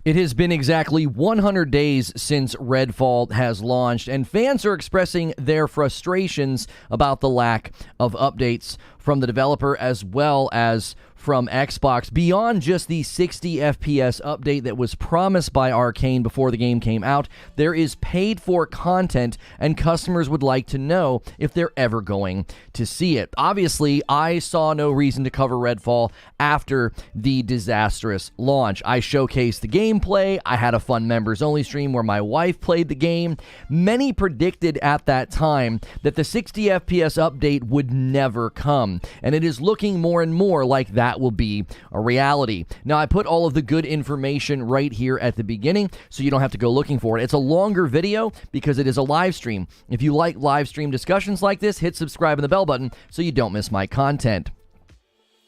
It has been exactly 100 days since Redfall has launched, and fans are expressing their frustrations about the lack of updates from the developer as well as from Xbox. Beyond just the 60 FPS update that was promised by Arkane before the game came out, there is paid-for content, and customers would like to know if they're ever going to see it. Obviously, I saw no reason to cover Redfall after the disastrous launch. I showcased the gameplay, I had a fun members-only stream where my wife played the game. Many predicted at that time that the 60 FPS update would never come, and it is looking more and more like that will be a reality. Now, I put all of the good information right here at the beginning, so you don't have to go looking for it. It's a longer video because it is a live stream. If you like live stream discussions like this, hit subscribe and the bell button so you don't miss my content.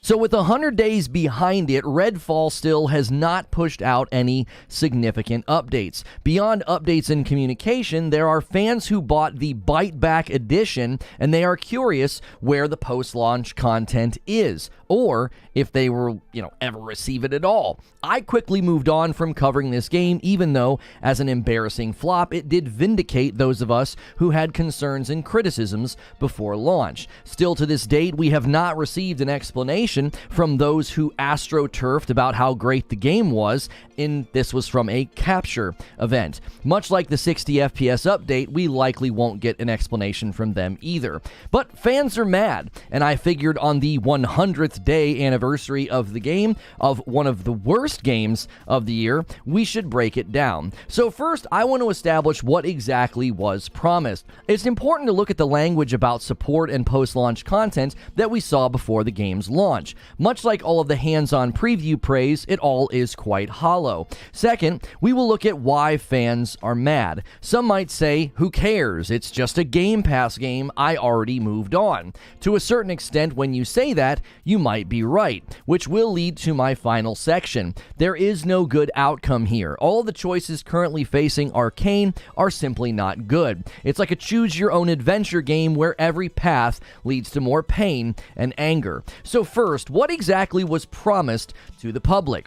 So with 100 days behind it, Redfall still has not pushed out any significant updates. Beyond updates in communication, there are fans who bought the Bite Back edition, and they are curious where the post-launch content is, or if they will, ever receive it at all. I quickly moved on from covering this game, even though, as an embarrassing flop, it did vindicate those of us who had concerns and criticisms before launch. Still to this date, we have not received an explanation from those who astroturfed about how great the game was, and this was from a capture event. Much like the 60 FPS update, we likely won't get an explanation from them either. But fans are mad, and I figured on the 100th day anniversary of the game, of one of the worst games of the year, we should break it down. So first, I want to establish what exactly was promised. It's important to look at the language about support and post-launch content that we saw before the game's launch. Much like all of the hands-on preview praise, it all is quite hollow. Second, we will look at why fans are mad. Some might say, who cares? It's just a Game Pass game. I already moved on. To a certain extent, when you say that, you might be right, which will lead to my final section. There is no good outcome here. All the choices currently facing Arkane are simply not good. It's like a choose-your-own-adventure game where every path leads to more pain and anger. So first, what exactly was promised to the public?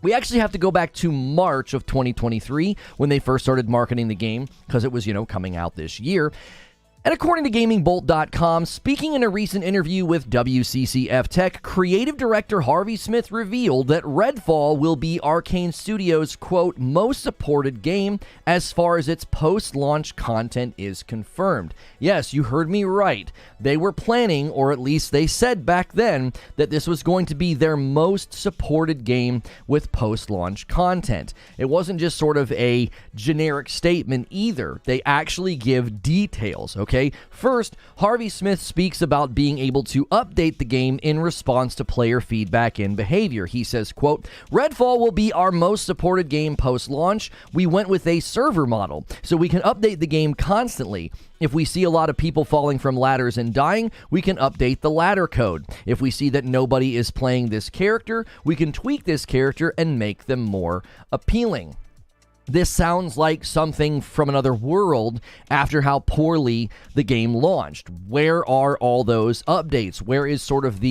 We actually have to go back to March of 2023 when they first started marketing the game, because it was, coming out this year. And according to GamingBolt.com, speaking in a recent interview with WCCF Tech, creative director Harvey Smith revealed that Redfall will be Arkane Studios' quote, most supported game as far as its post-launch content is confirmed. Yes, you heard me right. They were planning, or at least they said back then, that this was going to be their most supported game with post-launch content. It wasn't just sort of a generic statement either. They actually give details, okay? First, Harvey Smith speaks about being able to update the game in response to player feedback and behavior. He says, quote, Redfall will be our most supported game post-launch. We went with a server model, so we can update the game constantly. If we see a lot of people falling from ladders and dying, we can update the ladder code. If we see that nobody is playing this character, we can tweak this character and make them more appealing. This sounds like something from another world after how poorly the game launched. Where are all those updates? Where is sort of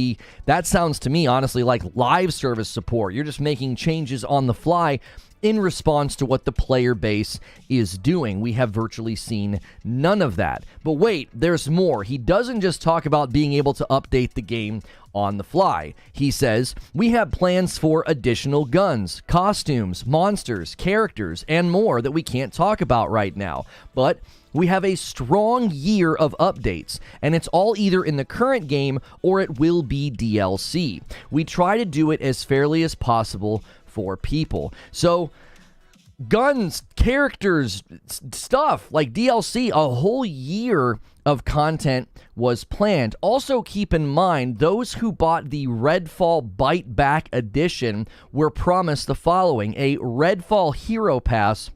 that sounds to me, honestly, like live service support. You're just making changes on the fly in response to what the player base is doing. We have virtually seen none of that. But wait, there's more. He doesn't just talk about being able to update the game on the fly. He says, we have plans for additional guns, costumes, monsters, characters, and more that we can't talk about right now. But we have a strong year of updates, and it's all either in the current game or it will be DLC. We try to do it as fairly as possible for people. So guns, characters, stuff like DLC, a whole year of content was planned. Also keep in mind, those who bought the Redfall Bite Back edition were promised the following: a Redfall Hero Pass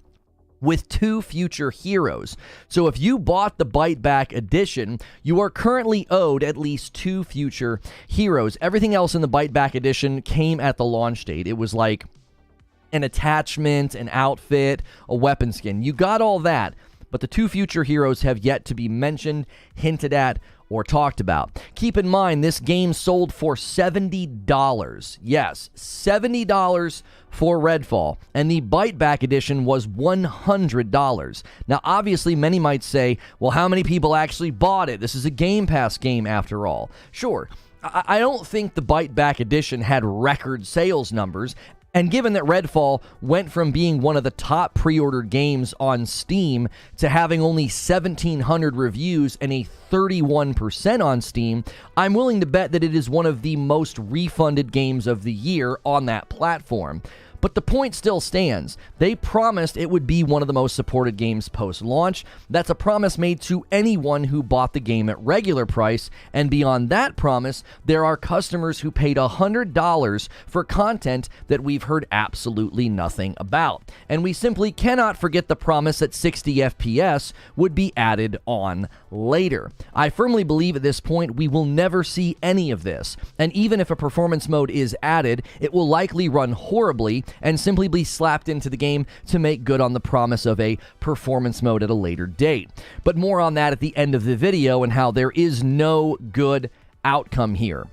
with 2 future heroes. So if you bought the Bite Back edition, you are currently owed at least 2 future heroes. Everything else in the Bite Back edition came at the launch date. It was like an attachment, an outfit, a weapon skin. You got all that, but the 2 future heroes have yet to be mentioned, hinted at, or talked about. Keep in mind, this game sold for $70. Yes, $70 for Redfall, and the Bite Back edition was $100. Now, obviously, many might say, well, how many people actually bought it? This is a Game Pass game after all. Sure, I don't think the Bite Back edition had record sales numbers. And given that Redfall went from being one of the top pre-ordered games on Steam to having only 1,700 reviews and a 31% on Steam, I'm willing to bet that it is one of the most refunded games of the year on that platform. But the point still stands. They promised it would be one of the most supported games post-launch. That's a promise made to anyone who bought the game at regular price, and beyond that promise, there are customers who paid $100 for content that we've heard absolutely nothing about. And we simply cannot forget the promise that 60 FPS would be added on later. I firmly believe at this point we will never see any of this, and even if a performance mode is added, it will likely run horribly and simply be slapped into the game to make good on the promise of a performance mode at a later date. But more on that at the end of the video and how there is no good outcome here.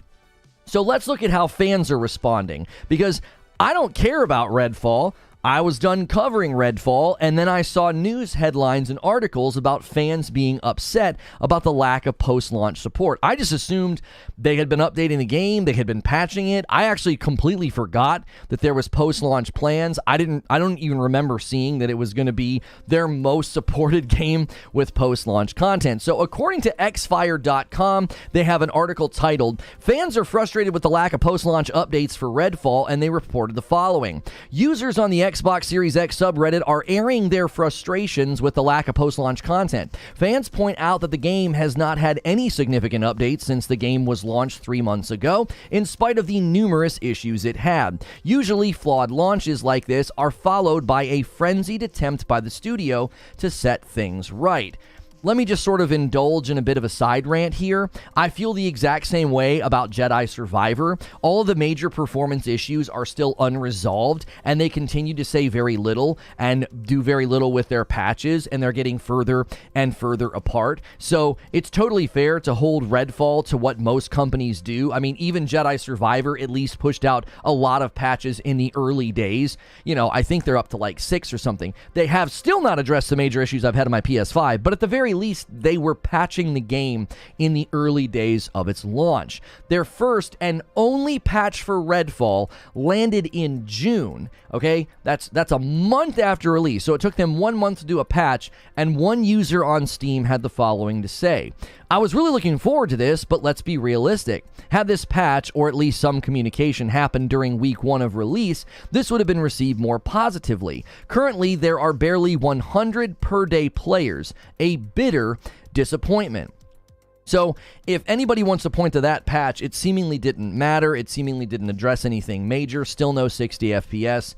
So let's look at how fans are responding, because I don't care about Redfall. I was done covering Redfall, and then I saw news headlines and articles about fans being upset about the lack of post-launch support. I just assumed they had been updating the game, they had been patching it. I actually completely forgot that there was post-launch plans. I don't even remember seeing that it was going to be their most supported game with post-launch content. So according to xfire.com, they have an article titled, "Fans are frustrated with the lack of post-launch updates for Redfall," and they reported the following. Users on the Xbox Series X subreddit are airing their frustrations with the lack of post-launch content. Fans point out that the game has not had any significant updates since the game was launched 3 months ago, in spite of the numerous issues it had. Usually, flawed launches like this are followed by a frenzied attempt by the studio to set things right. Let me just sort of indulge in a bit of a side rant here. I feel the exact same way about Jedi Survivor. All of the major performance issues are still unresolved, and they continue to say very little and do very little with their patches, and they're getting further and further apart. So it's totally fair to hold Redfall to what most companies do. I mean, even Jedi Survivor at least pushed out a lot of patches in the early days. You know, I think they're up to like 6 or something. They have still not addressed the major issues I've had on my PS5, but at the very least, they were patching the game in the early days of its launch. Their first and only patch for Redfall landed in June. Okay, that's a month after release, so it took them 1 month to do a patch, and one user on Steam had the following to say: "I was really looking forward to this, but let's be realistic. Had this patch, or at least some communication, happened during week 1 of release, this would have been received more positively. Currently, there are barely 100 per day players, a bitter disappointment." So, if anybody wants to point to that patch, it seemingly didn't matter. It seemingly didn't address anything major. Still no 60 FPS.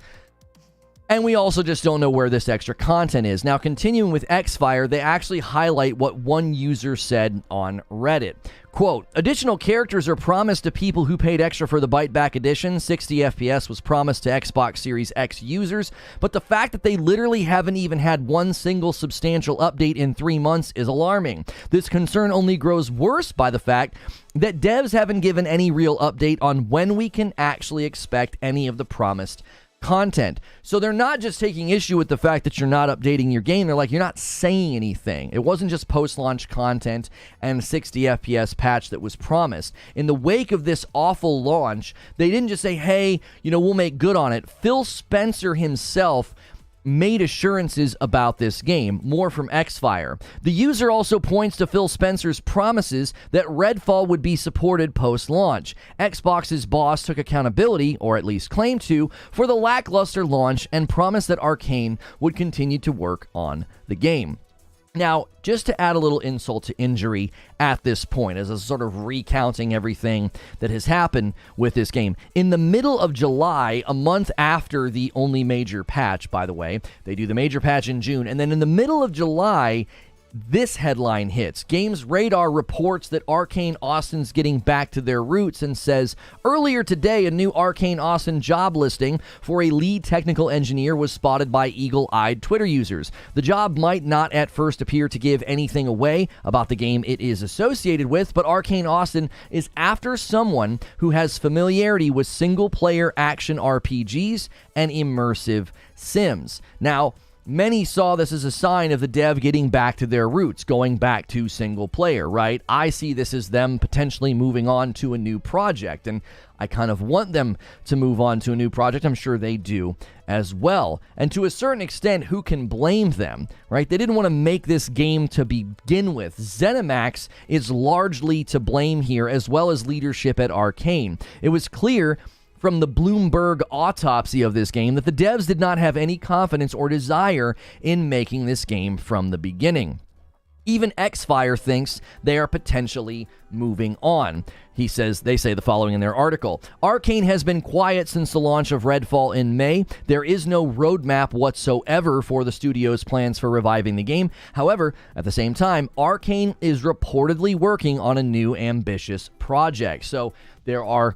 And we also just don't know where this extra content is. Now, continuing with Xfire, they actually highlight what one user said on Reddit. Quote, "Additional characters are promised to people who paid extra for the Bite Back edition. 60 FPS was promised to Xbox Series X users, but the fact that they literally haven't even had one single substantial update in 3 months is alarming. This concern only grows worse by the fact that devs haven't given any real update on when we can actually expect any of the promised content." So they're not just taking issue with the fact that you're not updating your game. They're like, you're not saying anything. It wasn't just post-launch content and 60 FPS patch that was promised. In the wake of this awful launch, they didn't just say, hey, we'll make good on it. Phil Spencer himself made assurances about this game. More from Xfire. The user also points to Phil Spencer's promises that Redfall would be supported post-launch. Xbox's boss took accountability, or at least claimed to, for the lackluster launch and promised that Arkane would continue to work on the game. Now, just to add a little insult to injury at this point, as a sort of recounting everything that has happened with this game, in the middle of July, a month after the only major patch, by the way, they do the major patch in June, and then in the middle of July, this headline hits. Games Radar reports that Arkane Austin's getting back to their roots and says, earlier today, a new Arkane Austin job listing for a lead technical engineer was spotted by eagle-eyed Twitter users. The job might not at first appear to give anything away about the game it is associated with, but Arkane Austin is after someone who has familiarity with single-player action RPGs and immersive sims. Now, many saw this as a sign of the dev getting back to their roots, going back to single player, right? I see this as them potentially moving on to a new project, and I kind of want them to move on to a new project. I'm sure they do as well. And to a certain extent, who can blame them, right? They didn't want to make this game to begin with. ZeniMax is largely to blame here, as well as leadership at Arkane. It was clear from the Bloomberg autopsy of this game that the devs did not have any confidence or desire in making this game from the beginning. Even Xfire thinks they are potentially moving on. They say the following in their article. Arkane has been quiet since the launch of Redfall in May. There is no roadmap whatsoever for the studio's plans for reviving the game. However, at the same time, Arkane is reportedly working on a new ambitious project. So there are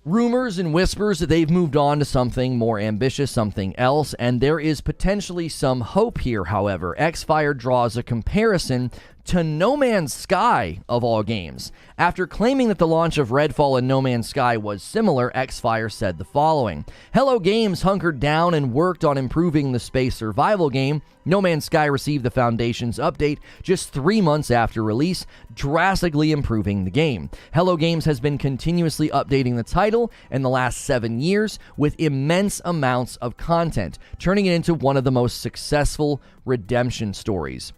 rumors and whispers that they've moved on to something more ambitious, something else, and there is potentially some hope here, however. Xfire draws a comparison to No Man's Sky, of all games. After claiming that the launch of Redfall and No Man's Sky was similar, Xfire said the following. Hello Games hunkered down and worked on improving the space survival game. No Man's Sky received the Foundation's update just 3 months after release, drastically improving the game. Hello Games has been continuously updating the title in the last 7 years with immense amounts of content, turning it into one of the most successful redemption stories.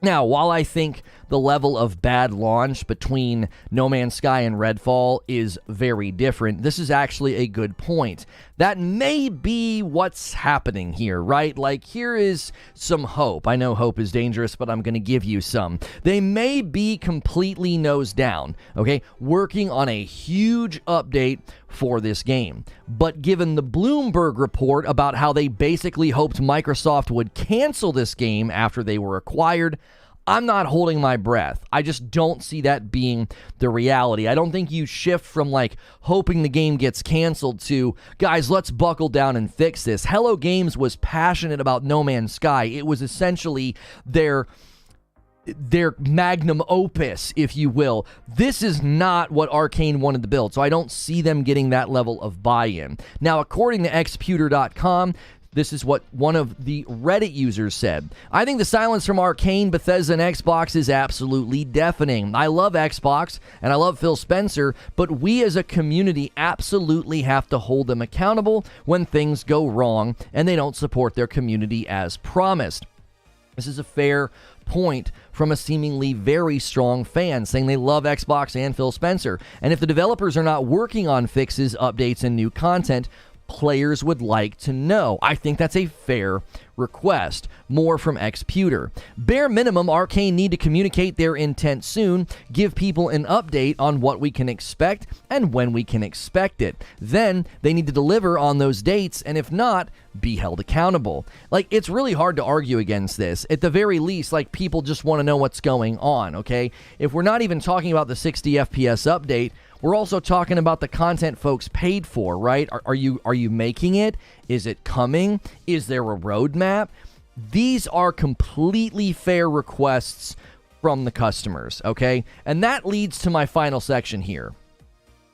Now, while I think the level of bad launch between No Man's Sky and Redfall is very different, this is actually a good point. That may be what's happening here, right? Like, here is some hope. I know hope is dangerous, but I'm going to give you some. They may be completely nose down, okay, working on a huge update for this game. But given the Bloomberg report about how they basically hoped Microsoft would cancel this game after they were acquired, I'm not holding my breath. I just don't see that being the reality. I don't think you shift from like hoping the game gets canceled to, guys, let's buckle down and fix this. Hello Games was passionate about No Man's Sky. It was essentially their magnum opus, if you will. This is not what Arkane wanted to build, so I don't see them getting that level of buy-in. Now, according to xputer.com, this is what one of the Reddit users said. I think the silence from Arkane, Bethesda, and Xbox is absolutely deafening. I love Xbox, and I love Phil Spencer, but we as a community absolutely have to hold them accountable when things go wrong and they don't support their community as promised. This is a fair point from a seemingly very strong fan saying they love Xbox and Phil Spencer. And if the developers are not working on fixes, updates, and new content, players would like to know. I think that's a fair request. More from xputer. Bare minimum, Arkane need to communicate their intent soon, give people an update on what we can expect and when we can expect it. Then they need to deliver on those dates, and if not, be held accountable. Like, it's really hard to argue against this. At the very least, like, people just want to know what's going on, okay? If we're not even talking about the 60 FPS update, we're also talking about the content folks paid for, right? Are you making it? Is it coming? Is there a roadmap? These are completely fair requests from the customers, okay? And that leads to my final section here.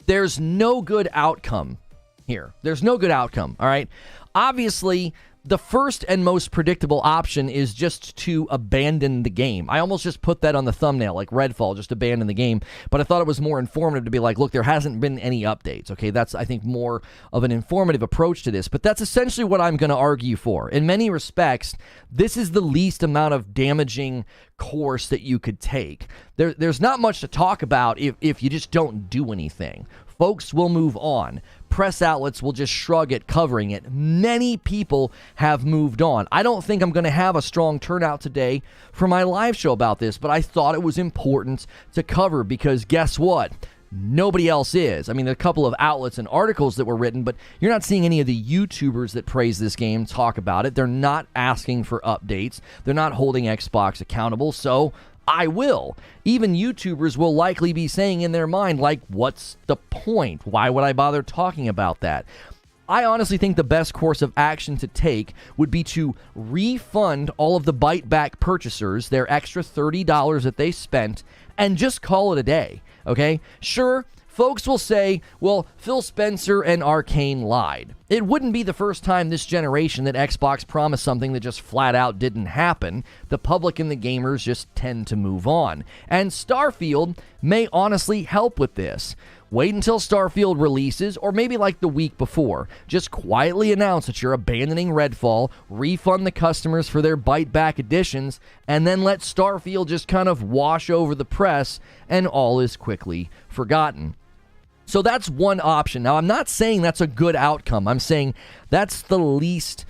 There's no good outcome here. There's no good outcome, all right? Obviously, the first and most predictable option is just to abandon the game. I almost just put that on the thumbnail, like Redfall, just abandon the game. But I thought it was more informative to be like, look, there hasn't been any updates, okay? That's, I think, more of an informative approach to this. But that's essentially what I'm going to argue for. In many respects, this is the least amount of damaging course that you could take. There's not much to talk about if you just don't do anything. Folks will move on. Press outlets will just shrug at covering it. Many people have moved on. I don't think I'm going to have a strong turnout today for my live show about this, but I thought it was important to cover because guess what? Nobody else is. I mean, a couple of outlets and articles that were written, but you're not seeing any of the YouTubers that praise this game talk about it. They're not asking for updates. They're not holding Xbox accountable, so I will. Even YouTubers will likely be saying in their mind, like, what's the point? Why would I bother talking about that? I honestly think the best course of action to take would be to refund all of the bite-back purchasers their extra $30 that they spent and just call it a day, okay? Sure, folks will say, well, Phil Spencer and Arkane lied. It wouldn't be the first time this generation that Xbox promised something that just flat out didn't happen. The public and the gamers just tend to move on. And Starfield may honestly help with this. Wait until Starfield releases, or maybe like the week before. Just quietly announce that you're abandoning Redfall, refund the customers for their bite-back editions, and then let Starfield just kind of wash over the press, and all is quickly forgotten. So that's one option. Now, I'm not saying that's a good outcome. I'm saying that's the least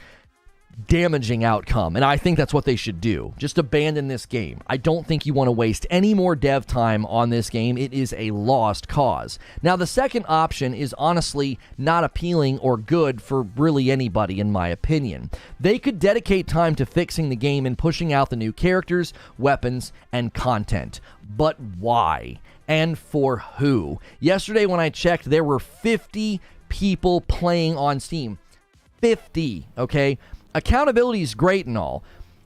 damaging outcome, and I think that's what they should do. Just abandon this game. I don't think you want to waste any more dev time on this game. It is a lost cause. Now, the second option is honestly not appealing or good for really anybody, in my opinion. They could dedicate time to fixing the game and pushing out the new characters, weapons, and content. But why? And for who? Yesterday when I checked, there were 50 people playing on Steam. 50, okay? Accountability is great and all,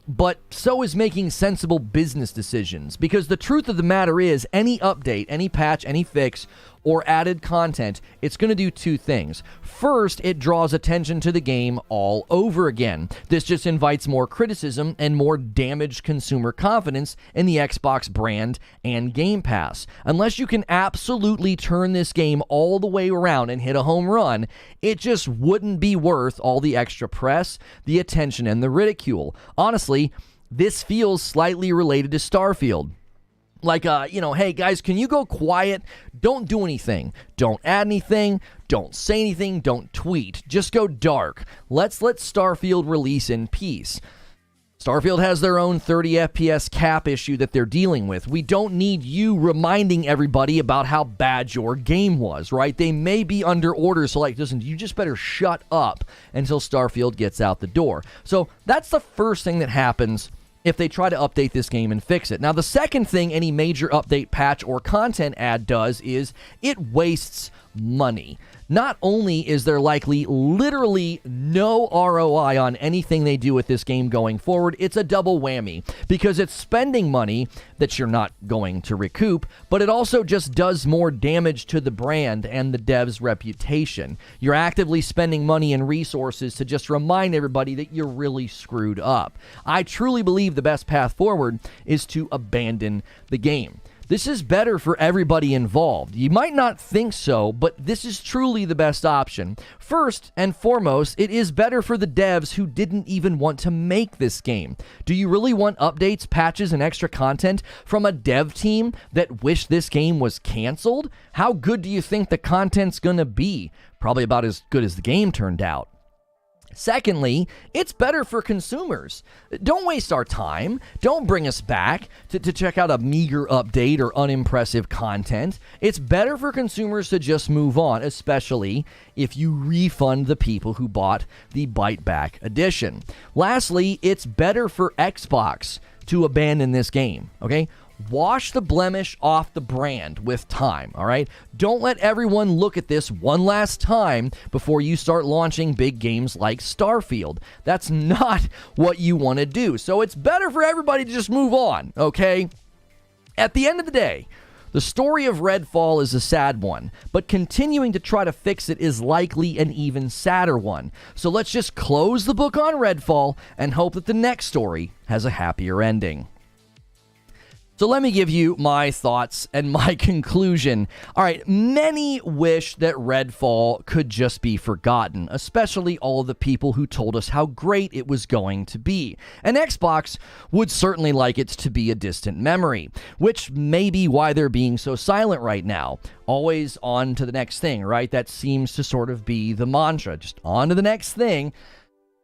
but so is making sensible business decisions, because the truth of the matter is any update, any patch, any fix, or added content, it's going to do two things. First, it draws attention to the game all over again. This just invites more criticism and more damaged consumer confidence in the Xbox brand and Game Pass. Unless you can absolutely turn this game all the way around and hit a home run, it just wouldn't be worth all the extra press, the attention, and the ridicule. Honestly, this feels slightly related to Starfield. Like, hey, guys, can you go quiet? Don't do anything. Don't add anything. Don't say anything. Don't tweet. Just go dark. Let's let Starfield release in peace. Starfield has their own 30 FPS cap issue that they're dealing with. We don't need you reminding everybody about how bad your game was, right? They may be under orders, so like, listen, you just better shut up until Starfield gets out the door. So that's the first thing that happens if they try to update this game and fix it. Now, the second thing any major update, patch, or content add does is it wastes money. Not only is there likely literally no ROI on anything they do with this game going forward, it's a double whammy, because it's spending money that you're not going to recoup, but it also just does more damage to the brand and the dev's reputation. You're actively spending money and resources to just remind everybody that you're really screwed up. I truly believe the best path forward is to abandon the game. This is better for everybody involved. You might not think so, but this is truly the best option. First and foremost, it is better for the devs who didn't even want to make this game. Do you really want updates, patches, and extra content from a dev team that wished this game was canceled? How good do you think the content's gonna be? Probably about as good as the game turned out. Secondly, it's better for consumers. Don't waste our time. Don't bring us back to check out a meager update or unimpressive content. It's better for consumers to just move on, especially if you refund the people who bought the Bite Back edition. Lastly, it's better for Xbox to abandon this game, okay? Wash the blemish off the brand with time, all right? Don't let everyone look at this one last time before you start launching big games like Starfield. That's not what you want to do. So it's better for everybody to just move on, okay? At the end of the day, the story of Redfall is a sad one, but continuing to try to fix it is likely an even sadder one. So let's just close the book on Redfall and hope that the next story has a happier ending. So let me give you my thoughts and my conclusion. All right, many wish that Redfall could just be forgotten, especially all of the people who told us how great it was going to be. And Xbox would certainly like it to be a distant memory, which may be why they're being so silent right now. Always on to the next thing, right? That seems to sort of be the mantra, just on to the next thing.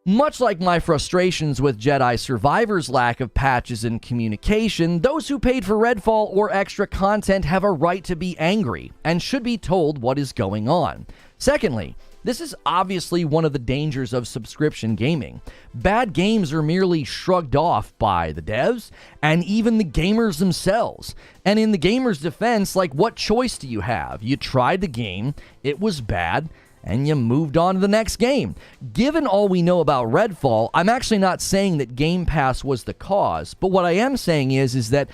Much like my frustrations with Jedi Survivor's lack of patches and communication, those who paid for Redfall or extra content have a right to be angry and should be told what is going on. Secondly, this is obviously one of the dangers of subscription gaming. Bad games are merely shrugged off by the devs and even the gamers themselves. And in the gamer's defense, like, what choice do you have? You tried the game, it was bad, and you moved on to the next game. Given all we know about Redfall, I'm actually not saying that Game Pass was the cause, but what I am saying is that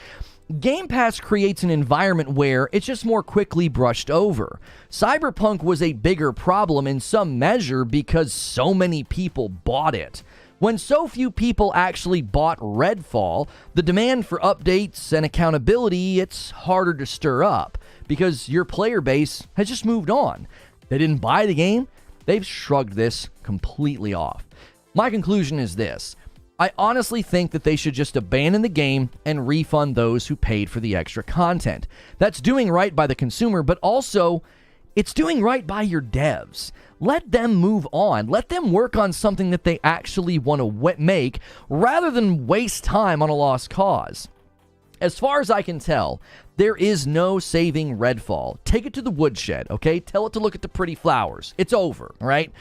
Game Pass creates an environment where it's just more quickly brushed over. Cyberpunk was a bigger problem in some measure because so many people bought it. When so few people actually bought Redfall, the demand for updates and accountability, it's harder to stir up because your player base has just moved on. They didn't buy the game. They've shrugged this completely off. My conclusion is this. I honestly think that they should just abandon the game and refund those who paid for the extra content. That's doing right by the consumer, but also it's doing right by your devs. Let them move on. Let them work on something that they actually want to make rather than waste time on a lost cause. As far as I can tell, there is no saving Redfall. Take it to the woodshed, okay? Tell it to look at the pretty flowers. It's over, all right?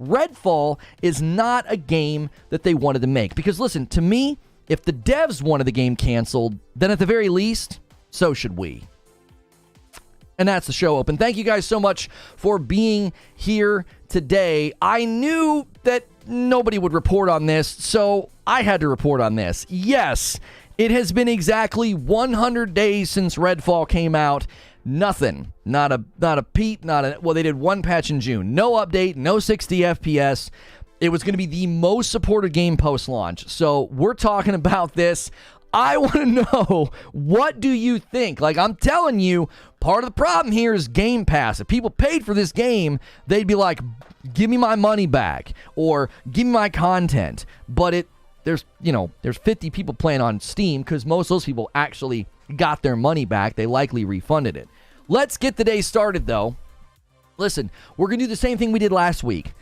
Redfall is not a game that they wanted to make. Because listen, to me, if the devs wanted the game canceled, then at the very least, so should we. And that's the show open. Thank you guys so much for being here today. I knew that nobody would report on this, so I had to report on this. Yes, it has been exactly 100 days since Redfall came out. Nothing. Not a peep, well, they did one patch in June. No update, no 60 FPS. It was going to be the most supported game post-launch. So we're talking about this. I want to know, what do you think? Like, I'm telling you, part of the problem here is Game Pass. If people paid for this game, they'd be like, give me my money back or give me my content. But there's 50 people playing on Steam because most of those people actually got their money back. They likely refunded it. Let's get the day started, though. Listen, we're going to do the same thing we did last week.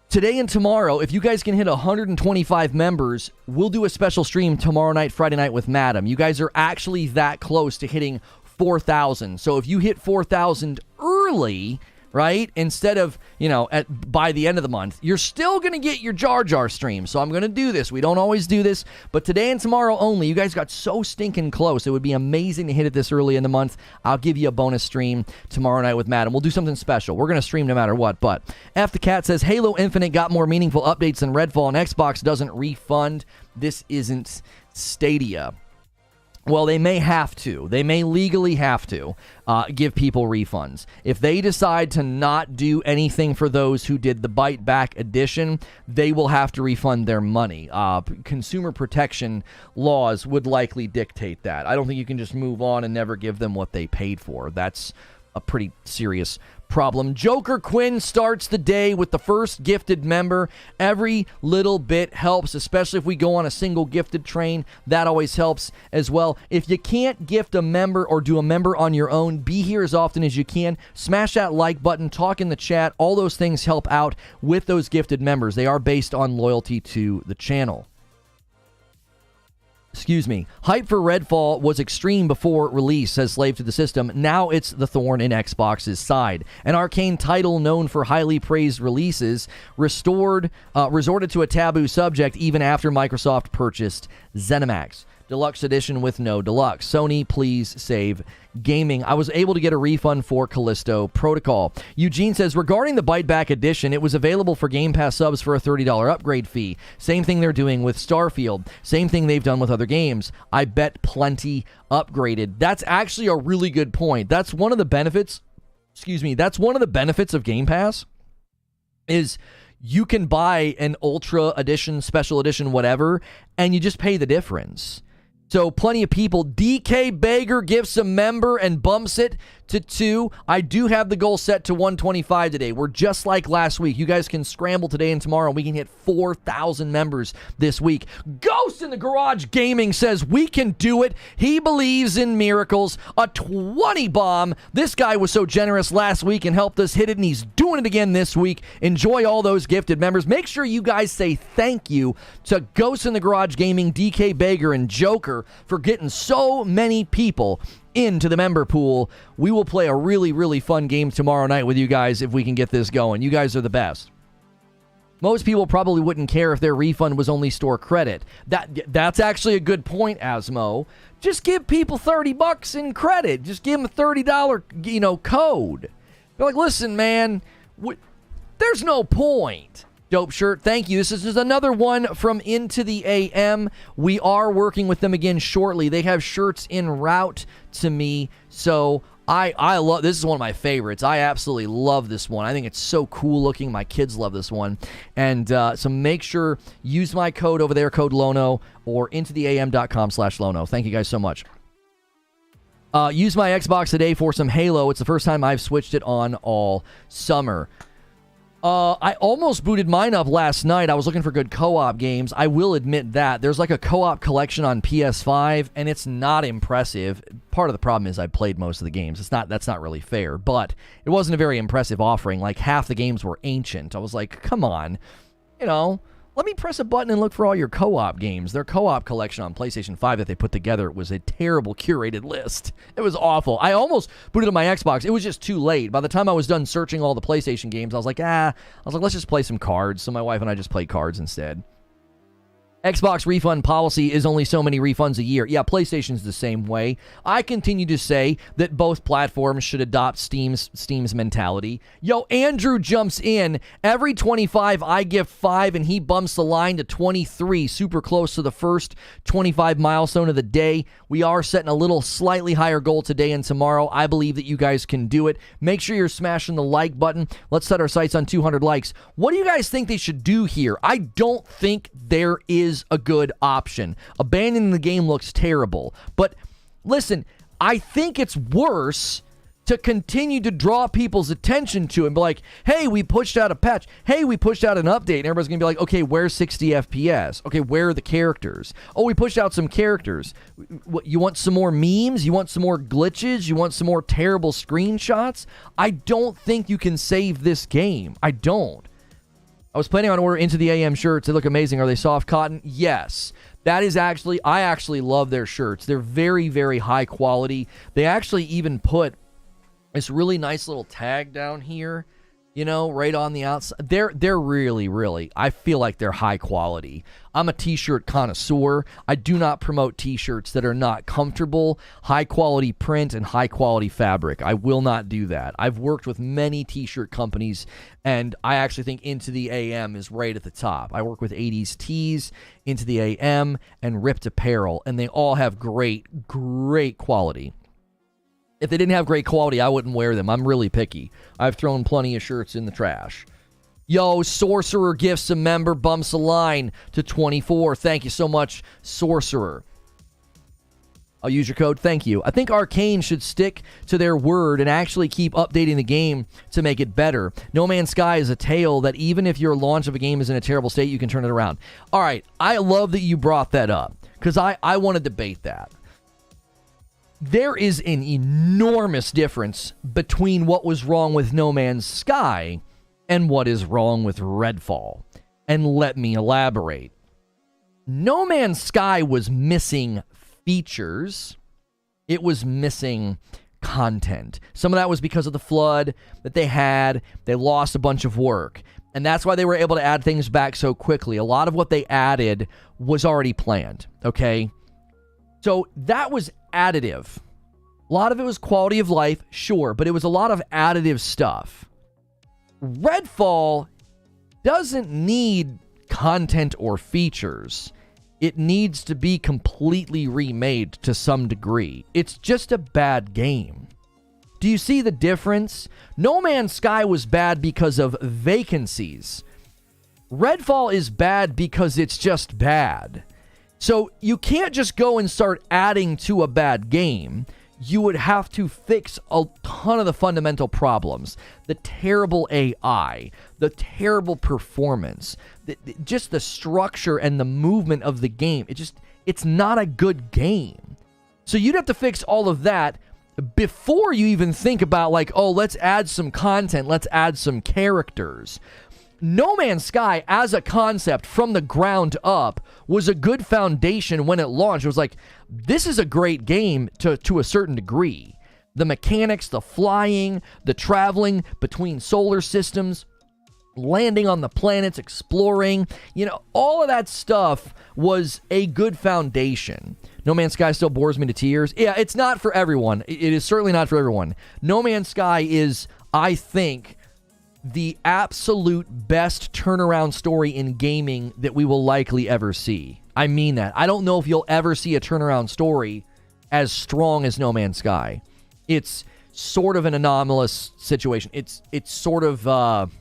Today and tomorrow, if you guys can hit 125 members, we'll do a special stream tomorrow night, Friday night with Madam. You guys are actually that close to hitting 4,000. So if you hit 4,000 early, right, instead of, by the end of the month, you're still going to get your Jar Jar stream. So I'm going to do this. We don't always do this, but today and tomorrow only. You guys got so stinking close. It would be amazing to hit it this early in the month. I'll give you a bonus stream tomorrow night with Madam. We'll do something special. We're going to stream no matter what, but F the Cat says, Halo Infinite got more meaningful updates than Redfall, and Xbox doesn't refund. This isn't Stadia. Well, they may have to. They may legally have to give people refunds. If they decide to not do anything for those who did the Bite Back edition, they will have to refund their money. Consumer protection laws would likely dictate that. I don't think you can just move on and never give them what they paid for. That's a pretty serious problem. Joker Quinn starts the day with the first gifted member. Every little bit helps, especially if we go on a single gifted train. That always helps as well. If you can't gift a member or do a member on your own, be here as often as you can. Smash that like button, talk in the chat. All those things help out with those gifted members. They are based on loyalty to the channel. Hype for Redfall was extreme before release, says Slave to the System. Now it's the thorn in Xbox's side. An Arkane title known for highly praised releases resorted to a taboo subject even after Microsoft purchased ZeniMax. Deluxe edition with no deluxe. Sony, please save gaming. I was able to get a refund for Callisto Protocol. Eugene says, regarding the Bite Back edition, it was available for Game Pass subs for a $30 upgrade fee. Same thing they're doing with Starfield. Same thing they've done with other games. I bet plenty upgraded. That's actually a really good point. That's one of the benefits. That's one of the benefits of Game Pass is you can buy an Ultra Edition, Special Edition, whatever, and you just pay the difference. So plenty of people. DK Bager gifts a member and bumps it to 2. I do have the goal set to 125 today. We're just like last week. You guys can scramble today and tomorrow. We can hit 4,000 members this week. Ghost in the Garage Gaming says we can do it. He believes in miracles. A 20 bomb. This guy was so generous last week and helped us hit it, and he's doing it again this week. Enjoy all those gifted members. Make sure you guys say thank you to Ghost in the Garage Gaming, DK Bager, and Joker for getting so many people into the member pool. We will play a really, really fun game tomorrow night with you guys if we can get this going. You guys are the best. Most people probably wouldn't care if their refund was only store credit. That's actually a good point, Asmo. Just give people $30 in credit. Just give them a $30, code. They're like, listen, man, there's no point. Dope shirt. Thank you. This is just another one from Into the AM. We are working with them again shortly. They have shirts en route to me. So I love, this is one of my favorites. I absolutely love this one. I think it's so cool looking. My kids love this one. And so make sure, use my code over there, code Lono, or intotheam.com/Lono. Thank you guys so much. Use my Xbox today for some Halo. It's the first time I've switched it on all summer. I almost booted mine up last night. I was looking for good co-op games. I will admit that. There's like a co-op collection on PS5, and it's not impressive. Part of the problem is I played most of the games. That's not really fair, but it wasn't a very impressive offering. Like, half the games were ancient. I was like, come on. Let me press a button and look for all your co-op games. Their co-op collection on PlayStation 5 that they put together was a terrible curated list. It was awful. I almost booted up my Xbox. It was just too late. By the time I was done searching all the PlayStation games, I was like, let's just play some cards. So my wife and I just played cards instead. Xbox refund policy is only so many refunds a year. Yeah, PlayStation's the same way. I continue to say that both platforms should adopt Steam's mentality. Yo, Andrew jumps in. Every 25, I give 5, and he bumps the line to 23. Super close to the first 25 milestone of the day. We are setting a little slightly higher goal today and tomorrow. I believe that you guys can do it. Make sure you're smashing the like button. Let's set our sights on 200 likes. What do you guys think they should do here? I don't think there is a good option. Abandoning the game looks terrible. But listen, I think it's worse to continue to draw people's attention to it and be like, hey, we pushed out a patch. Hey, we pushed out an update. And everybody's going to be like, okay, where's 60 FPS? Okay, where are the characters? Oh, we pushed out some characters. What, you want some more memes? You want some more glitches? You want some more terrible screenshots? I don't think you can save this game. I don't. I was planning on ordering Into the AM shirts. They look amazing. Are they soft cotton? Yes. That is actually, I actually love their shirts. They're very, very high quality. They actually even put this really nice little tag down here, right on the outside. They're really, really, I feel like they're high quality. I'm a t-shirt connoisseur. I do not promote t-shirts that are not comfortable, high quality print, and high quality fabric. I will not do that. I've worked with many t-shirt companies, and I actually think Into the AM is right at the top. I work with 80s Tees, Into the AM, and Ripped Apparel, and they all have great, great quality. If they didn't have great quality, I wouldn't wear them. I'm really picky. I've thrown plenty of shirts in the trash. Yo, Sorcerer gifts a member, bumps a line to 24. Thank you so much, Sorcerer. I'll use your code. Thank you. I think Arkane should stick to their word and actually keep updating the game to make it better. No Man's Sky is a tale that even if your launch of a game is in a terrible state, you can turn it around. All right, I love that you brought that up because I want to debate that. There is an enormous difference between what was wrong with No Man's Sky and what is wrong with Redfall. And let me elaborate. No Man's Sky was missing features. It was missing content. Some of that was because of the flood that they had. They lost a bunch of work. And that's why they were able to add things back so quickly. A lot of what they added was already planned, okay? So that was additive. A lot of it was quality of life, sure, but it was a lot of additive stuff. Redfall doesn't need content or features. It needs to be completely remade to some degree. It's just a bad game. Do you see the difference? No Man's Sky was bad because of vacancies. Redfall is bad because it's just bad. So you can't just go and start adding to a bad game. you would have to fix a ton of the fundamental problems. The terrible AI, the terrible performance, just the structure and the movement of the game. It's not a good game. So you'd have to fix all of that before you even think about like, oh, let's add some content, let's add some characters. No Man's Sky as a concept from the ground up was a good foundation when it launched. It was like, this is a great game to a certain degree. The mechanics, the flying, the traveling between solar systems, landing on the planets, exploring, all of that stuff was a good foundation. No Man's Sky still bores me to tears. Yeah, it's not for everyone. It is certainly not for everyone. No Man's Sky is, I think, the absolute best turnaround story in gaming that we will likely ever see. I mean that. I don't know if you'll ever see a turnaround story as strong as No Man's Sky. It's sort of an anomalous situation. It's sort of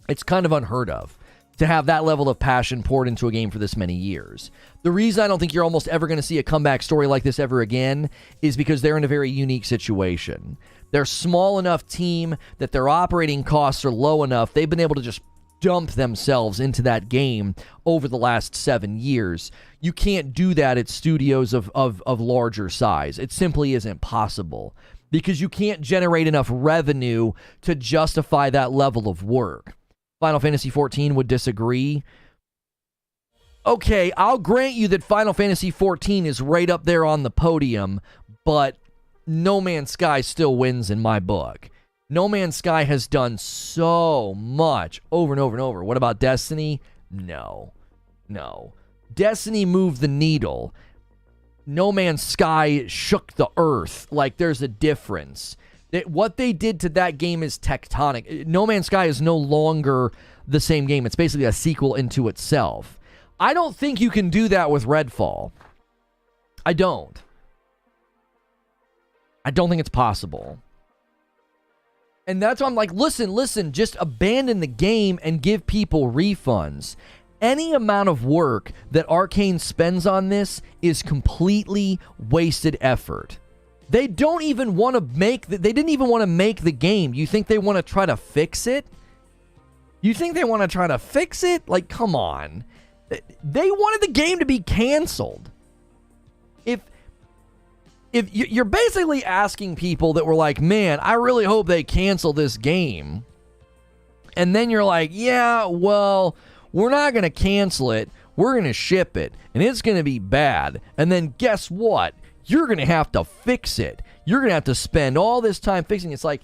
it's kind of unheard of to have that level of passion poured into a game for this many years. The reason I don't think you're almost ever going to see a comeback story like this ever again is because they're in a very unique situation. They're a small enough team that their operating costs are low enough. They've been able to just dump themselves into that game over the last 7 years. You can't do that at studios of larger size. It simply isn't possible because you can't generate enough revenue to justify that level of work. Final Fantasy XIV would disagree. Okay, I'll grant you that Final Fantasy XIV is right up there on the podium, but No Man's Sky still wins in my book. No Man's Sky has done so much over and over and over. What about Destiny? No. Destiny moved the needle. No Man's Sky shook the earth. Like, there's a difference. What they did to that game is tectonic. No Man's Sky is no longer the same game. It's basically a sequel into itself. I don't think you can do that with Redfall. I don't think it's possible. And that's why I'm like, listen, just abandon the game and give people refunds. Any amount of work that Arkane spends on this is completely wasted effort. They don't even want to they didn't even want to make the game. You think they want to try to fix it? Like, come on. They wanted the game to be canceled. If you're basically asking people that were like, man, I really hope they cancel this game. And then you're like, yeah, well, we're not going to cancel it. We're going to ship it. And it's going to be bad. And then guess what? You're going to have to fix it. You're going to have to spend all this time fixing it. It's like,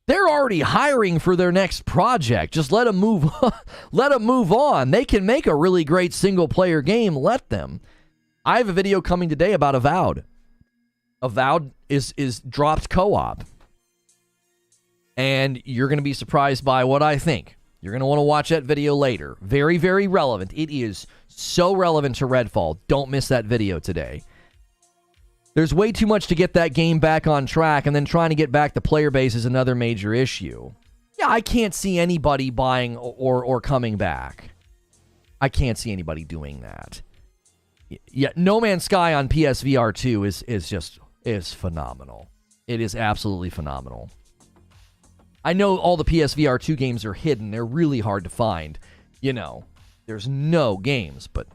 they're already hiring for their next project. Just let them move on. They can make a really great single-player game. Let them. I have a video coming today about Avowed. Avowed is dropped co-op. And you're going to be surprised by what I think. You're going to want to watch that video later. Very, very relevant. It is so relevant to Redfall. Don't miss that video today. There's way too much to get that game back on track, and then trying to get back the player base is another major issue. Yeah, I can't see anybody buying or coming back. I can't see anybody doing that. Yeah, No Man's Sky on PSVR 2 is phenomenal. It is absolutely phenomenal. I know all the PSVR 2 games are hidden. They're really hard to find. There's no games, but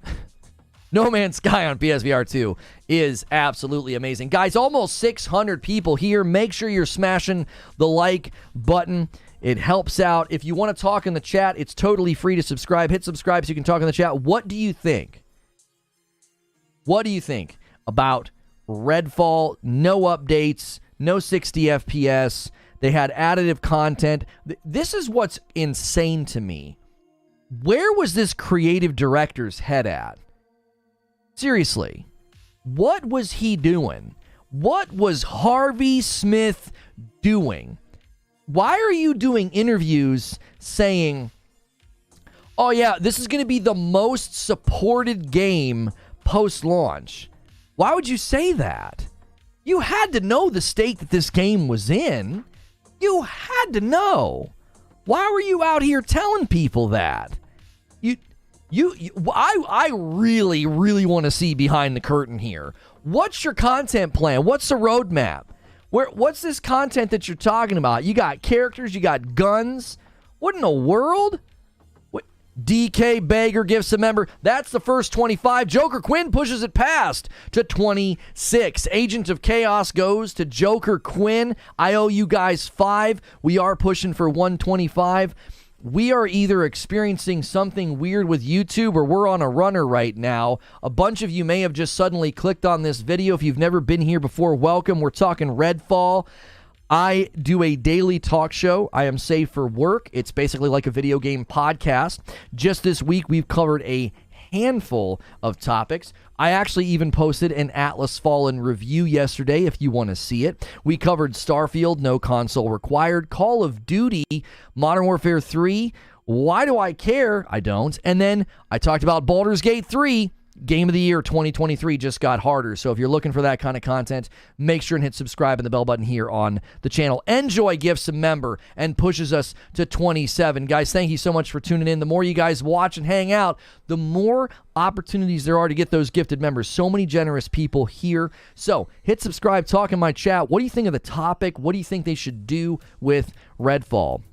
No Man's Sky on PSVR 2 is absolutely amazing. Guys, almost 600 people here. Make sure you're smashing the like button. It helps out. If you want to talk in the chat, it's totally free to subscribe. Hit subscribe so you can talk in the chat. What do you think? What do you think about Redfall? No updates, no 60 FPS. They had additive content. This is what's insane to me. Where was this creative director's head at? Seriously, what was he doing? What was Harvey Smith doing? Why are you doing interviews saying, oh yeah, this is going to be the most supported game post-launch? Why would you say that? You had to know the state that this game was in. You had to know. Why were you out here telling people that? I really, really want to see behind the curtain here. What's your content plan? What's the roadmap? What's this content that you're talking about? You got characters, you got guns. What in the world? DK Bager gifts a member. That's the first 25. Joker Quinn pushes it past to 26. Agent of Chaos goes to Joker Quinn. I owe you guys 5. We are pushing for 125. We are either experiencing something weird with YouTube or we're on a runner right now. A bunch of you may have just suddenly clicked on this video. If you've never been here before, welcome. We're talking Redfall. I do a daily talk show. I am safe for work. It's basically like a video game podcast. Just this week, we've covered a handful of topics. I actually even posted an Atlas Fallen review yesterday if you want to see it. We covered Starfield, no console required, Call of Duty, Modern Warfare 3, why do I care? I don't. And then I talked about Baldur's Gate 3. Game of the Year 2023 just got harder. So if you're looking for that kind of content, make sure and hit subscribe and the bell button here on the channel. Enjoy gifts a member and pushes us to 27. Guys, thank you so much for tuning in. The more you guys watch and hang out, the more opportunities there are to get those gifted members. So many generous people here. So hit subscribe, talk in my chat. What do you think of the topic? What do you think they should do with Redfall?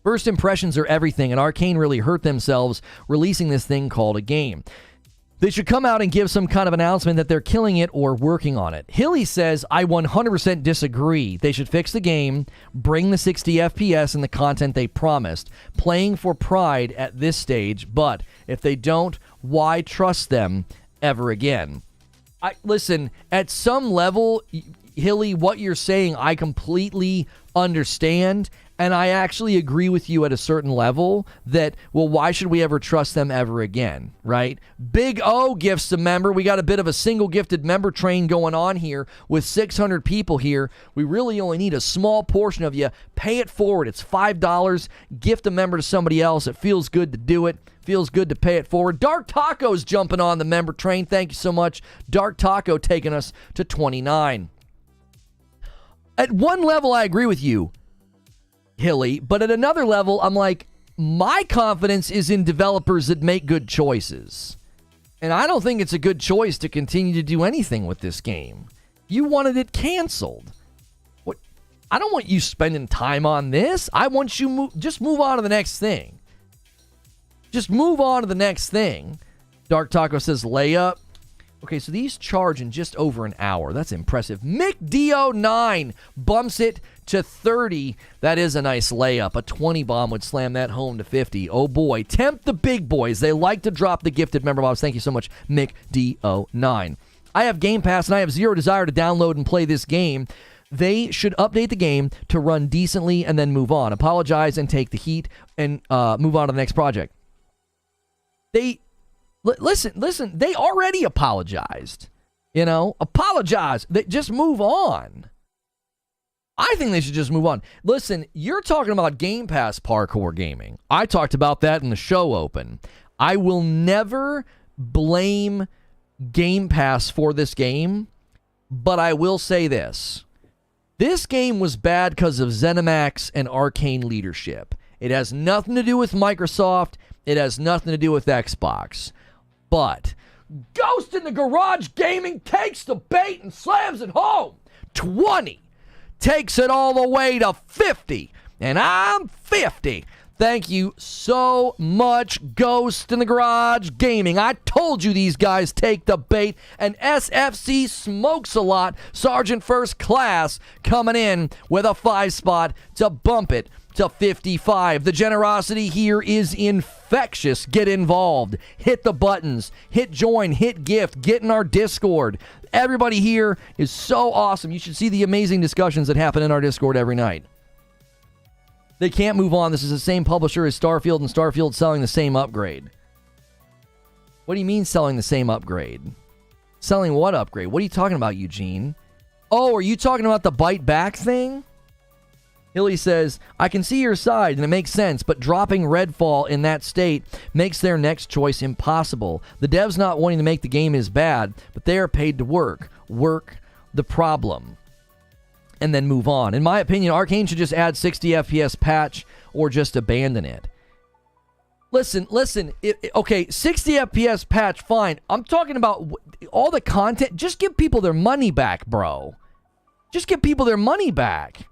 First impressions are everything, and Arkane really hurt themselves releasing this thing called a game. They should come out and give some kind of announcement that they're killing it or working on it. Hilly says, I 100% disagree. They should fix the game, bring the 60 FPS and the content they promised. Playing for pride at this stage, but if they don't, why trust them ever again? Listen, at some level, Hilly, what you're saying, I completely understand. And I actually agree with you at a certain level that, well, why should we ever trust them ever again, right? Big O gifts a member. We got a bit of a single gifted member train going on here with 600 people here. We really only need a small portion of you. Pay it forward. It's $5. Gift a member to somebody else. It feels good to do it. Feels good to pay it forward. Dark Taco's jumping on the member train. Thank you so much. Dark Taco taking us to 29. At one level, I agree with you, Hilly, but at another level, I'm like, my confidence is in developers that make good choices. And I don't think it's a good choice to continue to do anything with this game. You wanted it canceled. What? I don't want you spending time on this. I want you just move on to the next thing. Just move on to the next thing. Dark Taco says layup. Okay, so these charge in just over an hour. That's impressive. Mick DO9 bumps it to 30. That is a nice layup. A 20 bomb would slam that home to 50. Oh boy. Tempt the big boys. They like to drop the gifted member bombs. Thank you so much, Mick DO9. I have Game Pass and I have zero desire to download and play this game. They should update the game to run decently and then move on. Apologize and take the heat and move on to the next project. Listen, they already apologized. Apologize. Just move on. I think they should just move on. Listen, you're talking about Game Pass parkour gaming. I talked about that in the show open. I will never blame Game Pass for this game, but I will say this. This game was bad because of ZeniMax and Arkane leadership. It has nothing to do with Microsoft. It has nothing to do with Xbox. But Ghost in the Garage Gaming takes the bait and slams it home. 20. Takes it all the way to 50. And I'm 50. Thank you so much, Ghost in the Garage Gaming. I told you these guys take the bait. And SFC smokes a lot. Sergeant First Class coming in with a 5 spot to bump it to 55. The generosity here is infectious. Get involved. Hit the buttons. Hit join. Hit gift. Get in our Discord. Everybody here is so awesome. You should see the amazing discussions that happen in our Discord every night. They can't move on. This is the same publisher as Starfield, and Starfield selling the same upgrade. What do you mean selling the same upgrade? Selling what upgrade? What are you talking about, Eugene? Oh, are you talking about the bite back thing? Hilly says, I can see your side, and it makes sense, but dropping Redfall in that state makes their next choice impossible. The devs not wanting to make the game is bad, but they are paid to work. Work the problem. And then move on. In my opinion, Arkane should just add 60 FPS patch or just abandon it. Listen, okay, 60 FPS patch, fine. I'm talking about, all the content, just give people their money back, bro. Just give people their money back.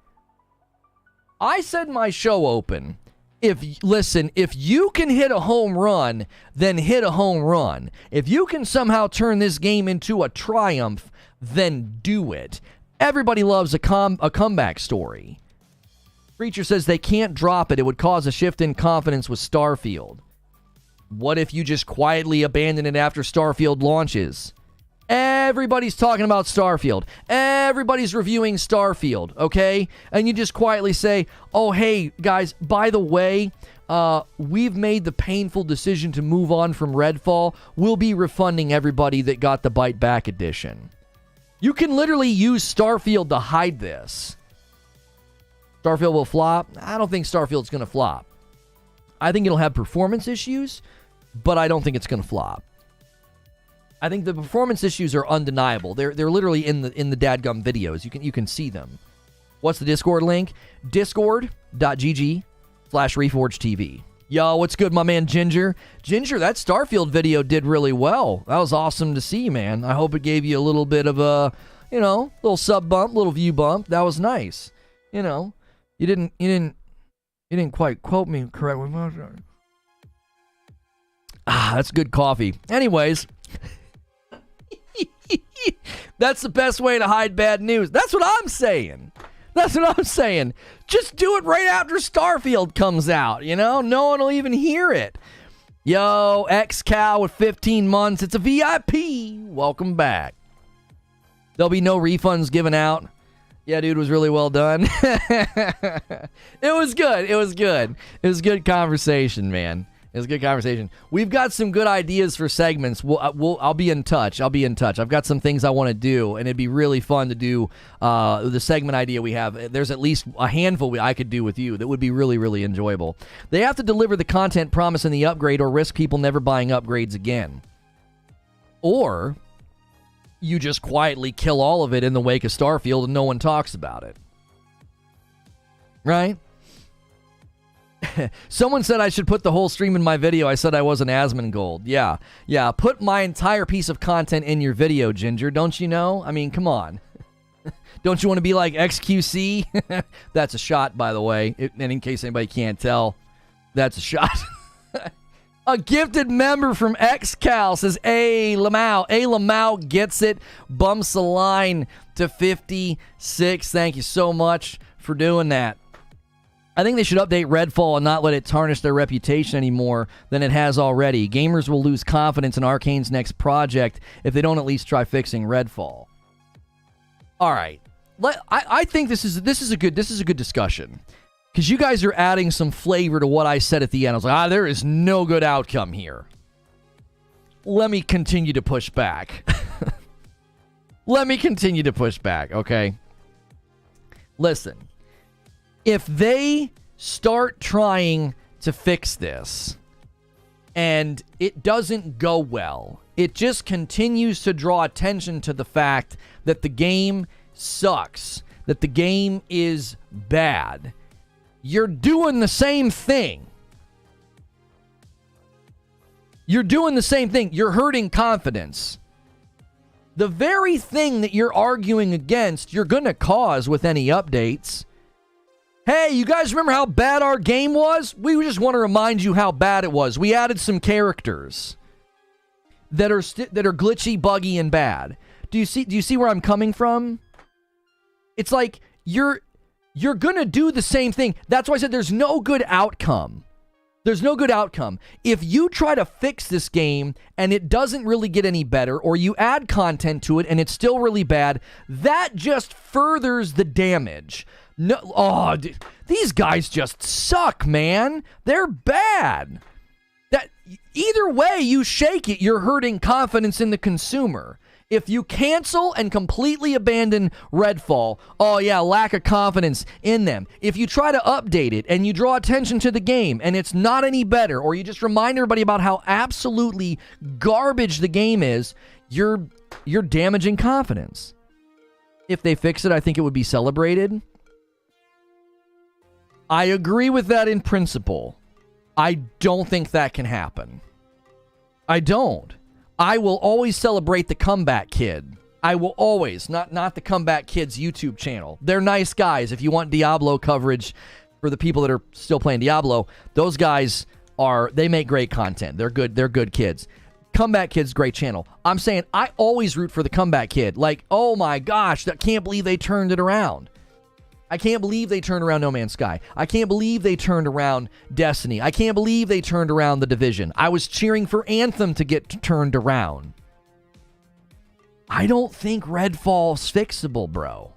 I said my show open. If you can hit a home run, then hit a home run. If you can somehow turn this game into a triumph, then do it. Everybody loves a comeback story. Preacher says they can't drop it. It would cause a shift in confidence with Starfield. What if you just quietly abandon it after Starfield launches? Everybody's talking about Starfield. Everybody's reviewing Starfield, okay? And you just quietly say, oh, hey, guys, by the way, we've made the painful decision to move on from Redfall. We'll be refunding everybody that got the Bite Back edition. You can literally use Starfield to hide this. Starfield will flop? I don't think Starfield's going to flop. I think it'll have performance issues, but I don't think it's going to flop. I think the performance issues are undeniable. They're literally in the dadgum videos. You can see them. What's the Discord link? Discord.gg/ReforgeTV. Yo, what's good, my man Ginger? Ginger, that Starfield video did really well. That was awesome to see, man. I hope it gave you a little bit of a, little sub bump, little view bump. That was nice. You didn't quite quote me correctly. That's good coffee. Anyways, that's the best way to hide bad news. That's what I'm saying. Just do it right after Starfield comes out, No one will even hear it. Yo, XCal with 15 months. It's a VIP. Welcome back. There'll be no refunds given out. Yeah, dude, it was really well done. It was good. It was good conversation, man. It was a good conversation. We've got some good ideas for segments. I'll be in touch. I've got some things I want to do, and it'd be really fun to do the segment idea we have. There's at least a handful I could do with you that would be really, really enjoyable. They have to deliver the content promised in the upgrade or risk people never buying upgrades again. Or you just quietly kill all of it in the wake of Starfield and no one talks about it. Right? Someone said I should put the whole stream in my video. I said I wasn't Asmongold. Yeah. Put my entire piece of content in your video, Ginger. Don't you know? I mean, come on. Don't you want to be like XQC? That's a shot, by the way. And in case anybody can't tell, that's a shot. A gifted member from XCal says, A. Lamau gets it. Bumps the line to 56. Thank you so much for doing that. I think they should update Redfall and not let it tarnish their reputation any more than it has already. Gamers will lose confidence in Arkane's next project if they don't at least try fixing Redfall. All right. I think this is a good discussion. Because you guys are adding some flavor to what I said at the end. I was like, there is no good outcome here. Let me continue to push back. Okay? Listen. If they start trying to fix this and it doesn't go well, it just continues to draw attention to the fact that the game sucks, that the game is bad, you're doing the same thing. You're hurting confidence. The very thing that you're arguing against, you're going to cause with any updates. Hey, you guys remember how bad our game was? We just want to remind you how bad it was. We added some characters that are glitchy, buggy, and bad. Do you see where I'm coming from? It's like you're going to do the same thing. That's why I said there's no good outcome. If you try to fix this game and it doesn't really get any better, or you add content to it and it's still really bad, that just furthers the damage. No, these guys just suck, man. They're bad. That either way you shake it, you're hurting confidence in the consumer. If you cancel and completely abandon Redfall, lack of confidence in them. If you try to update it and you draw attention to the game and it's not any better, or you just remind everybody about how absolutely garbage the game is, you're damaging confidence. If they fix it, I think it would be celebrated. I agree with that in principle. I don't think that can happen. I don't. I will always celebrate the Comeback Kid. I will always, not the Comeback Kid's YouTube channel. They're nice guys. If you want Diablo coverage for the people that are still playing Diablo, those guys they make great content. They're good kids. Comeback Kid's great channel. I'm saying I always root for the Comeback Kid. Like, oh my gosh, I can't believe they turned it around. I can't believe they turned around No Man's Sky. I can't believe they turned around Destiny. I can't believe they turned around The Division. I was cheering for Anthem to get turned around. I don't think Redfall's fixable, bro.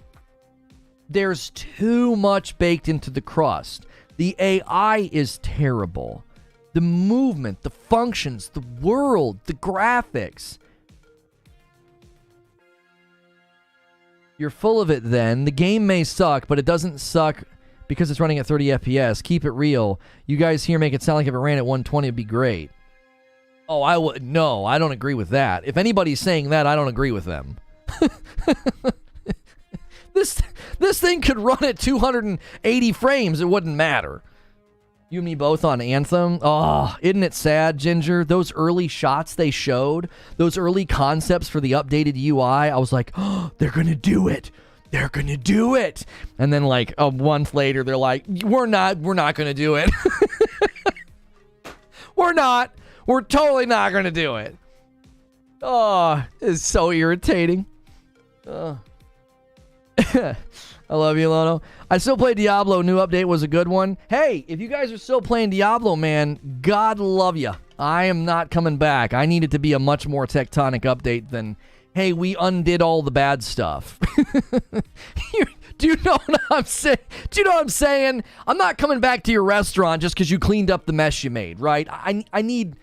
There's too much baked into the crust. The AI is terrible. The movement, the functions, the world, the graphics. You're full of it then. The game may suck, but it doesn't suck because it's running at 30 FPS. Keep it real. You guys here make it sound like if it ran at 120, it'd be great. Oh, no, I don't agree with that. If anybody's saying that, I don't agree with them. This thing could run at 280 frames. It wouldn't matter. You and me both on Anthem. Oh, isn't it sad, Ginger? Those early shots they showed, those early concepts for the updated UI, I was like, oh, they're going to do it. They're going to do it. And then like a month later, they're like, we're not going to do it. We're totally not going to do it. Oh, it's so irritating. I love you, Lono. I still play Diablo. New update was a good one. Hey, if you guys are still playing Diablo, man, God love you. I am not coming back. I need it to be a much more tectonic update than, hey, we undid all the bad stuff. Do you know what I'm saying? Do you know what I'm saying? I'm not coming back to your restaurant just because you cleaned up the mess you made, right? I need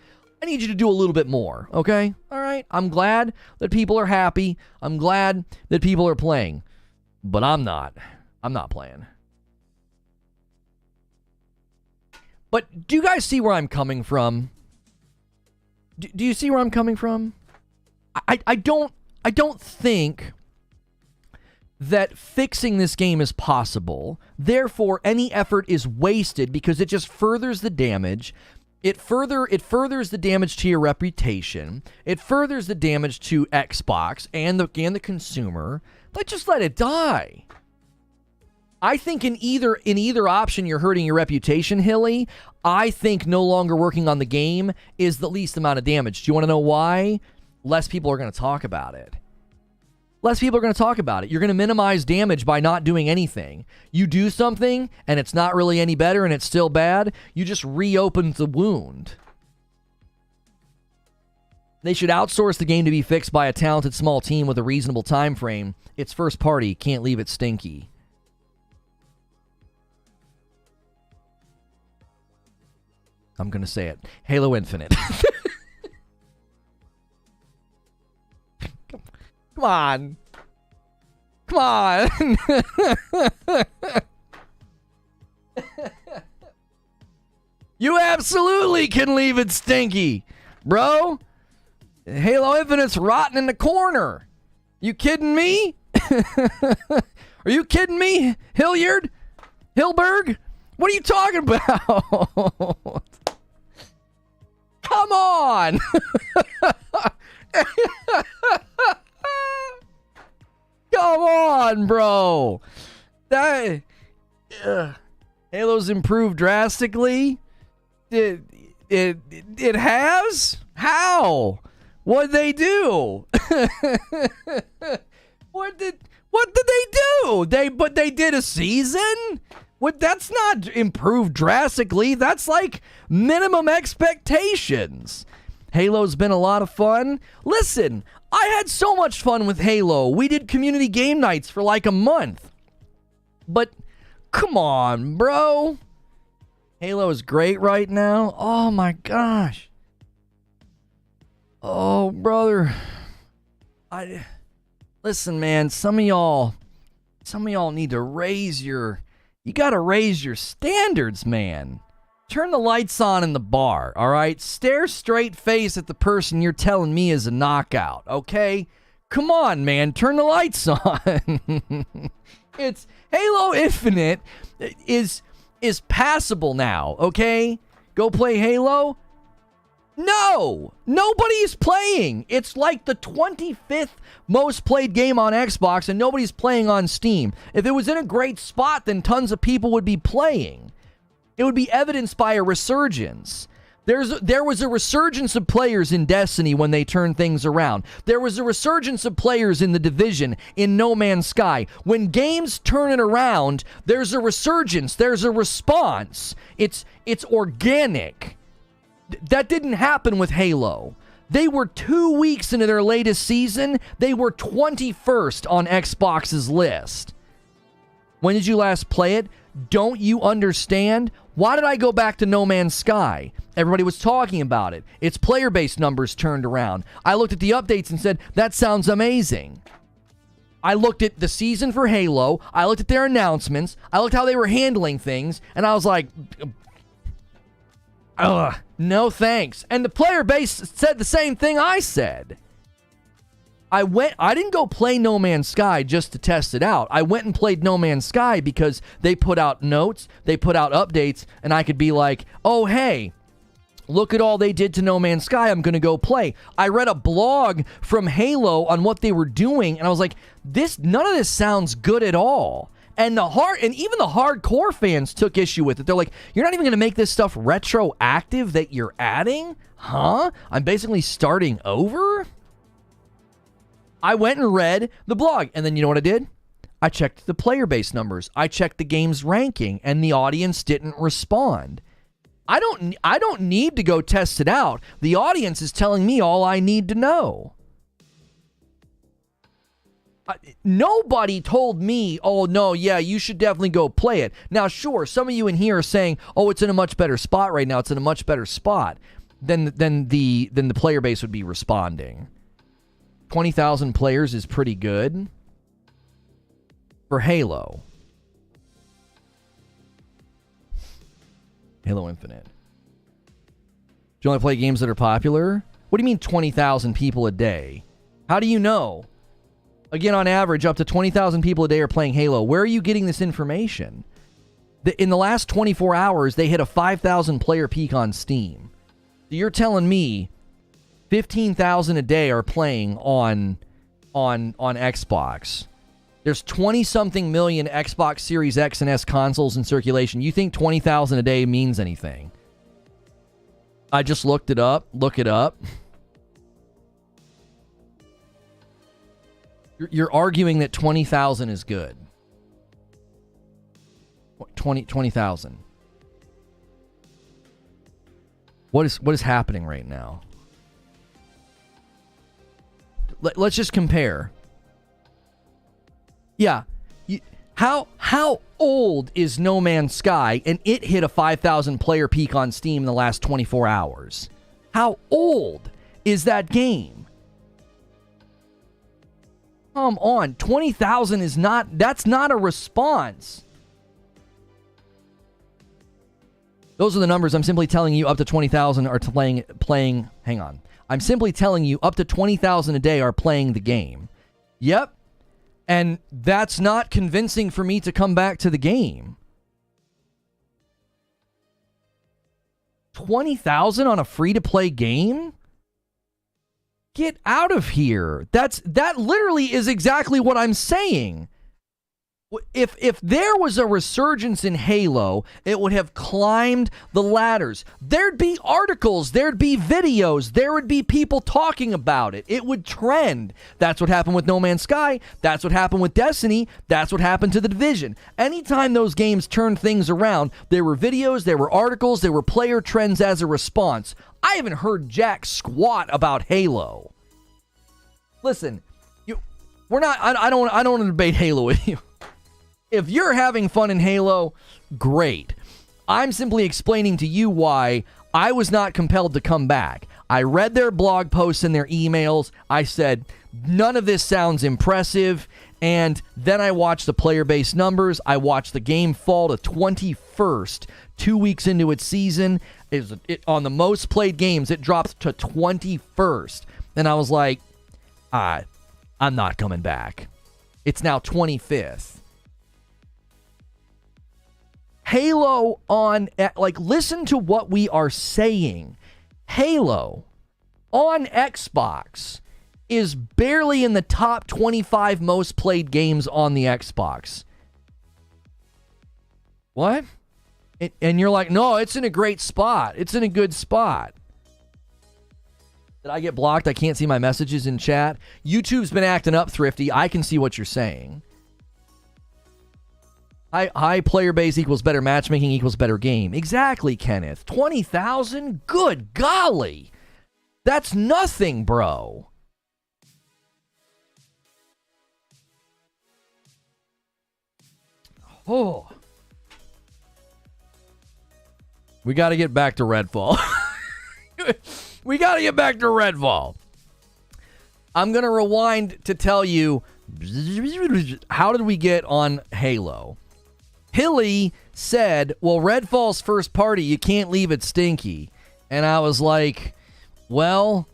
you to do a little bit more, okay? All right? I'm glad that people are happy. I'm glad that people are playing. But I'm not. I'm not playing. But do you guys see where I'm coming from? Do you see where I'm coming from? I don't think that fixing this game is possible. Therefore, any effort is wasted because it just furthers the damage. It furthers the damage to your reputation. It furthers the damage to Xbox and the consumer. Just let it die. I think in either option, you're hurting your reputation, Hilly. I think no longer working on the game is the least amount of damage. Do you want to know why? Less people are going to talk about it. Less people are going to talk about it. You're going to minimize damage by not doing anything. You do something, and it's not really any better, and it's still bad. You just reopen the wound. They should outsource the game to be fixed by a talented small team with a reasonable time frame. It's first party. Can't leave it stinky. I'm going to say it. Halo Infinite. Come on. Come on. You absolutely can leave it stinky, bro. Halo Infinite's rotting in the corner. You kidding me? Are you kidding me, Hilliard? Hilberg? What are you talking about? Come on. Come on, bro. Halo's improved drastically. It has? How? What'd they do? What did they do? They did a season? That's not improved drastically. That's like minimum expectations. Halo's been a lot of fun. Listen, I had so much fun with Halo. We did community game nights for like a month. But come on, bro. Halo is great right now. Oh my gosh. Oh, brother. Listen, man, some of y'all need to you got to raise your standards, man. Turn the lights on in the bar, all right? Stare straight face at the person you're telling me is a knockout, okay? Come on, man, turn the lights on. It's Halo Infinite is passable now, okay? Go play Halo. No, nobody's playing. It's like the 25th most played game on Xbox, and nobody's playing on Steam. If it was in a great spot, then tons of people would be playing. It would be evidenced by a resurgence. There was a resurgence of players in Destiny when they turned things around. There was a resurgence of players in The Division, in No Man's Sky. When games turn it around, there's a resurgence. There's a response. It's organic. That didn't happen with Halo. They were 2 weeks into their latest season. They were 21st on Xbox's list. When did you last play it? Don't you understand? Why did I go back to No Man's Sky? Everybody was talking about it. Its player base numbers turned around. I looked at the updates and said, that sounds amazing. I looked at the season for Halo. I looked at their announcements. I looked how they were handling things. And I was like, no thanks. And the player base said the same thing I said. I didn't go play No Man's Sky just to test it out. I went and played No Man's Sky because they put out notes, they put out updates, and I could be like, oh, hey, look at all they did to No Man's Sky. I'm going to go play. I read a blog from Halo on what they were doing, and I was like, none of this sounds good at all. And even the hardcore fans took issue with it. They're like, you're not even going to make this stuff retroactive that you're adding? Huh? I'm basically starting over? I went and read the blog, and then you know what I did? I checked the player base numbers. I checked the game's ranking, and the audience didn't respond. I don't need to go test it out. The audience is telling me all I need to know. Nobody told me, oh, no, yeah, you should definitely go play it. Now, sure, some of you in here are saying, oh, it's in a much better spot right now. It's in a much better spot. Then the player base would be responding. 20,000 players is pretty good for Halo. Halo Infinite. Do you only play games that are popular? What do you mean 20,000 people a day? How do you know? Again, on average, up to 20,000 people a day are playing Halo. Where are you getting this information? In the last 24 hours, they hit a 5,000 player peak on Steam. So you're telling me 15,000 a day are playing on Xbox. There's 20-something million Xbox Series X and S consoles in circulation. You think 20,000 a day means anything? I just looked it up. Look it up. You're arguing that 20,000 is good. 20,000. What is happening right now? Let's just compare. Yeah. How old is No Man's Sky? And it hit a 5,000 player peak on Steam in the last 24 hours. How old is that game? Come on. 20,000 is that's not a response. Those are the numbers. I'm simply telling you up to 20,000 are playing. Hang on. I'm simply telling you up to 20,000 a day are playing the game. Yep. And that's not convincing for me to come back to the game. 20,000 on a free-to-play game? Get out of here. That literally is exactly what I'm saying. If there was a resurgence in Halo, it would have climbed the ladders. There'd be articles, there'd be videos, there would be people talking about it. It would trend. That's what happened with No Man's Sky. That's what happened with Destiny. That's what happened to The Division. Anytime those games turned things around, there were videos, there were articles, there were player trends as a response. I haven't heard jack squat about Halo. Listen, I don't want to debate Halo with you. If you're having fun in Halo, great. I'm simply explaining to you why I was not compelled to come back. I read their blog posts and their emails. I said, none of this sounds impressive. And then I watched the player base numbers. I watched the game fall to 21st, 2 weeks into its season. On the most played games, it dropped to 21st. And I was like, I'm not coming back. It's now 25th. Halo listen to what we are saying. Halo on Xbox is barely in the top 25 most played games on the Xbox. What? And you're like, no, it's in a great spot. It's in a good spot. Did I get blocked? I can't see my messages in chat. YouTube's been acting up, Thrifty. I can see what you're saying. High player base equals better matchmaking equals better game. Exactly, Kenneth. 20,000? Good golly. That's nothing, bro. Oh. We got to get back to Redfall. We got to get back to Redfall. I'm going to rewind to tell you, how did we get on Halo? Hilly said, well, Redfall's first party, you can't leave it stinky. And I was like, well,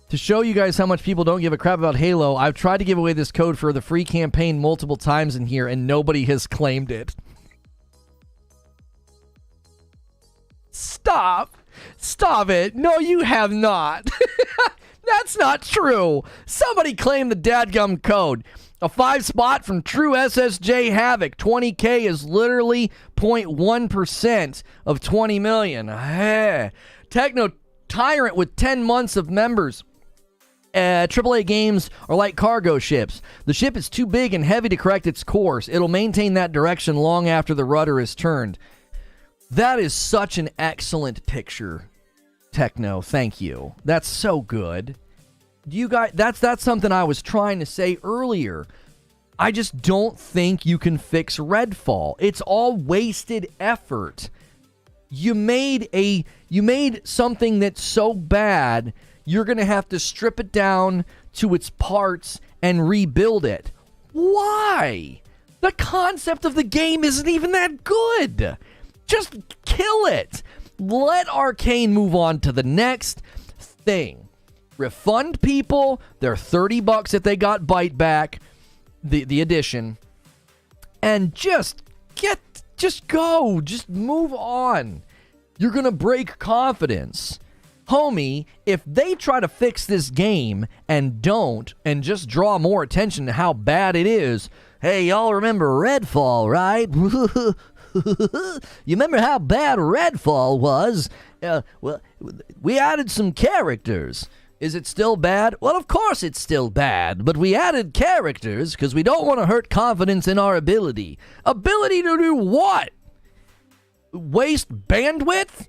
to show you guys how much people don't give a crap about Halo, I've tried to give away this code for the free campaign multiple times in here, and nobody has claimed it. Stop. Stop it. No, you have not. That's not true. Somebody claimed the dadgum code. A 5 spot from True SSJ Havoc. 20K is literally 0.1% of 20 million. Techno Tyrant with 10 months of members. AAA games are like cargo ships. The ship is too big and heavy to correct its course. It'll maintain that direction long after the rudder is turned. That is such an excellent picture, Techno. Thank you. That's so good. You guys, that's something I was trying to say earlier. I just don't think you can fix Redfall. It's all wasted effort. You made something that's so bad, you're going to have to strip it down to its parts and rebuild it. Why? The concept of the game isn't even that good. Just kill it. Let Arkane move on to the next thing. Refund people their $30 if they got Bite back, the edition, and just go. Just move on. You're going to break confidence. Homie, if they try to fix this game and don't, and just draw more attention to how bad it is, hey, y'all remember Redfall, right? You remember how bad Redfall was? Well, we added some characters. Is it still bad? Well, of course it's still bad, but we added characters because we don't want to hurt confidence in our ability. Ability to do what? Waste bandwidth?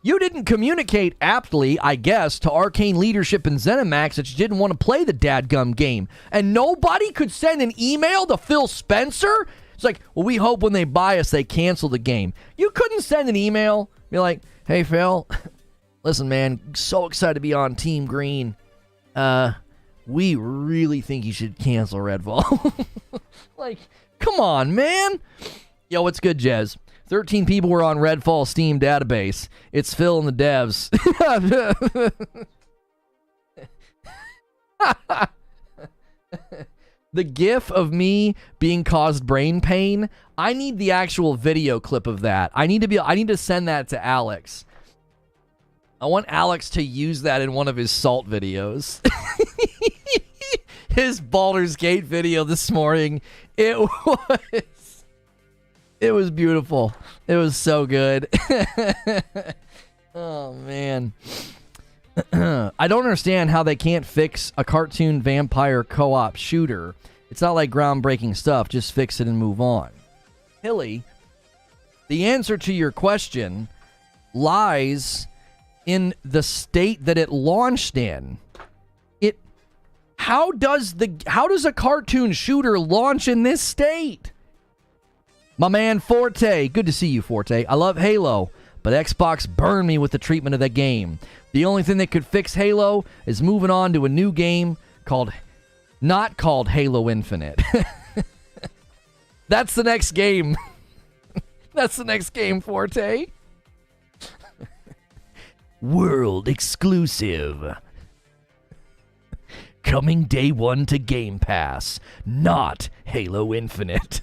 You didn't communicate aptly, I guess, to Arkane leadership and ZeniMax that you didn't want to play the dadgum game. And nobody could send an email to Phil Spencer? It's like, well, we hope when they buy us, they cancel the game. You couldn't send an email, be like, hey, Phil, listen, man, so excited to be on Team Green. We really think you should cancel Redfall. Like, come on, man. Yo, what's good, Jez? 13 people were on Redfall Steam database. It's Phil and the devs. The gif of me being caused brain pain, I need the actual video clip of that. I need to send that to Alex. I want Alex to use that in one of his Salt videos. His Baldur's Gate video this morning. It was beautiful. It was so good. Oh, man. I don't understand how they can't fix a cartoon vampire co-op shooter. It's not like groundbreaking stuff. Just fix it and move on. Hilly, the answer to your question lies in the state that it launched in. How does a cartoon shooter launch in this state? My man Forte, good to see you, Forte. I love Halo, but Xbox burned me with the treatment of that game. The only thing that could fix Halo is moving on to a new game not called Halo Infinite. That's the next game. That's the next game, Forte. World exclusive. Coming day one to Game Pass. Not Halo Infinite.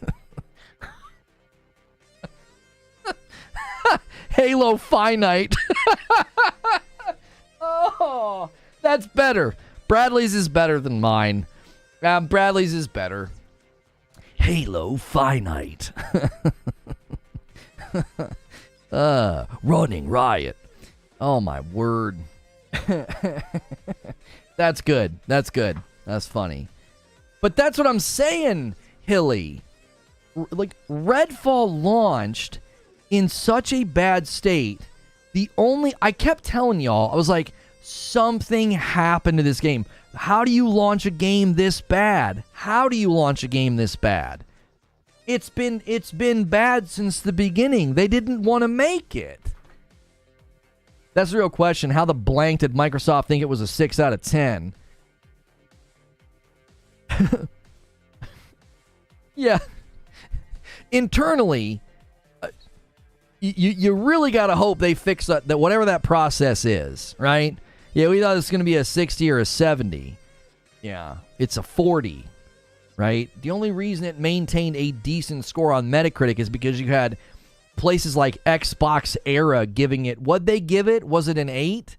Halo Finite. Oh, that's better. Bradley's is better than mine. Bradley's is better. Halo Finite. Running Riot. Oh, my word. That's good. That's good. That's funny. But that's what I'm saying, Hilly. Like, Redfall launched in such a bad state. I kept telling y'all, I was like, something happened to this game. How do you launch a game this bad? How do you launch a game this bad? It's been bad since the beginning. They didn't want to make it. That's the real question. How the blank did Microsoft think it was a 6 out of 10? Yeah. Internally, you really got to hope they fix that whatever that process is, right? Yeah, we thought it was going to be a 60 or a 70. Yeah, it's a 40, right? The only reason it maintained a decent score on Metacritic is because you had places like Xbox Era giving it. What'd they give it? Was it an 8?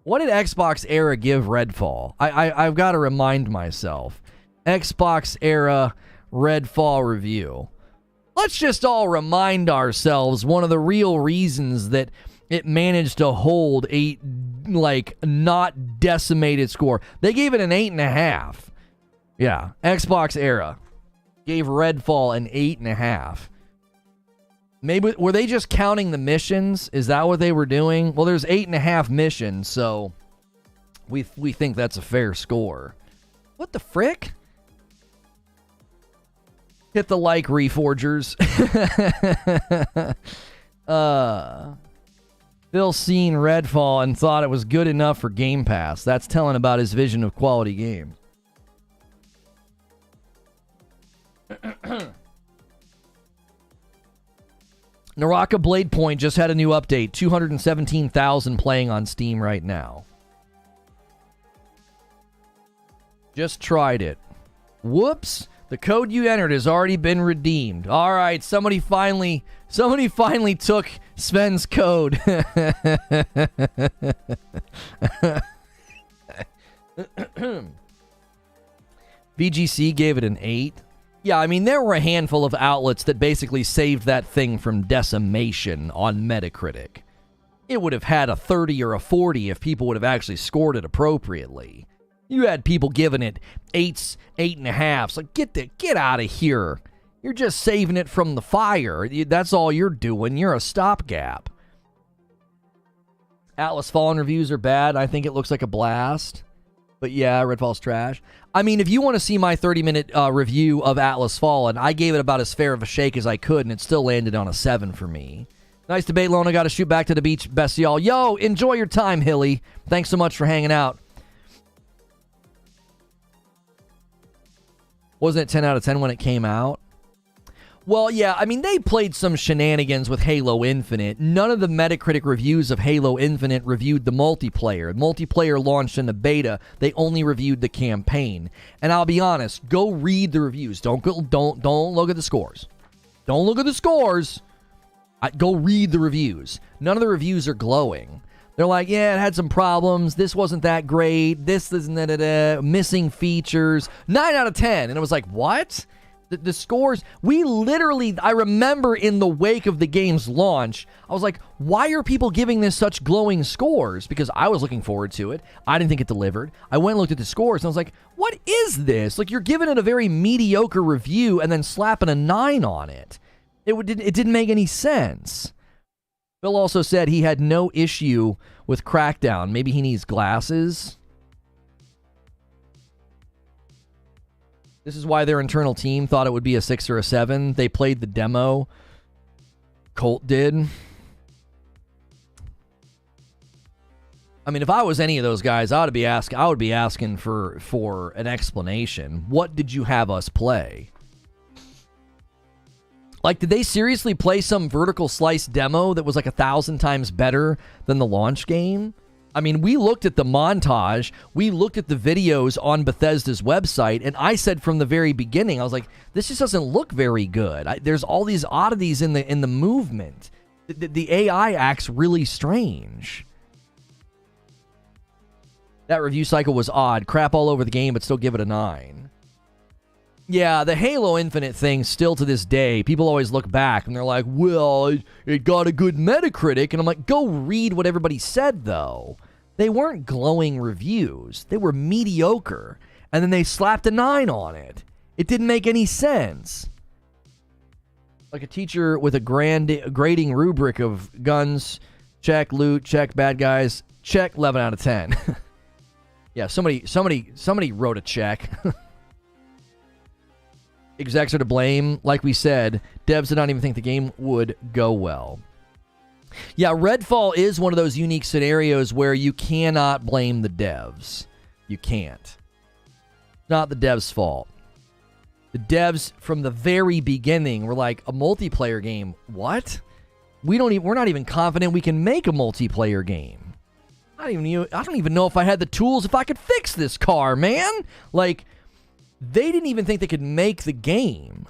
What did Xbox Era give Redfall? I've got to remind myself. Xbox Era Redfall review. Let's just all remind ourselves one of the real reasons that it managed to hold a, like, not decimated score. They gave it an 8.5. Yeah, Xbox Era gave Redfall an 8.5. Maybe, were they just counting the missions? Is that what they were doing? Well, there's 8.5 missions, so we think that's a fair score. What the frick? Hit the like, Reforgers. Phil seen Redfall and thought it was good enough for Game Pass. That's telling about his vision of quality games. Naraka Blade Point just had a new update. 217,000 playing on Steam right now. Just tried it. Whoops. The code you entered has already been redeemed. All right, somebody finally took Sven's code. VGC gave it an 8. Yeah, I mean, there were a handful of outlets that basically saved that thing from decimation on Metacritic. It would have had a 30 or a 40 if people would have actually scored it appropriately. You had people giving it 8s, 8.5s. Like, get out of here. You're just saving it from the fire. That's all you're doing. You're a stopgap. Atlas Fallen reviews are bad. I think it looks like a blast. But yeah, Redfall's trash. I mean, if you want to see my 30-minute review of Atlas Fallen, I gave it about as fair of a shake as I could, and it still landed on a 7 for me. Nice debate, Lona. Got to shoot back to the beach. Best of y'all. Yo, enjoy your time, Hilly. Thanks so much for hanging out. Wasn't it 10 out of 10 when it came out? Well, yeah, I mean, they played some shenanigans with Halo Infinite. None of the Metacritic reviews of Halo Infinite reviewed the multiplayer. Multiplayer launched in the beta. They only reviewed the campaign. And I'll be honest, go read the reviews. Don't look at the scores. Don't look at the scores. Go read the reviews. None of the reviews are glowing. They're like, yeah, it had some problems. This wasn't that great. This isn't missing features. 9 out of 10. And it was like, what? The scores, I remember in the wake of the game's launch, I was like, why are people giving this such glowing scores? Because I was looking forward to it. I didn't think it delivered. I went and looked at the scores and I was like, what is this? Like, you're giving it a very mediocre review and then slapping a 9 on it. It didn't make any sense. Bill also said he had no issue with Crackdown. Maybe he needs glasses. This is why their internal team thought it would be a 6 or a 7. They played the demo. Colt did. I mean, if I was any of those guys, I would be asking for an explanation. What did you have us play? Like, did they seriously play some vertical slice demo that was like 1,000 times better than the launch game? I mean, we looked at the montage, we looked at the videos on Bethesda's website, and I said from the very beginning, I was like, this just doesn't look very good. There's all these oddities in the movement. The AI acts really strange. That review cycle was odd. Crap all over the game, but still give it a 9. Yeah, the Halo Infinite thing, still to this day, people always look back and they're like, well, it got a good Metacritic. And I'm like, go read what everybody said, though. They weren't glowing reviews. They were mediocre. And then they slapped a 9 on it. It didn't make any sense. Like a teacher with a grading rubric of guns, check, loot, check, bad guys, check, 11 out of 10. Yeah, somebody wrote a check. Execs are to blame. Like we said, devs did not even think the game would go well. Yeah, Redfall is one of those unique scenarios where you cannot blame the devs. You can't. It's not the devs' fault. The devs from the very beginning were like, a multiplayer game? What? We're not even confident we can make a multiplayer game. I don't even know if I had the tools, if I could fix this car, man. Like, they didn't even think they could make the game.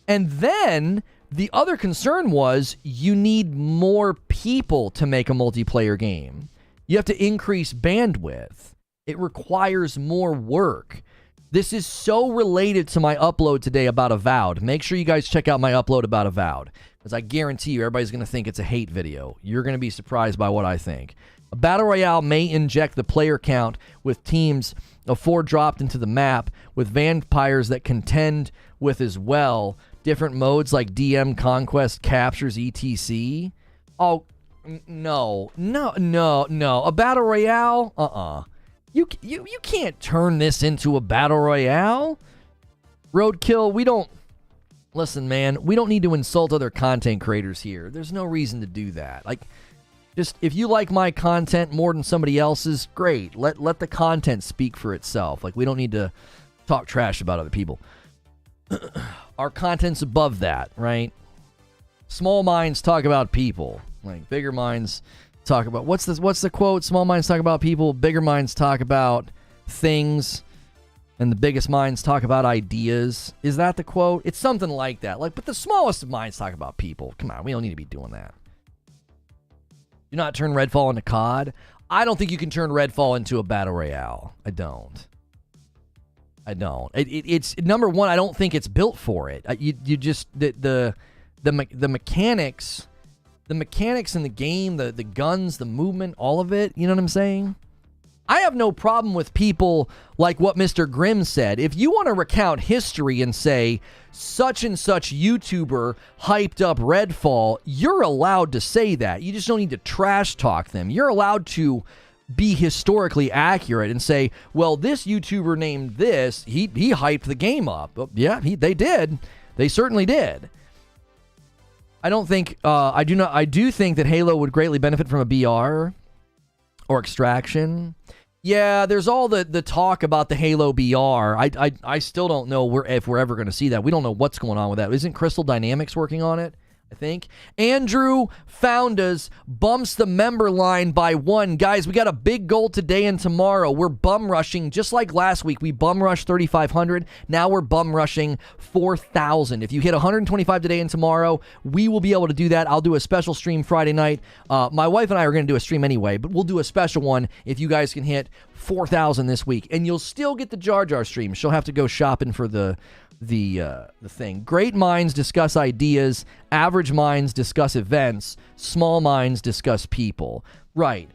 And then the other concern was you need more people to make a multiplayer game. You have to increase bandwidth. It requires more work. This is so related to my upload today about Avowed. Make sure you guys check out my upload about Avowed, because I guarantee you everybody's going to think it's a hate video. You're going to be surprised by what I think. A battle royale may inject the player count with teams of 4 dropped into the map, with vampires that contend with as well. Different modes like DM, Conquest, Captures, etc. Oh, no. A battle royale? You can't turn this into a battle royale. Roadkill, we don't... Listen, man, we don't need to insult other content creators here. There's no reason to do that. Like, just, if you like my content more than somebody else's, great. Let the content speak for itself. Like, we don't need to talk trash about other people. Our content's above that, right? Small minds talk about people. Like, bigger minds talk about... What's the quote? Small minds talk about people, bigger minds talk about things, and the biggest minds talk about ideas. Is that the quote? It's something like that. Like, but the smallest of minds talk about people. Come on, we don't need to be doing that. Do not turn Redfall into COD. I don't think you can turn Redfall into a battle royale. I don't. It's number one. I don't think it's built for it. You just the mechanics, in the game, the guns, the movement, all of it. You know what I'm saying? I have no problem with people like what Mr. Grimm said. If you want to recount history and say such and such YouTuber hyped up Redfall, you're allowed to say that. You just don't need to trash talk them. You're allowed to be historically accurate and say, well, this YouTuber named this, he hyped the game up. Well, yeah, they did. They certainly did. I don't think, I do think that Halo would greatly benefit from a BR or Extraction. Yeah, there's all the talk about the Halo BR. I still don't know if we're ever going to see that. We don't know what's going on with that. Isn't Crystal Dynamics working on it? I think. Andrew Foundas bumps the member line by 1. Guys, we got a big goal today and tomorrow. We're bum rushing, just like last week. We bum rushed 3,500. Now we're bum rushing 4,000. If you hit 125 today and tomorrow, we will be able to do that. I'll do a special stream Friday night. My wife and I are going to do a stream anyway, but we'll do a special one if you guys can hit 4,000 this week. And you'll still get the Jar Jar stream. She'll have to go shopping for the thing. Great minds discuss ideas, average minds discuss events, small minds discuss people. Right.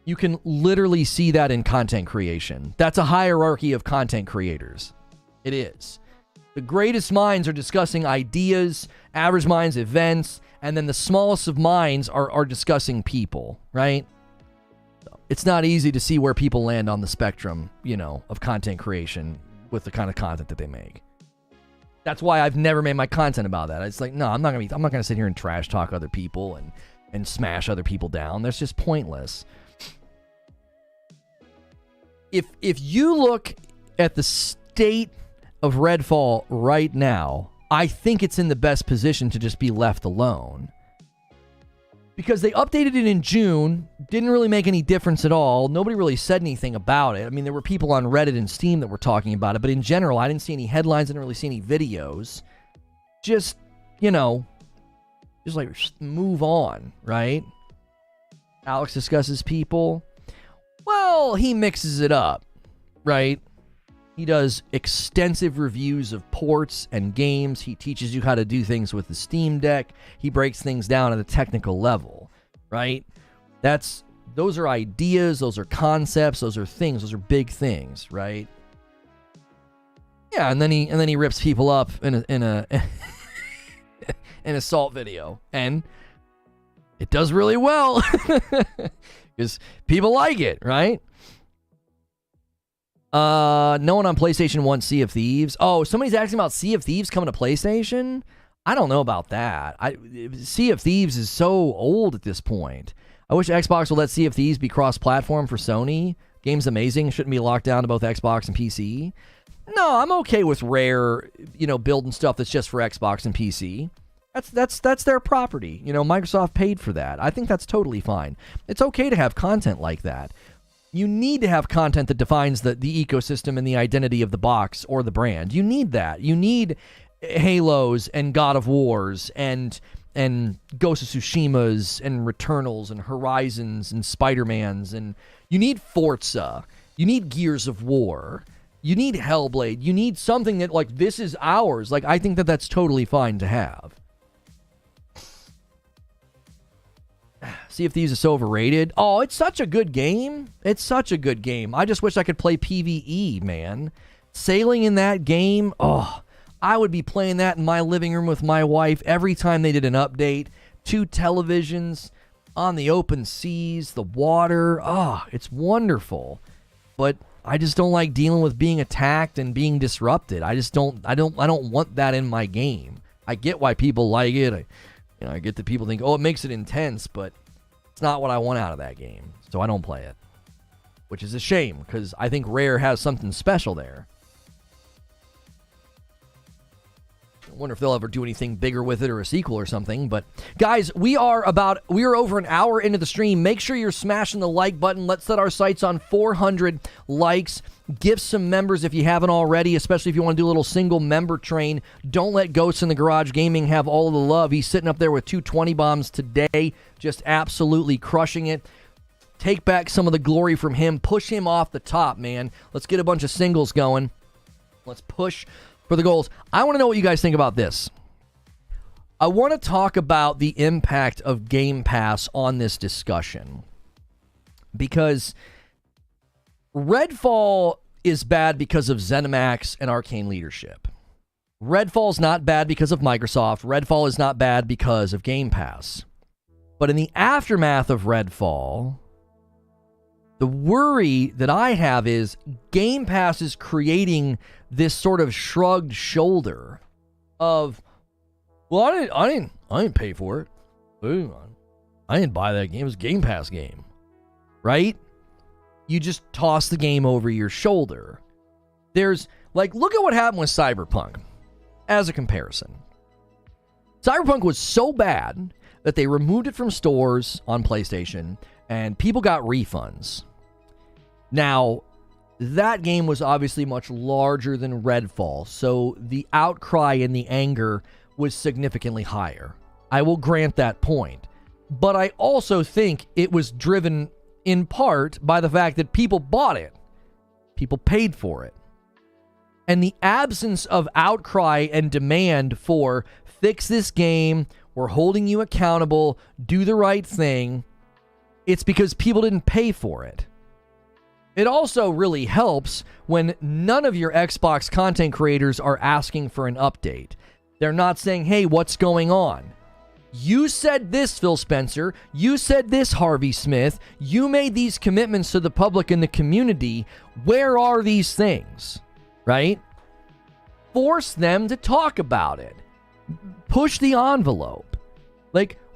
You can literally see that in content creation. That's a hierarchy of content creators. It is. The greatest minds are discussing ideas, average minds events, and then the smallest of minds are discussing people, right? It's not easy to see where people land on the spectrum, of content creation with the kind of content that they make. That's why I've never made my content about that. It's like, no, I'm not gonna sit here and trash talk other people and smash other people down. That's just pointless. If you look at the state of Redfall right now, I think it's in the best position to just be left alone. Because they updated it in June, didn't really make any difference at all. Nobody really said anything about it. I mean, there were people on Reddit and Steam that were talking about it, but in general, I didn't see any headlines, didn't really see any videos. Just, move on, right? Alex discusses people. Well, he mixes it up, right? He does extensive reviews of ports and games. He teaches you how to do things with the Steam Deck. He breaks things down at a technical level, right? Those are ideas, those are concepts, those are things, those are big things, right? Yeah, and then he rips people up in a an assault video, and it does really well because people like it, right? No one on PlayStation wants Sea of Thieves. Oh, somebody's asking about Sea of Thieves coming to PlayStation? I don't know about that. Sea of Thieves is so old at this point. I wish Xbox would let Sea of Thieves be cross-platform for Sony. Game's amazing. Shouldn't be locked down to both Xbox and PC. No, I'm okay with Rare, building stuff that's just for Xbox and PC. That's their property. Microsoft paid for that. I think that's totally fine. It's okay to have content like that. You need to have content that defines the ecosystem and the identity of the box or the brand. You need that. You need Halos and God of Wars and Ghost of Tsushimas and Returnals and Horizons and Spider-Mans, and you need Forza. You need Gears of War. You need Hellblade. You need something that, this is ours. I think that's totally fine to have. Sea of Thieves is so overrated. Oh, it's such a good game. It's such a good game. I just wish I could play PvE, man. Sailing in that game, I would be playing that in my living room with my wife every time they did an update. 2 televisions on the open seas, the water. It's wonderful. But I just don't like dealing with being attacked and being disrupted. I don't want that in my game. I get why people like it. I get that people think, it makes it intense, but it's not what I want out of that game. So I don't play it, which is a shame because I think Rare has something special there. I wonder if they'll ever do anything bigger with it or a sequel or something. But guys, we are over an hour into the stream. Make sure you're smashing the like button. Let's set our sights on 400 likes. Give some members if you haven't already, especially if you want to do a little single member train. Don't let Ghosts in the Garage Gaming have all of the love. He's sitting up there with 220 bombs today, just absolutely crushing it. Take back some of the glory from him. Push him off the top, man. Let's get a bunch of singles going. Let's push for the goals. I want to know what you guys think about this. I want to talk about the impact of Game Pass on this discussion, because Redfall is bad because of ZeniMax and Arkane leadership. Redfall's not bad because of Microsoft. Redfall is not bad because of Game Pass. But in the aftermath of Redfall, the worry that I have is Game Pass is creating this sort of shrugged shoulder of, well, I didn't pay for it. I didn't buy that game. It was a Game Pass game, right? You just toss the game over your shoulder. There's look at what happened with Cyberpunk as a comparison. Cyberpunk was so bad that they removed it from stores on PlayStation and people got refunds. Now, that game was obviously much larger than Redfall, so the outcry and the anger was significantly higher. I will grant that point. But I also think it was driven in part by the fact that people bought it. People paid for it. And the absence of outcry and demand for fix this game, we're holding you accountable, do the right thing, it's because people didn't pay for it. It also really helps when none of your Xbox content creators are asking for an update. They're not saying, hey, what's going on? You said this, Phil Spencer. You said this, Harvey Smith. You made these commitments to the public and the community. Where are these things? Right? Force them to talk about it. Push the envelope.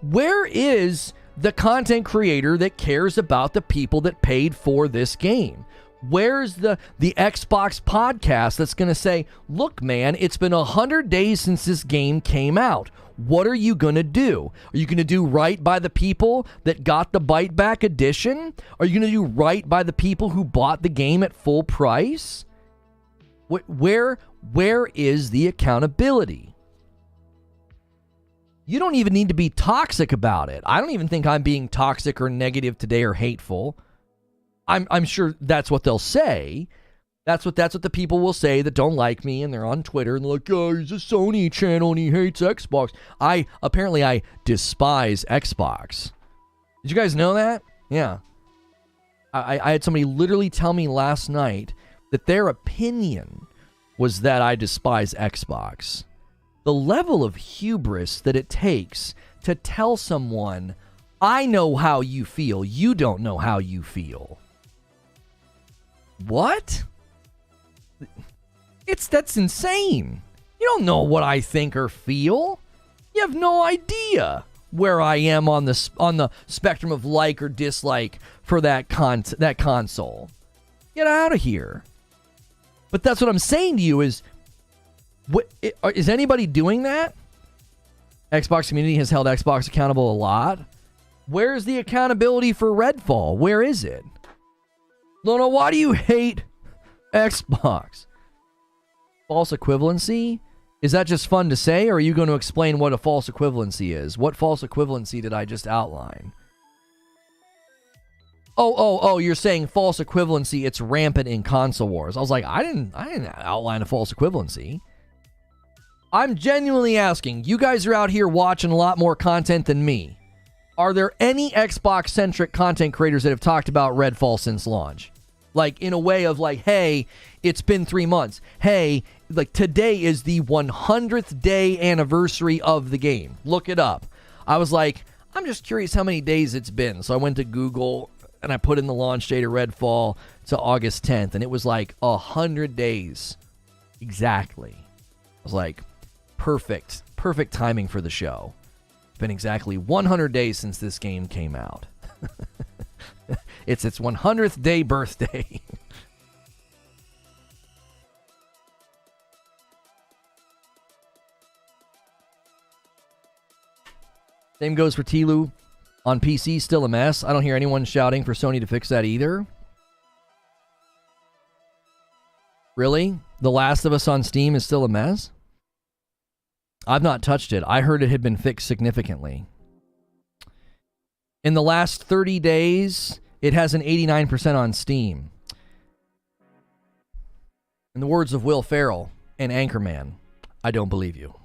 Where is the content creator that cares about the people that paid for this game? Where's the Xbox podcast that's going to say, look, man, it's been 100 days since this game came out. What are you going to do? Are you going to do right by the people that got the Bite Back edition? Are you going to do right by the people who bought the game at full price? Where is the accountability? You don't even need to be toxic about it. I don't even think I'm being toxic or negative today or hateful. I'm sure that's what they'll say. That's what the people will say that don't like me, and they're on Twitter and they're like, "Oh, he's a Sony channel and he hates Xbox." I despise Xbox. Did you guys know that? Yeah. I had somebody literally tell me last night that their opinion was that I despise Xbox. The level of hubris that it takes to tell someone, "I know how you feel, you don't know how you feel." What? That's insane. You don't know what I think or feel. You have no idea where I am on the spectrum of like or dislike for that console. Get out of here. But that's what I'm saying to you is, is anybody doing that? Xbox community has held Xbox accountable a lot. Where's the accountability for Redfall? Where is it? Lona, why do you hate Xbox? False equivalency? Is that just fun to say, or are you going to explain what a false equivalency is? What false equivalency did I just outline? Oh, you're saying false equivalency, it's rampant in console wars. I was like, I didn't outline a false equivalency. I'm genuinely asking, you guys are out here watching a lot more content than me. Are there any Xbox-centric content creators that have talked about Redfall since launch? Like, in a way of like, hey, it's been 3 months. Hey, like, today is the 100th day anniversary of the game. Look it up. I was like, I'm just curious how many days it's been. So I went to Google and I put in the launch date of Redfall to August 10th. And it was like 100 days. Exactly. I was like, perfect timing for the show. Been exactly 100 days since this game came out. It's its 100th day birthday. Same goes for Tlu. On PC, still a mess. I don't hear anyone shouting for Sony to fix that either. Really? The Last of Us on Steam is still a mess? I've not touched it. I heard it had been fixed significantly. In the last 30 days, it has an 89% on Steam. In the words of Will Ferrell and Anchorman, I don't believe you.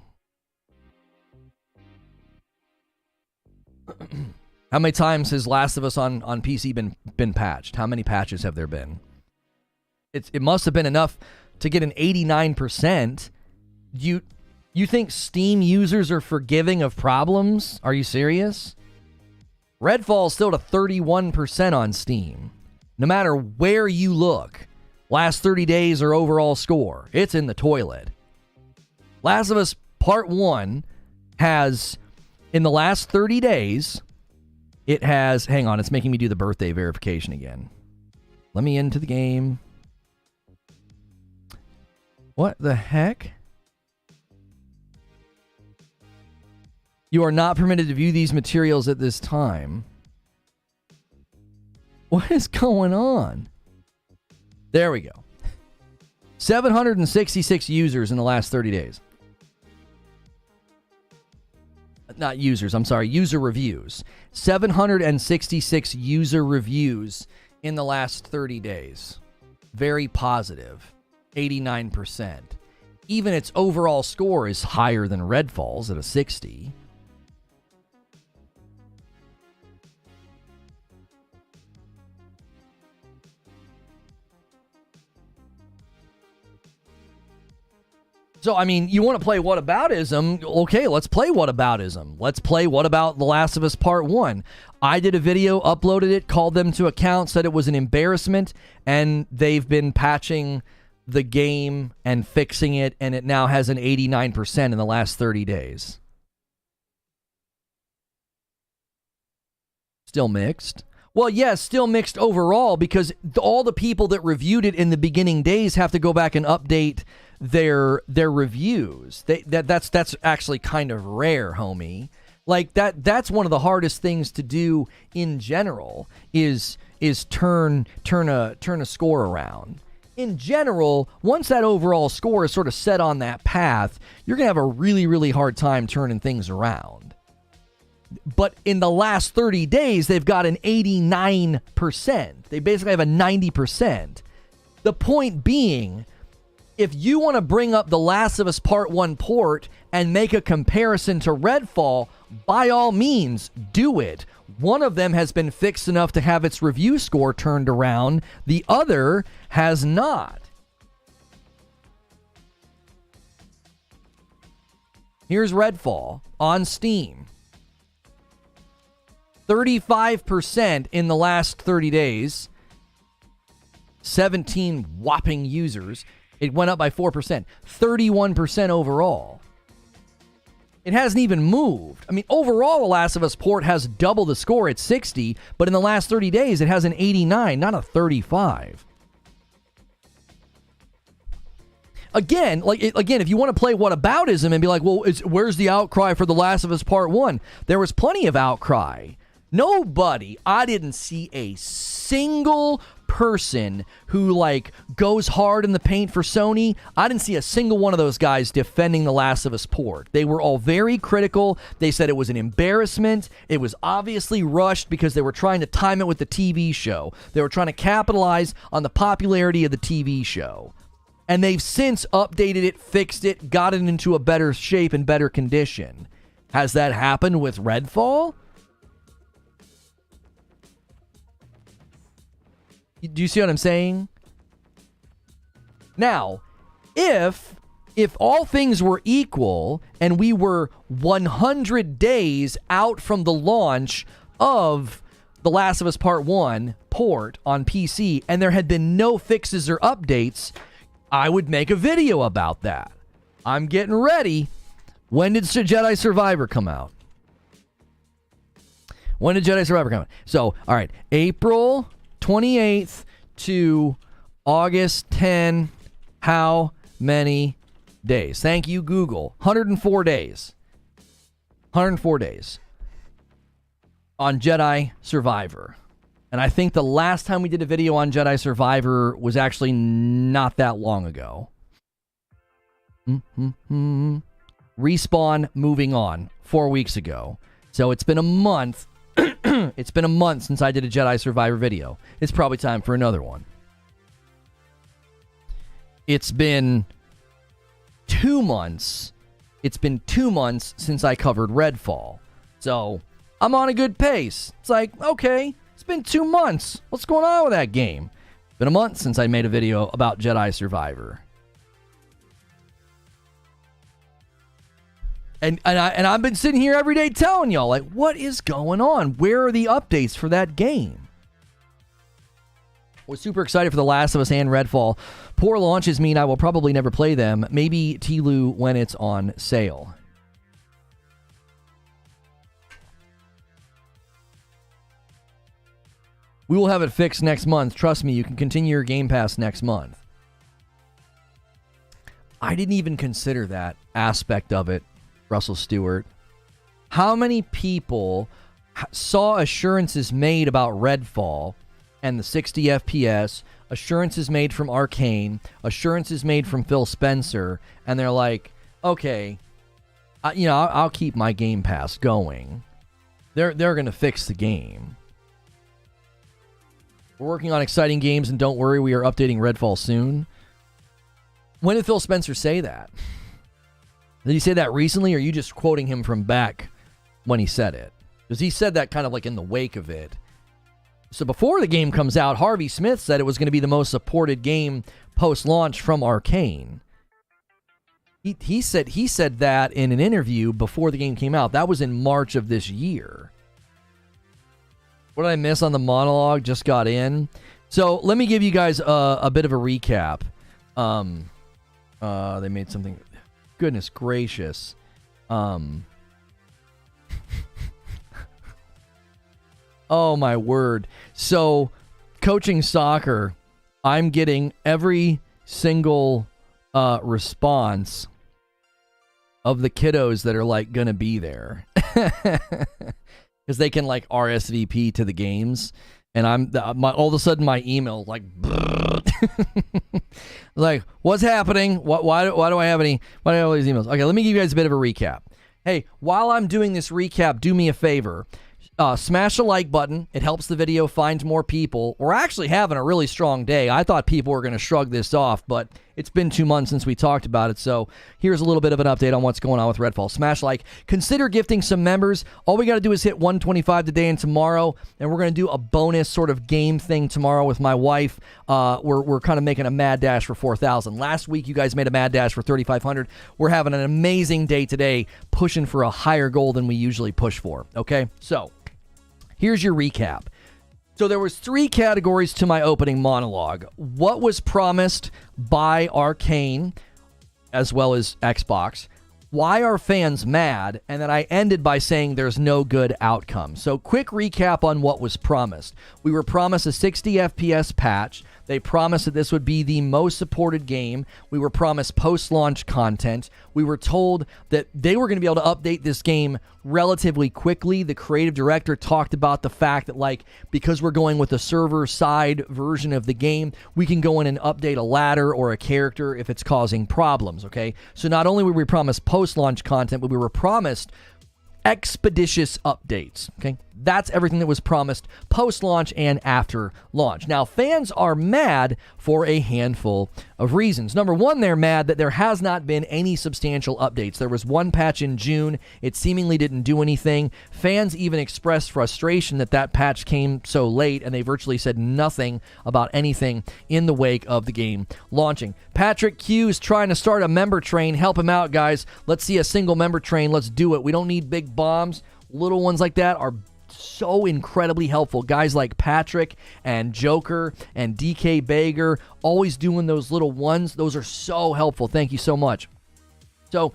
How many times has Last of Us on PC been patched? How many patches have there been? It must have been enough to get an 89%. You think Steam users are forgiving of problems? Are you serious? Redfall is still at 31% on Steam. No matter where you look, last 30 days or overall score, it's in the toilet. Last of Us Part 1 has, in the last 30 days, it has, hang on, it's making me do the birthday verification again. Let me into the game. What the heck? You are not permitted to view these materials at this time. What is going on? There we go. 766 users in the last 30 days. Not users, I'm sorry, user reviews. 766 user reviews in the last 30 days. Very positive. 89%. Even its overall score is higher than Redfall's at a 60. So, I mean, you want to play whataboutism? Okay, let's play whataboutism. Let's play What About The Last of Us Part 1. I did a video, uploaded it, called them to account, said it was an embarrassment, and they've been patching the game and fixing it, and it now has an 89% in the last 30 days. Still mixed. Well, yes, still mixed overall, because all the people that reviewed it in the beginning days have to go back and update their reviews. That's actually kind of rare, homie. Like that's one of the hardest things to do in general is turn a score around. In general, once that overall score is sort of set on that path, you're going to have a really, really hard time turning things around. But in the last 30 days, they've got an 89%. They basically have a 90%. The point being, if you want to bring up The Last of Us Part 1 port and make a comparison to Redfall, by all means, do it. One of them has been fixed enough to have its review score turned around. The other has not. Here's Redfall on Steam. 35% in the last 30 days. 17 whopping users. It went up by 4%. 31% overall. It hasn't even moved. I mean, overall, The Last of Us port has double the score at 60, but in the last 30 days, it has an 89, not a 35. Again, if you want to play whataboutism and be like, well, where's the outcry for The Last of Us Part 1? There was plenty of outcry. I didn't see a single person who goes hard in the paint for Sony. I didn't see a single one of those guys defending The Last of Us port. They were all very critical. They said it was an embarrassment. It was obviously rushed because they were trying to time it with the TV show. They were trying to capitalize on the popularity of the TV show. And they've since updated it, fixed it, got it into a better shape and better condition. Has that happened with Redfall? Do you see what I'm saying? Now, if all things were equal and we were 100 days out from the launch of The Last of Us Part 1 port on PC and there had been no fixes or updates, I would make a video about that. I'm getting ready. When did Jedi Survivor come out? When did Jedi Survivor come out? So, all right, April 28th to August 10. How many days? Thank you, Google. 104 days. 104 days on Jedi Survivor. And I think the last time we did a video on Jedi Survivor was actually not that long ago. Respawn moving on 4 weeks ago. So it's been a month. It's been a month since I did a Jedi Survivor video. It's probably time for another one. It's been 2 months. It's been 2 months since I covered Redfall. So I'm on a good pace. It's like, okay, it's been 2 months. What's going on with that game? It's been a month since I made a video about Jedi Survivor. And I've been sitting here every day telling y'all, like, what is going on? Where are the updates for that game? We're super excited for The Last of Us and Redfall. Poor launches mean I will probably never play them. Maybe Tlu when it's on sale. We will have it fixed next month. Trust me, you can continue your Game Pass next month. I didn't even consider that aspect of it, Russell Stewart. How many people saw assurances made about Redfall and the 60 FPS, assurances made from Arkane, assurances made from Phil Spencer, and they're like, okay, I'll keep my Game Pass going. They're going to fix the game. We're working on exciting games, and don't worry, we are updating Redfall soon. When did Phil Spencer say that? Did he say that recently, or are you just quoting him from back when he said it? Because he said that kind of like in the wake of it. So before the game comes out, Harvey Smith said it was going to be the most supported game post-launch from Arkane. He said that in an interview before the game came out. That was in March of this year. What did I miss on the monologue? Just got in. So let me give you guys a bit of a recap. They made something... Goodness gracious. Oh my word. So, coaching soccer, I'm getting every single response of the kiddos that are like gonna be there. Because they can like RSVP to the games. And all of a sudden my email like like, what's happening? Why do I have all these emails? Okay, let me give you guys a bit of a recap. Hey, while I'm doing this recap, do me a favor. Smash the like button. It helps the video find more people. We're actually having a really strong day. I thought people were going to shrug this off, but it's been 2 months since we talked about it, so here's a little bit of an update on what's going on with Redfall. Smash like. Consider gifting some members. All we got to do is hit 125 today and tomorrow, and we're going to do a bonus sort of game thing tomorrow with my wife. We're kind of making a mad dash for 4,000. Last week, you guys made a mad dash for 3,500. We're having an amazing day today, pushing for a higher goal than we usually push for, okay? So here's your recap. So there was 3 categories to my opening monologue. What was promised by Arkane, as well as Xbox? Why are fans mad? And then I ended by saying there's no good outcome. So quick recap on what was promised. We were promised a 60 FPS patch. They promised that this would be the most supported game. We were promised post-launch content. We were told that they were going to be able to update this game relatively quickly. The creative director talked about the fact that, like, because we're going with a server-side version of the game, we can go in and update a ladder or a character if it's causing problems, okay? So not only were we promised post-launch content, but we were promised expeditious updates, okay? That's everything that was promised post-launch and after launch. Now, fans are mad for a handful of reasons. Number one, they're mad that there has not been any substantial updates. There was one patch in June. It seemingly didn't do anything. Fans even expressed frustration that that patch came so late, and they virtually said nothing about anything in the wake of the game launching. Patrick Q's trying to start a member train. Help him out, guys. Let's see a single member train. Let's do it. We don't need big bombs. Little ones like that are so incredibly helpful. Guys like Patrick and Joker and DK Bager always doing those little ones. Those are so helpful. Thank you so much. So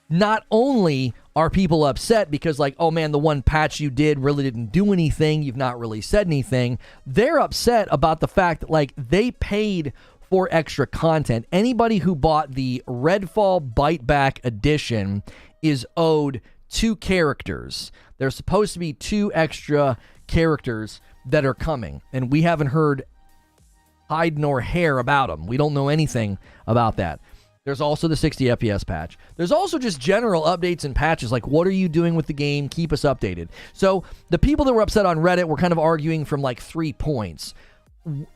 not only are people upset because, like, oh man, the one patch you did really didn't do anything, you've not really said anything, they're upset about the fact that, like, they paid for extra content. Anybody who bought the Redfall Bite Back edition is owed 2 characters. There's supposed to be 2 extra characters that are coming, and we haven't heard hide nor hair about them. We don't know anything about that. There's also the 60 FPS patch. There's also just general updates and patches, like, what are you doing with the game? Keep us updated. So the people that were upset on Reddit were kind of arguing from, like, 3 points.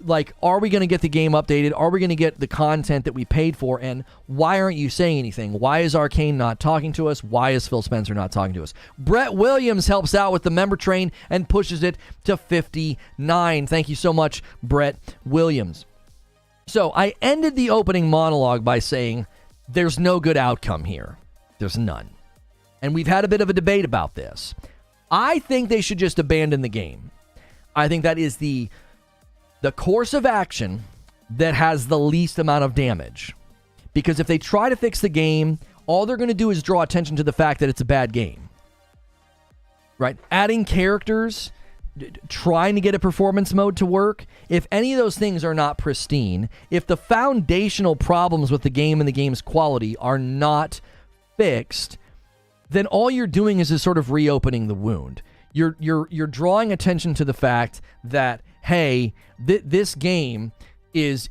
Like, are we going to get the game updated? Are we going to get the content that we paid for? And why aren't you saying anything? Why is Arkane not talking to us? Why is Phil Spencer not talking to us? Brett Williams helps out with the member train and pushes it to 59. Thank you so much, Brett Williams. So I ended the opening monologue by saying there's no good outcome here. There's none. And we've had a bit of a debate about this. I think they should just abandon the game. I think that is the course of action that has the least amount of damage. Because if they try to fix the game, all they're going to do is draw attention to the fact that it's a bad game. Right? Adding characters, trying to get a performance mode to work, if any of those things are not pristine, if the foundational problems with the game and the game's quality are not fixed, then all you're doing is sort of reopening the wound. You're drawing attention to the fact that, hey, this game is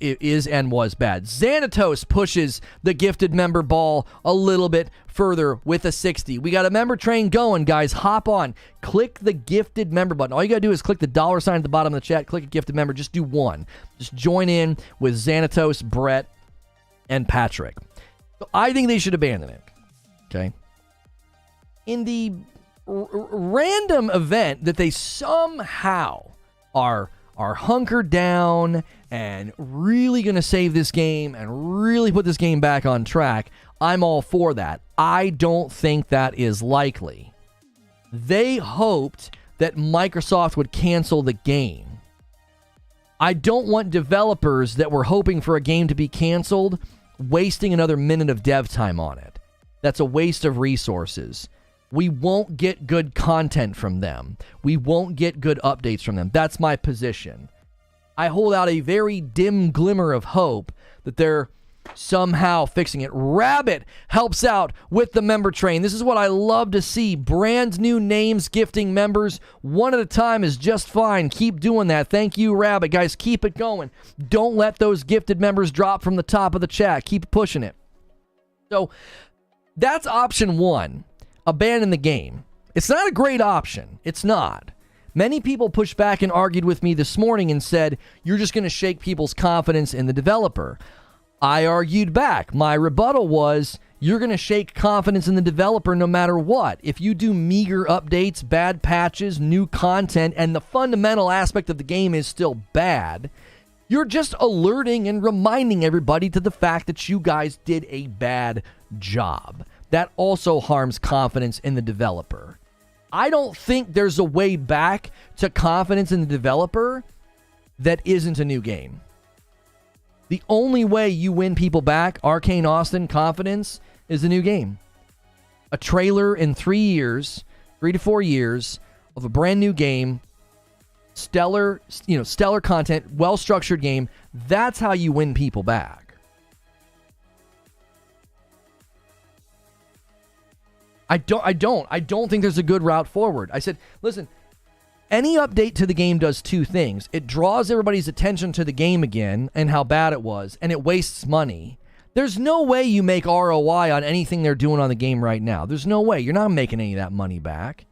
and was bad. Xanatos pushes the gifted member ball a little bit further with a 60. We got a member train going, guys. Hop on. Click the gifted member button. All you got to do is click the $ at the bottom of the chat. Click a gifted member. Just do one. Just join in with Xanatos, Brett, and Patrick. So I think they should abandon it. Okay? In the random event that they somehow are hunkered down and really going to save this game and really put this game back on track, I'm all for that. I don't think that is likely. They hoped that Microsoft would cancel the game. I don't want developers that were hoping for a game to be canceled wasting another minute of dev time on it. That's a waste of resources. We won't get good content from them. We won't get good updates from them. That's my position. I hold out a very dim glimmer of hope that they're somehow fixing it. Rabbit helps out with the member train. This is what I love to see. Brand new names gifting members. One at a time is just fine. Keep doing that. Thank you, Rabbit. Guys, keep it going. Don't let those gifted members drop from the top of the chat. Keep pushing it. So that's option one. Abandon the game. It's not a great option. It's not. Many people pushed back and argued with me this morning and said, you're just going to shake people's confidence in the developer. I argued back. My rebuttal was, you're going to shake confidence in the developer no matter what. If you do meager updates, bad patches, new content, and the fundamental aspect of the game is still bad, you're just alerting and reminding everybody to the fact that you guys did a bad job. That also harms confidence in the developer. I don't think there's a way back to confidence in the developer that isn't a new game. The only way you win people back, Arkane Austin, confidence, is a new game. A trailer in 3 years, 3 to 4 years of a brand new game, stellar content, well-structured game. That's how you win people back. I don't think there's a good route forward. I said, listen, any update to the game does two things. It draws everybody's attention to the game again and how bad it was, and it wastes money. There's no way you make ROI on anything they're doing on the game right now. There's no way. You're not making any of that money back.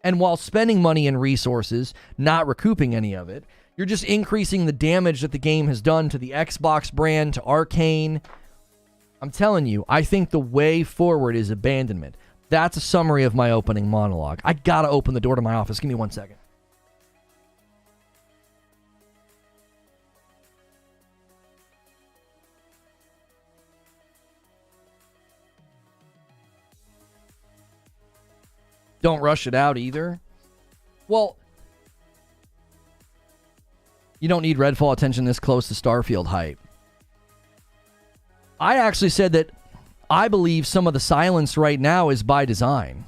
And while spending money and resources, not recouping any of it, you're just increasing the damage that the game has done to the Xbox brand, to Arkane. I'm telling you, I think the way forward is abandonment. That's a summary of my opening monologue. I gotta open the door to my office. Give me 1 second. Don't rush it out either. Well, you don't need Redfall attention this close to Starfield hype. I actually said that I believe some of the silence right now is by design.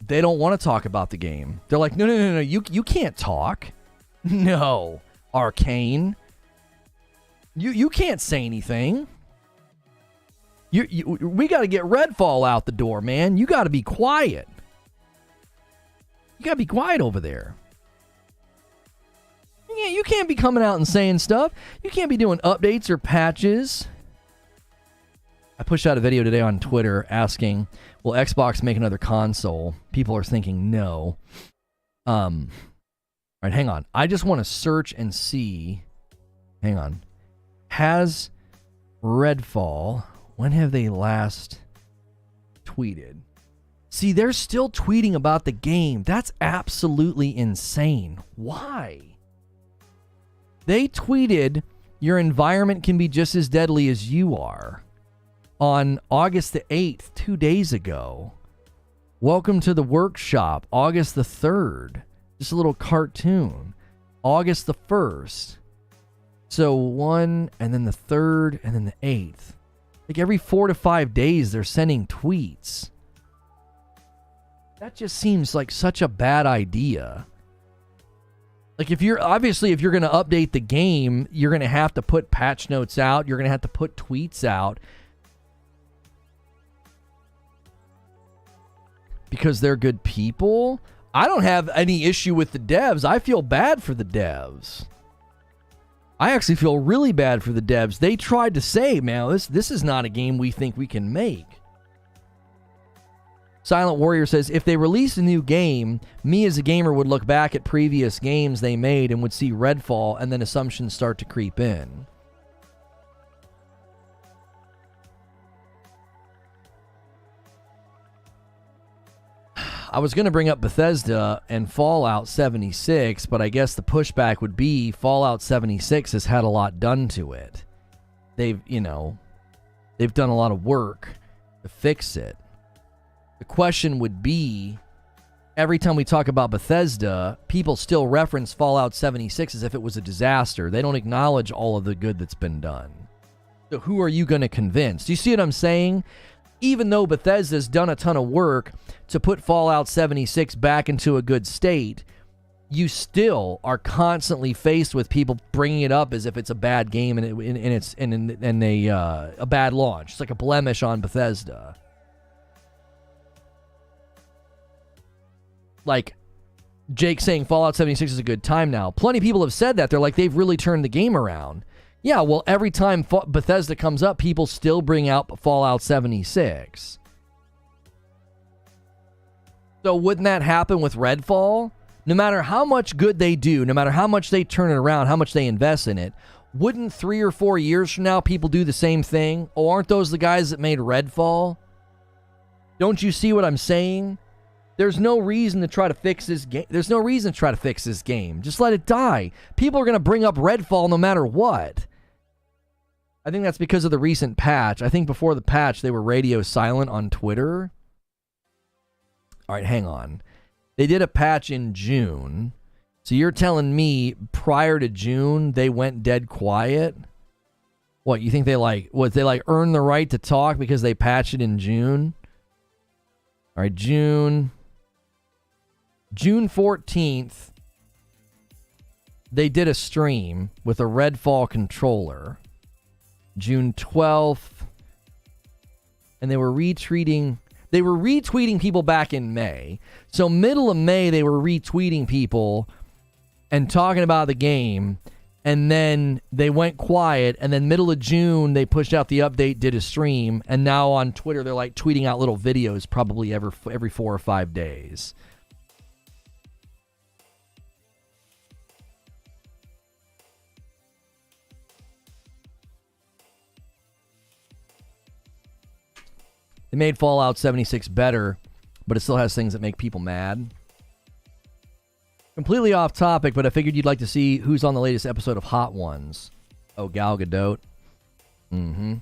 They don't want to talk about the game. They're like, no, you can't talk. No, Arkane. You can't say anything. We got to get Redfall out the door, man. You got to be quiet. You got to be quiet over there. You can't be coming out and saying stuff. You can't be doing updates or patches. I pushed out a video today on Twitter asking, will Xbox make another console? People are thinking no. All right, hang on. I just want to search and see. Hang on. Has Redfall, when have they last tweeted? See, they're still tweeting about the game. That's absolutely insane. Why? They tweeted, your environment can be just as deadly as you are. On August the 8th, 2 days ago. Welcome to the workshop, August the 3rd. Just a little cartoon. August the 1st. So 1, and then the 3rd, and then the 8th. Like every 4 to 5 days, they're sending tweets. That just seems like such a bad idea. Like if you're going to update the game, you're going to have to put patch notes out. You're going to have to put tweets out. Because they're good people. I don't have any issue with the devs. I feel bad for the devs. I actually feel really bad for the devs. They tried to say, man, this is not a game we think we can make. Silent Warrior says, if they release a new game, me as a gamer would look back at previous games they made and would see Redfall, and then assumptions start to creep in. I was going to bring up Bethesda and Fallout 76, but I guess the pushback would be Fallout 76 has had a lot done to it. They've done a lot of work to fix it. The question would be, every time we talk about Bethesda, people still reference Fallout 76 as if it was a disaster. They don't acknowledge all of the good that's been done. So who are you going to convince? Do you see what I'm saying? Even though Bethesda's done a ton of work to put Fallout 76 back into a good state, you still are constantly faced with people bringing it up as if it's a bad game and it's a bad launch. It's like a blemish on Bethesda. Like Jake saying Fallout 76 is a good time now. Plenty of people have said that. They're like, they've really turned the game around. Yeah, well, every time Bethesda comes up, people still bring out Fallout 76. So wouldn't that happen with Redfall? No matter how much good they do, no matter how much they turn it around, how much they invest in it, wouldn't 3 or 4 years from now people do the same thing? Oh, aren't those the guys that made Redfall? Don't you see what I'm saying? There's no reason to try to fix this game. There's no reason to try to fix this game. Just let it die. People are going to bring up Redfall no matter what. I think that's because of the recent patch. I think before the patch, they were radio silent on Twitter. All right, hang on. They did a patch in June. So you're telling me prior to June, they went dead quiet? What, you think they earned the right to talk because they patched it in June? All right, June 14th, they did a stream with a Redfall controller. June 12th, and they were retweeting people back in May. So middle of May, they were retweeting people and talking about the game, and then they went quiet, and then middle of June, they pushed out the update, did a stream, and now on Twitter, they're like tweeting out little videos probably every 4 or 5 days. They made Fallout 76 better, but it still has things that make people mad. Completely off topic, but I figured you'd like to see who's on the latest episode of Hot Ones. Oh, Gal Gadot. And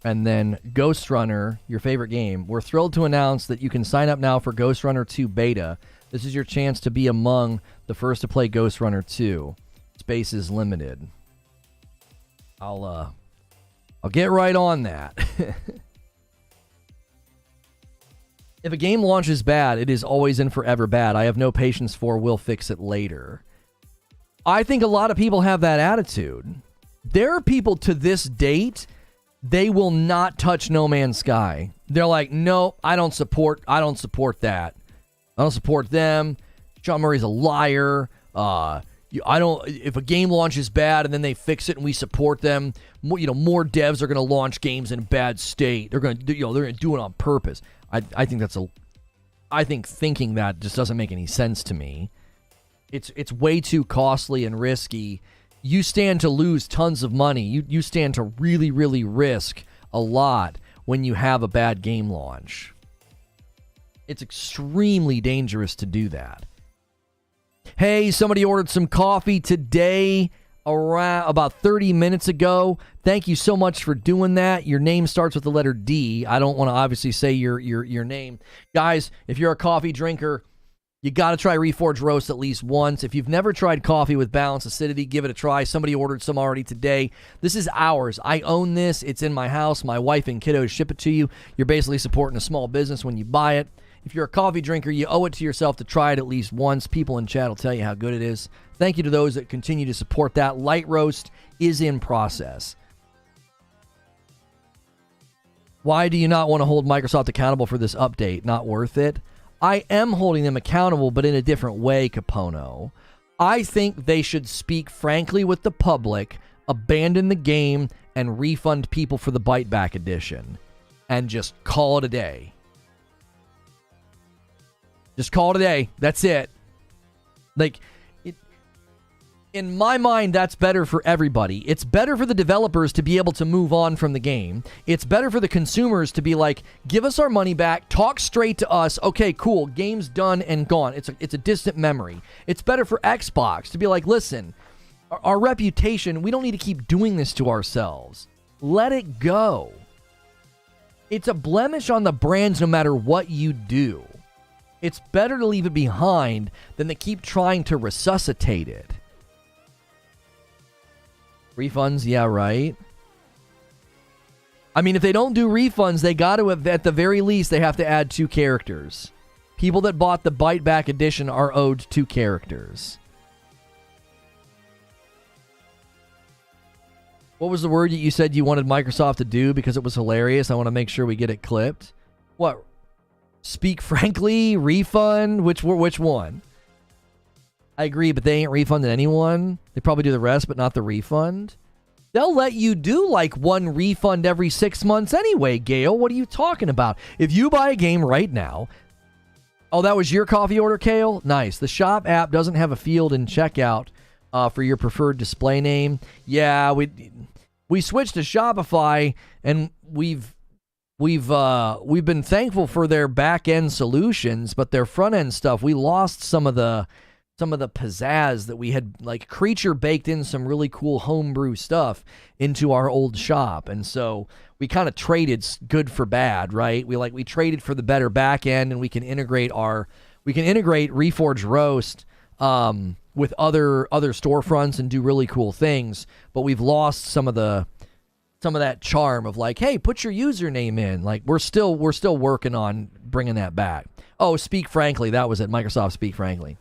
then Ghost Runner, your favorite game. We're thrilled to announce that you can sign up now for Ghost Runner 2 Beta. This is your chance to be among the first to play Ghost Runner 2. Space is limited. I'll get right on that. If a game launches bad, it is always and forever bad. I have no patience for we'll fix it later. I think a lot of people have that attitude. There are people to this date, they will not touch No Man's Sky. They're like, no, I don't support that. I don't support them. John Murray's a liar. If a game launches bad and then they fix it and we support them, more devs are going to launch games in a bad state. They're going to do it on purpose. I think thinking that just doesn't make any sense to me. It's way too costly and risky. You stand to lose tons of money. You stand to really, really risk a lot when you have a bad game launch. It's extremely dangerous to do that. Hey, somebody ordered some coffee today around about 30 minutes ago. Thank you so much for doing that. Your name starts with the letter D. I don't want to obviously say your name. Guys, if you're a coffee drinker, you got to try Reforge Roast at least once. If you've never tried coffee with balanced acidity, give it a try. Somebody ordered some already today. This is ours. I own this. It's in my house. My wife and kiddos ship it to you. You're basically supporting a small business when you buy it. If you're a coffee drinker, you owe it to yourself to try it at least once. People in chat will tell you how good it is. Thank you to those that continue to support that. Light Roast is in process. Why do you not want to hold Microsoft accountable for this update? Not worth it? I am holding them accountable, but in a different way, Capono. I think they should speak frankly with the public, abandon the game, and refund people for the Bite Back edition. And just call it a day. Just call it a day. That's it. In my mind, that's better for everybody. It's better for the developers to be able to move on from the game. It's better for the consumers to be like, give us our money back, talk straight to us. Okay, cool. Game's done and gone. It's a distant memory. It's better for Xbox to be like, listen, our reputation, we don't need to keep doing this to ourselves. Let it go. It's a blemish on the brands no matter what you do. It's better to leave it behind than to keep trying to resuscitate it. Refunds, yeah, right. I mean, if they don't do refunds, they got to, at the very least, they have to add 2 characters. People that bought the Bite Back edition are owed 2 characters. What was the word that you said you wanted Microsoft to do because it was hilarious? I want to make sure we get it clipped. What? Speak frankly? Refund? Which one? I agree, but they ain't refunded anyone. They probably do the rest, but not the refund. They'll let you do like 1 refund every 6 months anyway, Gail. What are you talking about? If you buy a game right now, Oh, that was your coffee order, Kale? Nice. The shop app doesn't have a field in checkout for your preferred display name. Yeah, we switched to Shopify, and we've been thankful for their back end solutions, but their front end stuff, we lost some of the pizzazz that we had. Like, Creature baked in some really cool homebrew stuff into our old shop, and so we kind of traded good for bad, right? We traded for the better back end, and we can integrate Reforge Roast with other storefronts and do really cool things, but we've lost some of that charm of like, hey, put your username in. Like, we're still working on bringing that back. Oh, Speak Frankly, that was it. Microsoft Speak Frankly.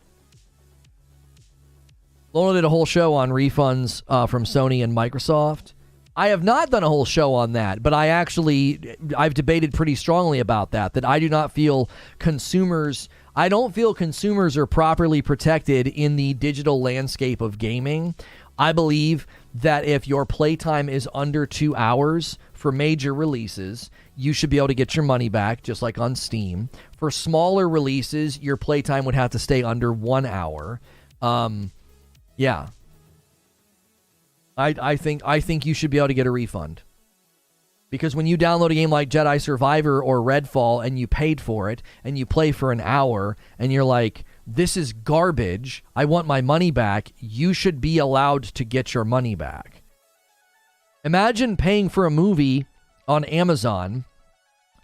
Lono did a whole show on refunds from Sony and Microsoft. I have not done a whole show on that, but I've debated pretty strongly about that I do not feel consumers are properly protected in the digital landscape of gaming. I believe that if your playtime is under 2 hours for major releases, you should be able to get your money back, just like on Steam. For smaller releases, your playtime would have to stay under 1 hour. Yeah. I think you should be able to get a refund. Because when you download a game like Jedi Survivor or Redfall and you paid for it and you play for an hour and you're like, this is garbage, I want my money back, you should be allowed to get your money back. Imagine paying for a movie on Amazon,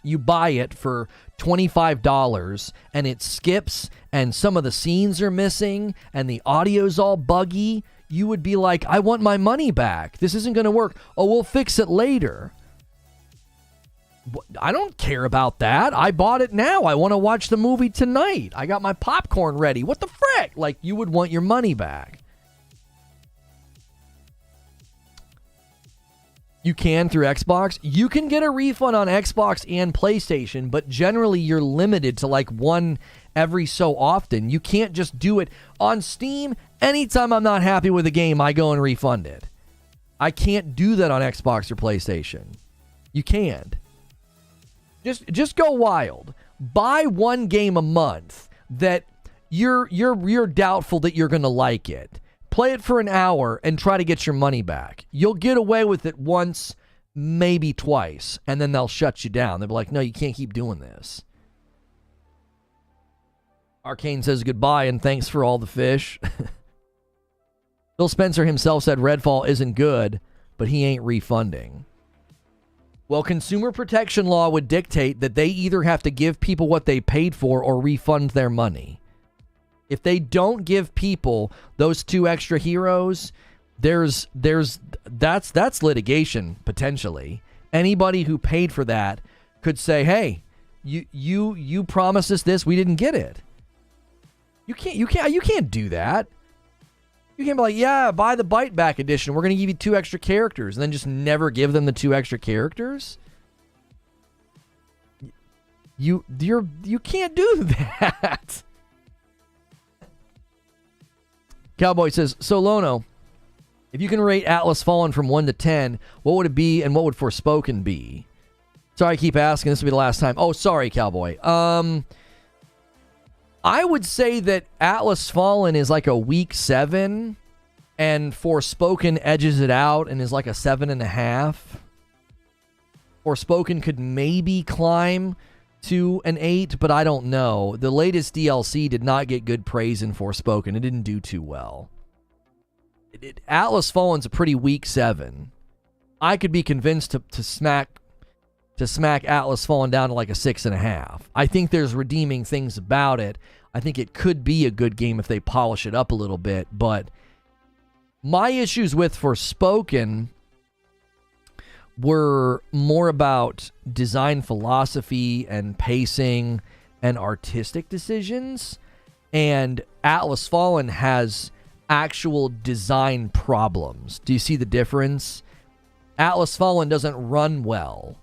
you buy it for $25 and it skips and some of the scenes are missing and the audio's all buggy. You would be like, I want my money back. This isn't going to work. Oh, we'll fix it later. I don't care about that. I bought it now. I want to watch the movie tonight. I got my popcorn ready. What the frick? Like, you would want your money back. You can through Xbox. You can get a refund on Xbox and PlayStation, but generally you're limited to like one every so often. You can't just do it on Steam. Anytime I'm not happy with a game, I go and refund it. I can't do that on Xbox or PlayStation. You can't. Just go wild. Buy one game a month that you're doubtful that you're going to like it. Play it for an hour and try to get your money back. You'll get away with it once, maybe twice, and then they'll shut you down. They'll be like, no, you can't keep doing this. Arkane says goodbye and thanks for all the fish. Phil Spencer himself said Redfall isn't good, but he ain't refunding. Well, consumer protection law would dictate that they either have to give people what they paid for or refund their money. If they don't give people those 2 extra heroes, that's litigation potentially. Anybody who paid for that could say, "Hey, you promised us this, we didn't get it." You can't do that. You can't be like, "Yeah, buy the Bite Back edition. We're going to give you 2 extra characters," and then just never give them the 2 extra characters. You can't do that. Cowboy says, so Lono, if you can rate Atlas Fallen from 1 to 10, what would it be and what would Forspoken be? Sorry, I keep asking. This will be the last time. Oh, sorry, Cowboy. I would say that Atlas Fallen is like a weak 7, and Forspoken edges it out and is like a 7.5. Forspoken could maybe climb to an 8, but I don't know. The latest DLC did not get good praise in Forspoken. It didn't do too well. Atlas Fallen's a pretty weak 7. I could be convinced to smack Atlas Fallen down to like a 6.5. I think there's redeeming things about it. I think it could be a good game if they polish it up a little bit, but my issues with Forspoken were more about design philosophy and pacing and artistic decisions, and Atlas Fallen has actual design problems. Do you see the difference? Atlas Fallen doesn't run well.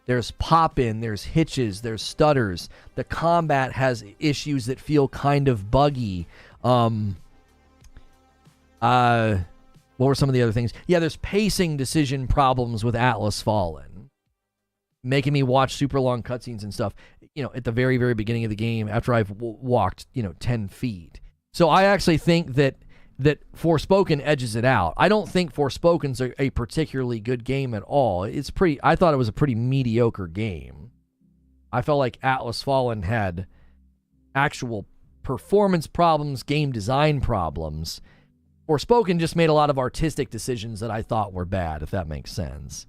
There's pop-in, there's hitches, there's stutters. The combat has issues that feel kind of buggy. What were some of the other things? Yeah, there's pacing decision problems with Atlas Fallen. making me watch super long cutscenes and stuff, at the very, very beginning of the game after I've walked, 10 feet. So I actually think that Forspoken edges it out. I don't think Forspoken's a particularly good game at all. I thought it was a pretty mediocre game. I felt like Atlas Fallen had actual performance problems, game design problems. Forspoken just made a lot of artistic decisions that I thought were bad, if that makes sense.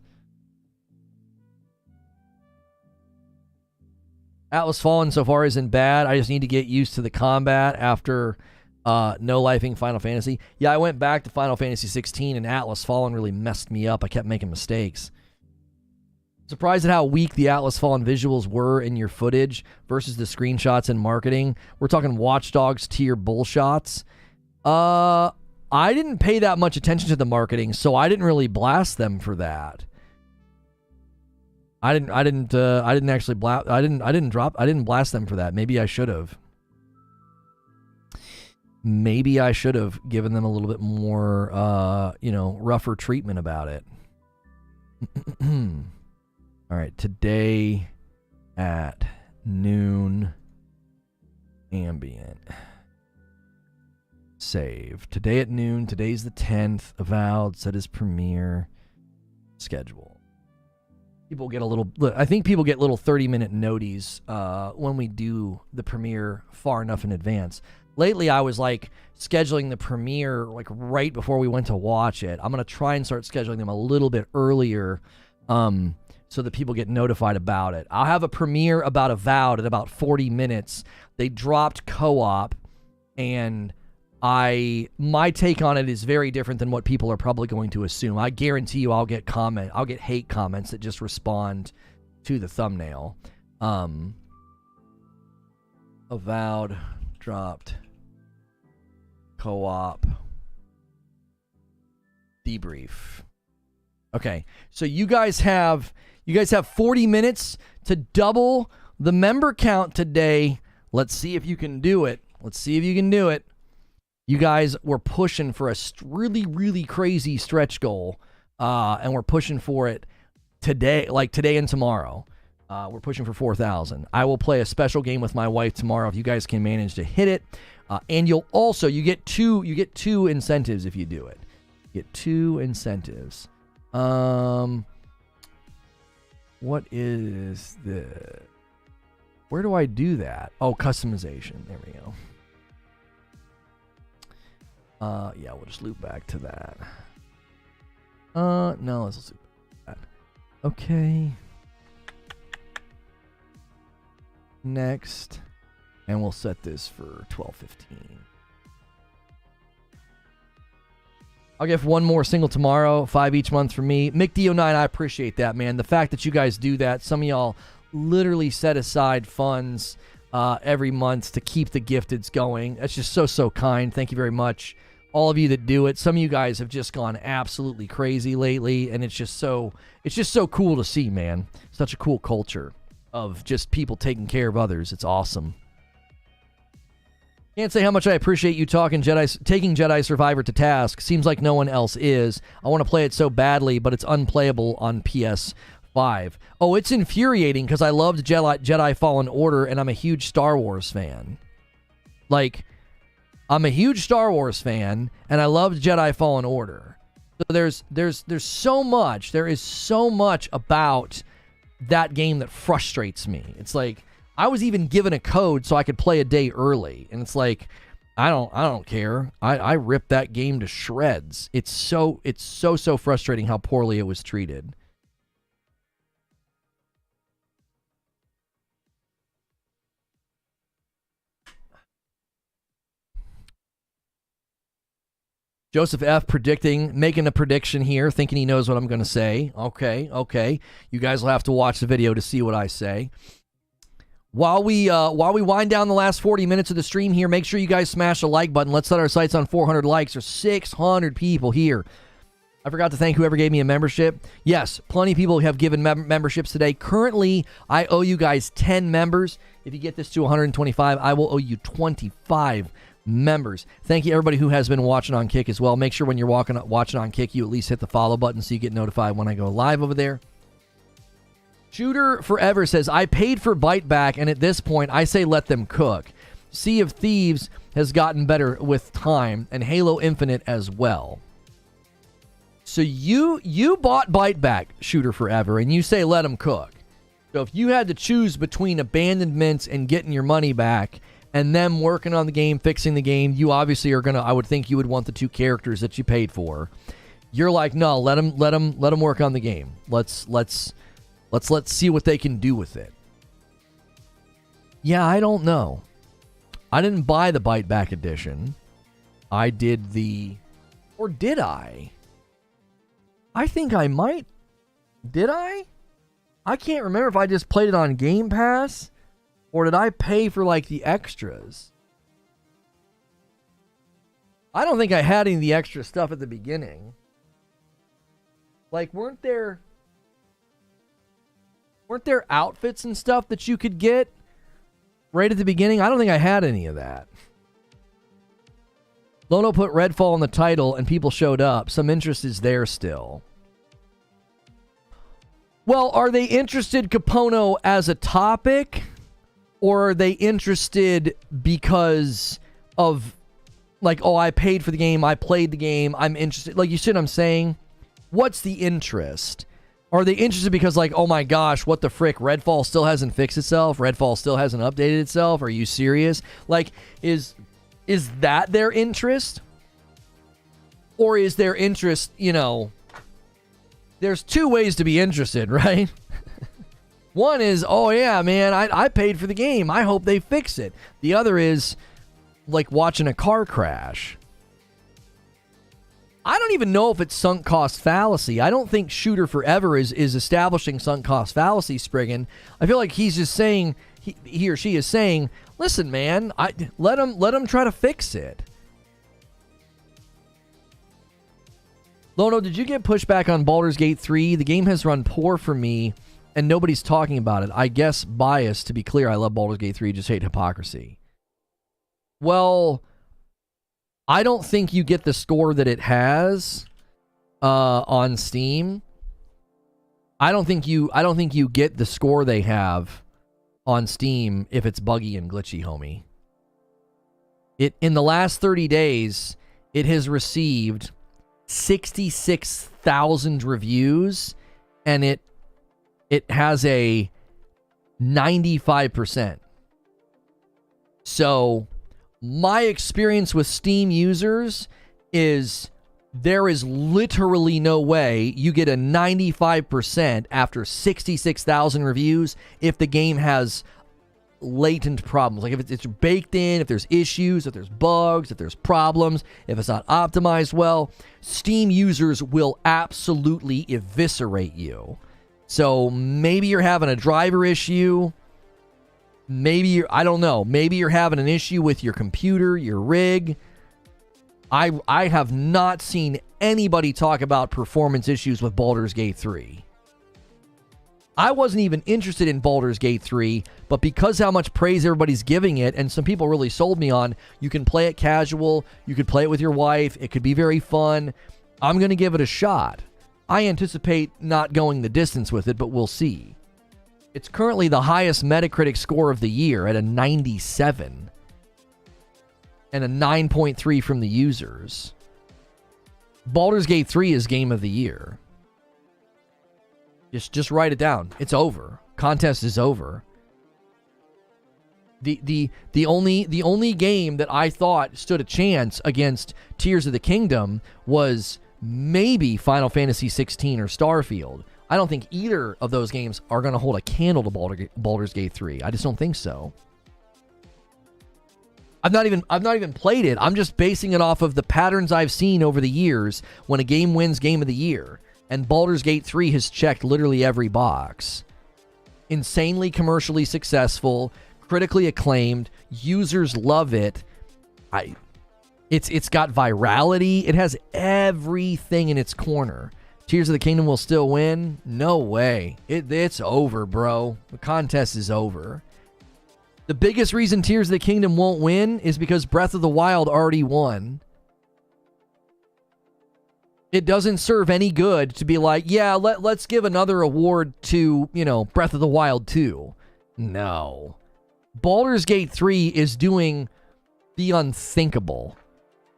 Atlas Fallen so far isn't bad. I just need to get used to the combat after no-lifing Final Fantasy. Yeah, I went back to Final Fantasy 16, and Atlas Fallen really messed me up. I kept making mistakes. Surprised at how weak the Atlas Fallen visuals were in your footage versus the screenshots and marketing. We're talking Watch Dogs tier bullshots. I didn't pay that much attention to the marketing, so I didn't really blast them for that. I didn't blast them for that. Maybe I should have. Maybe I should have given them a little bit more, rougher treatment about it. All right, today at noon, ambient. Save. Today at noon, today's the 10th, Avowed, set his premiere schedule. I think people get little 30-minute noties when we do the premiere far enough in advance. Lately, I was scheduling the premiere right before we went to watch it. I'm going to try and start scheduling them a little bit earlier so that people get notified about it. I'll have a premiere about Avowed at about 40 minutes. They dropped co-op, and my take on it is very different than what people are probably going to assume. I guarantee you I'll get hate comments that just respond to the thumbnail. Avowed dropped co-op debrief. Okay, so you guys have 40 minutes to double the member count today. Let's see if you can do it. You guys were pushing for a really, really crazy stretch goal, and we're pushing for it today, today and tomorrow. We're pushing for 4,000. I will play a special game with my wife tomorrow if you guys can manage to hit it. And you get two incentives if you do it. You get 2 incentives. What is the... Where do I do that? Oh, customization. There we go. Yeah, we'll just loop back to that. No, let's loop back to that. Okay. Next. And we'll set this for 12:15. I'll give one more single tomorrow, 5 each month for me. McDo9, I appreciate that, man. The fact that you guys do that. Some of y'all literally set aside funds every month to keep the gifteds going. That's just so kind. Thank you very much. All of you that do it. Some of you guys have just gone absolutely crazy lately, and it's just so cool to see, man. Such a cool culture of just people taking care of others. It's awesome. Can't say how much I appreciate you taking Jedi Survivor to task. Seems like no one else is. I want to play it so badly, but it's unplayable on PS5. Oh, it's infuriating because I loved Jedi Fallen Order, and I'm a huge Star Wars fan. I'm a huge Star Wars fan, and I loved Jedi Fallen Order. So there's so much. There is so much about that game that frustrates me. It's like I was even given a code so I could play a day early, and it's like I don't care. I ripped that game to shreds. It's so frustrating how poorly it was treated. Joseph F. making a prediction here, thinking he knows what I'm going to say. Okay. You guys will have to watch the video to see what I say. While we wind down the last 40 minutes of the stream here, make sure you guys smash the like button. Let's set our sights on 400 likes. There's 600 people here. I forgot to thank whoever gave me a membership. Yes, plenty of people have given memberships today. Currently, I owe you guys 10 members. If you get this to 125, I will owe you 25 members. Thank you everybody who has been watching on Kick as well. Make sure when you're watching on Kick, you at least hit the follow button so you get notified when I go live over there. Shooter Forever says, I paid for Bite Back, and at this point, I say let them cook. Sea of Thieves has gotten better with time, and Halo Infinite as well. So you bought Bite Back, Shooter Forever, and you say let them cook. So if you had to choose between abandonments and getting your money back, and them working on the game, fixing the game, you obviously are gonna. I would think you would want the two characters that you paid for. You're like, no, let them work on the game. Let's see what they can do with it. Yeah, I don't know. I didn't buy the Bite Back edition. I did the... Or did I? I think I might. Did I? I can't remember if I just played it on Game Pass or did I pay for like the extras. I don't think I had any of the extra stuff at the beginning. Like, weren't there outfits and stuff that you could get right at the beginning? I don't think I had any of that. Lono put Redfall in the title and people showed up. Some interest is there still. Well, are they interested, Capono, as a topic? Or are they interested because of, like, oh, I paid for the game, I played the game, I'm interested. Like, you see what I'm saying? What's the interest? Are they interested because, like, oh my gosh, what the frick? Redfall still hasn't fixed itself? Redfall still hasn't updated itself? Are you serious? Like, is that their interest? Or is their interest, you know, there's two ways to be interested, right? One is, oh yeah, man, I paid for the game. I hope they fix it. The other is, like, watching a car crash. I don't even know if it's sunk cost fallacy. I don't think Shooter Forever is establishing sunk cost fallacy, Spriggan. I feel like he's just saying, he or she is saying, listen, man, let them try to fix it. Lono, did you get pushback on Baldur's Gate 3? The game has run poor for me, and nobody's talking about it. I guess biased, to be clear. I love Baldur's Gate 3, just hate hypocrisy. Well, I don't think you get the score that it has on Steam. I don't think you get the score they have on Steam if it's buggy and glitchy, homie. In the last 30 days, it has received 66,000 reviews, and it has a 95%. So my experience with Steam users is there is literally no way you get a 95% after 66,000 reviews if the game has latent problems. Like, if it's baked in, if there's issues, if there's bugs, if there's problems, if it's not optimized well, Steam users will absolutely eviscerate you. So maybe you're having a driver issue. Maybe I don't know. Maybe you're having an issue with your computer, your rig. I have not seen anybody talk about performance issues with Baldur's Gate 3. I wasn't even interested in Baldur's Gate 3, but because how much praise everybody's giving it, and some people really sold me on, you can play it casual, you could play it with your wife, it could be very fun, I'm going to give it a shot. I anticipate not going the distance with it, but we'll see. It's currently the highest Metacritic score of the year at a 97 and a 9.3 from the users. Baldur's Gate 3 is game of the year. Just write it down. It's over. Contest is over. The only game that I thought stood a chance against Tears of the Kingdom was maybe Final Fantasy 16 or Starfield. I don't think either of those games are going to hold a candle to Baldur's Gate 3. I just don't think so. I've not even played it. I'm just basing it off of the patterns I've seen over the years when a game wins Game of the Year. And Baldur's Gate 3 has checked literally every box. Insanely commercially successful, critically acclaimed, users love it. It's got virality. It has everything in its corner. Tears of the Kingdom will still win? No way. It's over, bro. The contest is over. The biggest reason Tears of the Kingdom won't win is because Breath of the Wild already won. It doesn't serve any good to be like, yeah, let's give another award to, Breath of the Wild 2. No. Baldur's Gate 3 is doing the unthinkable.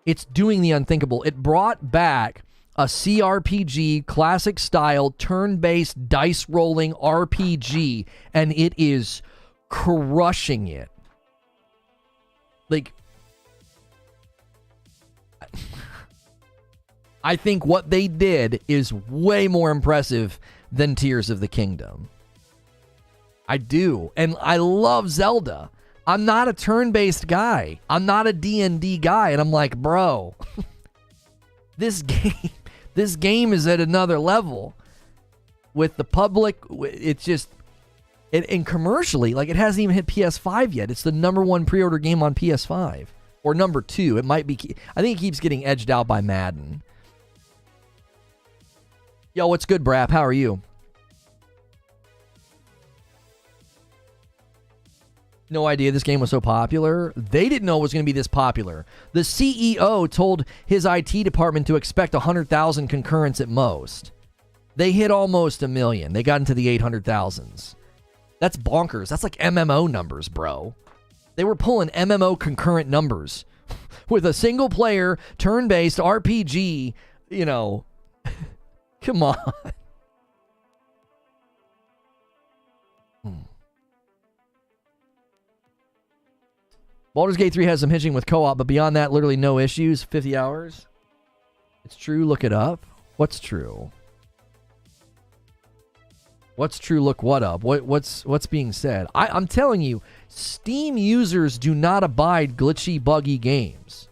It's doing the unthinkable. It brought back a CRPG, classic style, turn-based, dice-rolling RPG, and it is crushing it. Like, I think what they did is way more impressive than Tears of the Kingdom. I do. And I love Zelda. I'm not a turn-based guy. I'm not a D&D guy. And I'm like, bro, this game is at another level. With the public, it's just... And commercially, like, it hasn't even hit PS5 yet. It's the #1 pre-order game on PS5. Or #2. It might be... I think it keeps getting edged out by Madden. Yo, what's good, Brap? How are you? No idea this game was so popular. They didn't know it was going to be this popular. The CEO told his IT department to expect 100,000 concurrents at most. They hit almost 1 million. They got into the 800,000s. That's bonkers. That's like MMO numbers, bro. They were pulling MMO concurrent numbers with a single player, turn-based RPG, Come on. Baldur's Gate 3 has some hitching with co-op, but beyond that, literally no issues. 50 hours. It's true. Look it up. What's true? What's true? Look what up? What's being said? I'm telling you, Steam users do not abide glitchy, buggy games.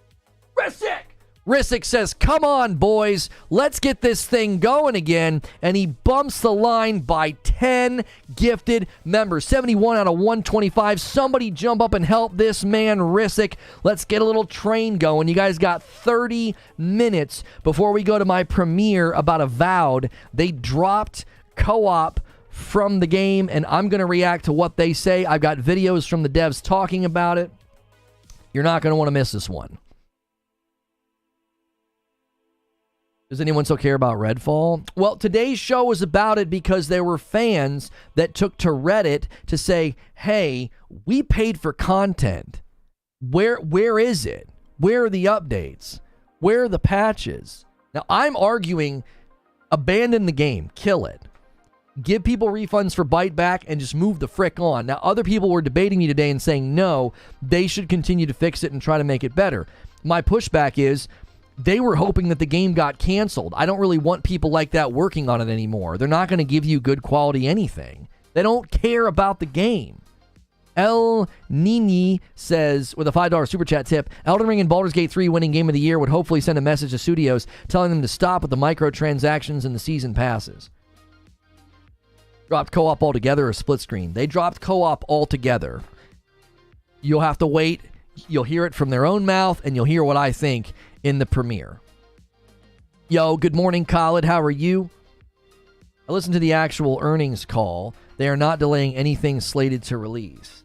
Rissick says, come on, boys. Let's get this thing going again. And he bumps the line by 10 gifted members. 71 out of 125. Somebody jump up and help this man, Rissick. Let's get a little train going. You guys got 30 minutes before we go to my premiere about Avowed. They dropped co-op from the game, and I'm going to react to what they say. I've got videos from the devs talking about it. You're not going to want to miss this one. Does anyone still care about Redfall? Well, today's show was about it because there were fans that took to Reddit to say, hey, we paid for content. Where is it? Where are the updates? Where are the patches? Now, I'm arguing abandon the game. Kill it. Give people refunds for bite back and just move the frick on. Now, other people were debating me today and saying, no, they should continue to fix it and try to make it better. My pushback is, they were hoping that the game got canceled. I don't really want people like that working on it anymore. They're not going to give you good quality anything. They don't care about the game. El Nini says, with a $5 super chat tip, Elden Ring and Baldur's Gate 3 winning Game of the Year would hopefully send a message to studios telling them to stop with the microtransactions and the season passes. Dropped co-op altogether or split screen? They dropped co-op altogether. You'll have to wait. You'll hear it from their own mouth, and you'll hear what I think in the premiere. Yo, good morning, Khaled. How are you? I listened to the actual earnings call. They are not delaying anything slated to release.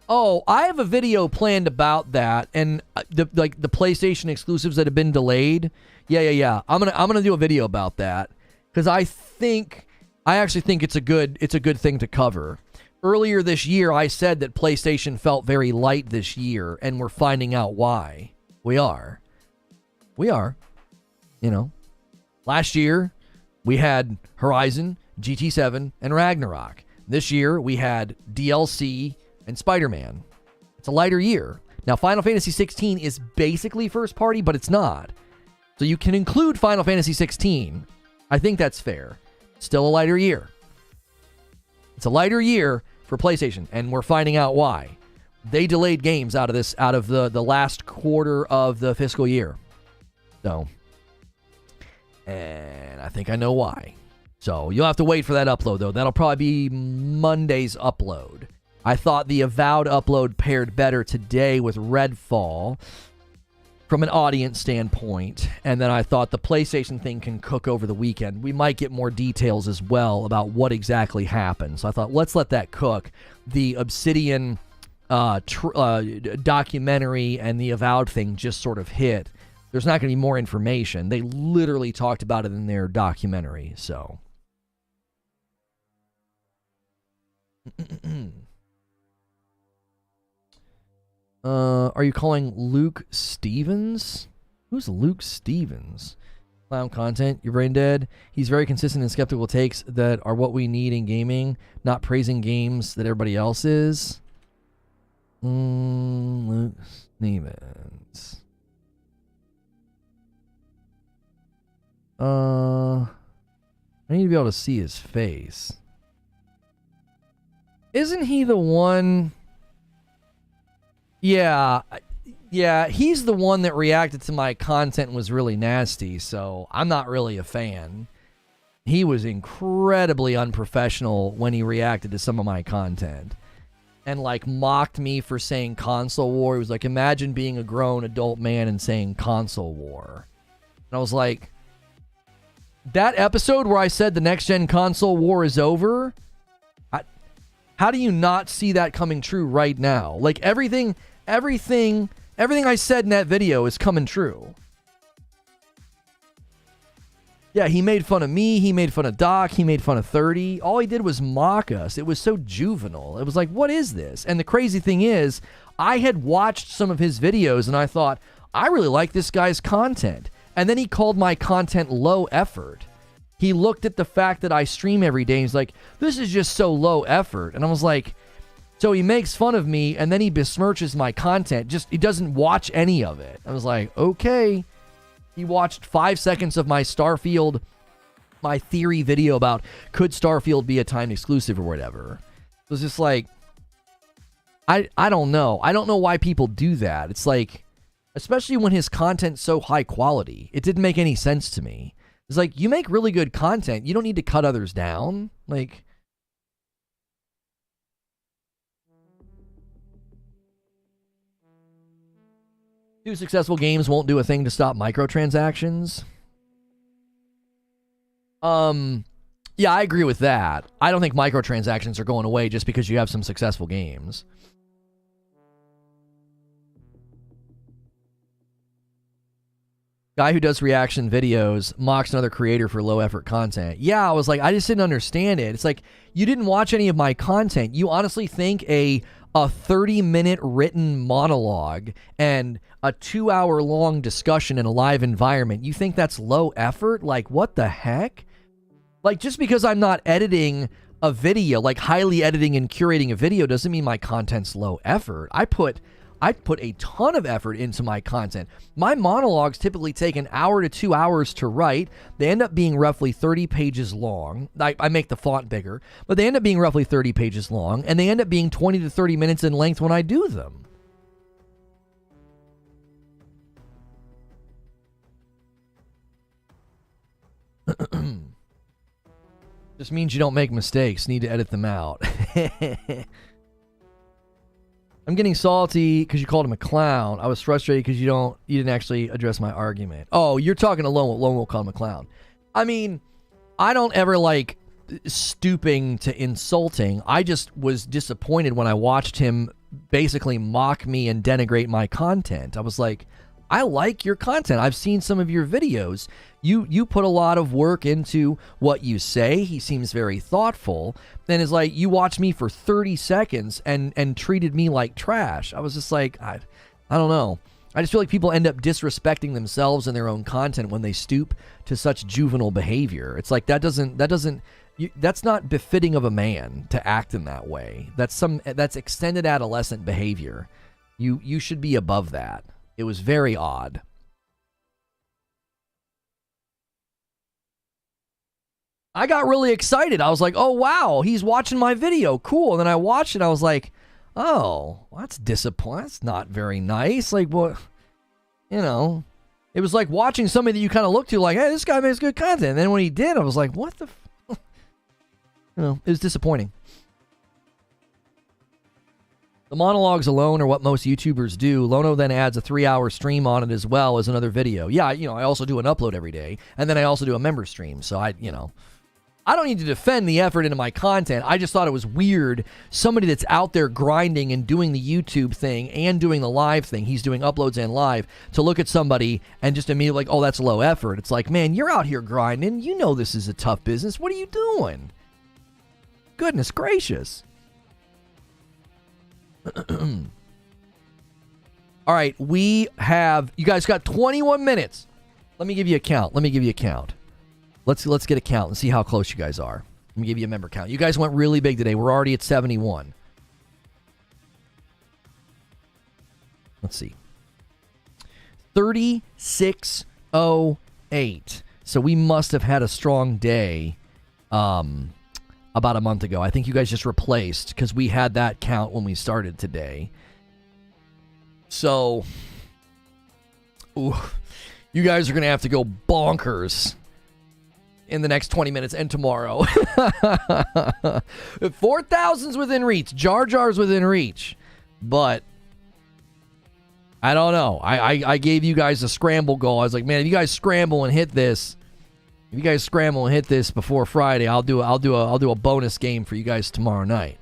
Oh, I have a video planned about that, and the PlayStation exclusives that have been delayed. Yeah. I'm gonna do a video about that because I actually think it's a good thing to cover. Earlier this year, I said that PlayStation felt very light this year, and we're finding out why. We are. Last year, we had Horizon, GT7, and Ragnarok. This year, we had DLC and Spider-Man. It's a lighter year. Now, Final Fantasy 16 is basically first party, but it's not. So you can include Final Fantasy 16. I think that's fair. Still a lighter year. It's a lighter year for PlayStation, and we're finding out why. They delayed games out of the last quarter of the fiscal year. So, and I think I know why. So you'll have to wait for that upload, though. That'll probably be Monday's upload. I thought the Avowed upload paired better today with Redfall from an audience standpoint, and then I thought the PlayStation thing can cook over the weekend. We might get more details as well about what exactly happened. So I thought, let's let that cook. The Obsidian documentary and the Avowed thing just sort of hit. there's not going to be more information. They literally talked about it in their documentary, so. Are you calling Luke Stevens? Who's Luke Stevens? Clown content, your brain dead. He's very consistent and skeptical takes that are what we need in gaming, not praising games that everybody else is. Luke Stevens. I need to be able to see his face. Isn't he the one? Yeah, he's the one that reacted to my content and was really nasty, so I'm not really a fan. He was incredibly unprofessional when he reacted to some of my content. And, like, mocked me for saying console war. He was like, imagine being a grown adult man and saying console war. And I was like, that episode where I said the next-gen console war is over, how do you not see that coming true right now? Like, everything I said in that video is coming true. Yeah, he made fun of me. He made fun of Doc. He made fun of 30. All he did was mock us. It was so juvenile. It was like, what is this? And the crazy thing is, I had watched some of his videos and I thought, I really like this guy's content. And then he called my content low effort. He looked at the fact that I stream every day and he's like, this is just so low effort. And I was like, so he makes fun of me and then he besmirches my content. He doesn't watch any of it. I was like, okay. He watched 5 seconds of my theory video about could Starfield be a timed exclusive or whatever. It was just like, I don't know. I don't know why people do that. It's like, especially when his content's so high quality. It didn't make any sense to me. It's like, you make really good content. You don't need to cut others down. Like, two successful games won't do a thing to stop microtransactions. Yeah, I agree with that. I don't think microtransactions are going away just because you have some successful games. Guy who does reaction videos mocks another creator for low effort content. Yeah, I was like, I just didn't understand it. It's like, you didn't watch any of my content. You honestly think a 30-minute written monologue and a 2-hour-long discussion in a live environment, you think that's low effort? Like, what the heck? Like, just because I'm not editing a video, like highly editing and curating a video, doesn't mean my content's low effort. I put a ton of effort into my content. My monologues typically take an hour to 2 hours to write. They end up being roughly 30 pages long. I make the font bigger, but they end up being roughly 30 pages long, and they end up being 20 to 30 minutes in length when I do them. Just means you don't make mistakes. Need to edit them out. I'm getting salty because you called him a clown. I was frustrated because you didn't actually address my argument. Oh, you're talking to Lone will call him a clown. I mean, I don't ever like stooping to insulting. I just was disappointed when I watched him basically mock me and denigrate my content. I was like, I like your content. I've seen some of your videos. You put a lot of work into what you say. He seems very thoughtful. And it's like, you watched me for 30 seconds and treated me like trash. I was just like, I don't know. I just feel like people end up disrespecting themselves and their own content when they stoop to such juvenile behavior. It's like, that's not befitting of a man to act in that way. That's extended adolescent behavior. You should be above that. It was very odd. I got really excited. I was like, oh, wow, he's watching my video. Cool. And then I watched it. I was like, oh, that's disappointing. That's not very nice. Like, what? You know, it was like watching somebody that you kind of look to like, hey, this guy makes good content. And then when he did, I was like, what the? You know, it was disappointing. The monologues alone are what most YouTubers do. Lono then adds a 3-hour stream on it as well as another video. Yeah, I also do an upload every day. And then I also do a member stream. So I don't need to defend the effort into my content. I just thought it was weird. Somebody that's out there grinding and doing the YouTube thing and doing the live thing, he's doing uploads and live, to look at somebody and just immediately like, oh, that's low effort. It's like, man, you're out here grinding. You know this is a tough business. What are you doing? Goodness gracious. All right, you guys got 21 minutes. Let me give you a count. Let's get a count and see how close you guys are. Let me give you a member count. You guys went really big today. We're already at 71. Let's see. 3608. So we must have had a strong day about a month ago. I think you guys just replaced because we had that count when we started today. So, you guys are going to have to go bonkers in the next 20 minutes and tomorrow. 4,000's within reach. Jar Jar's within reach. But I don't know. I gave you guys a scramble goal. I was like, man, if you guys scramble and hit this before Friday, I'll do a bonus game for you guys tomorrow night.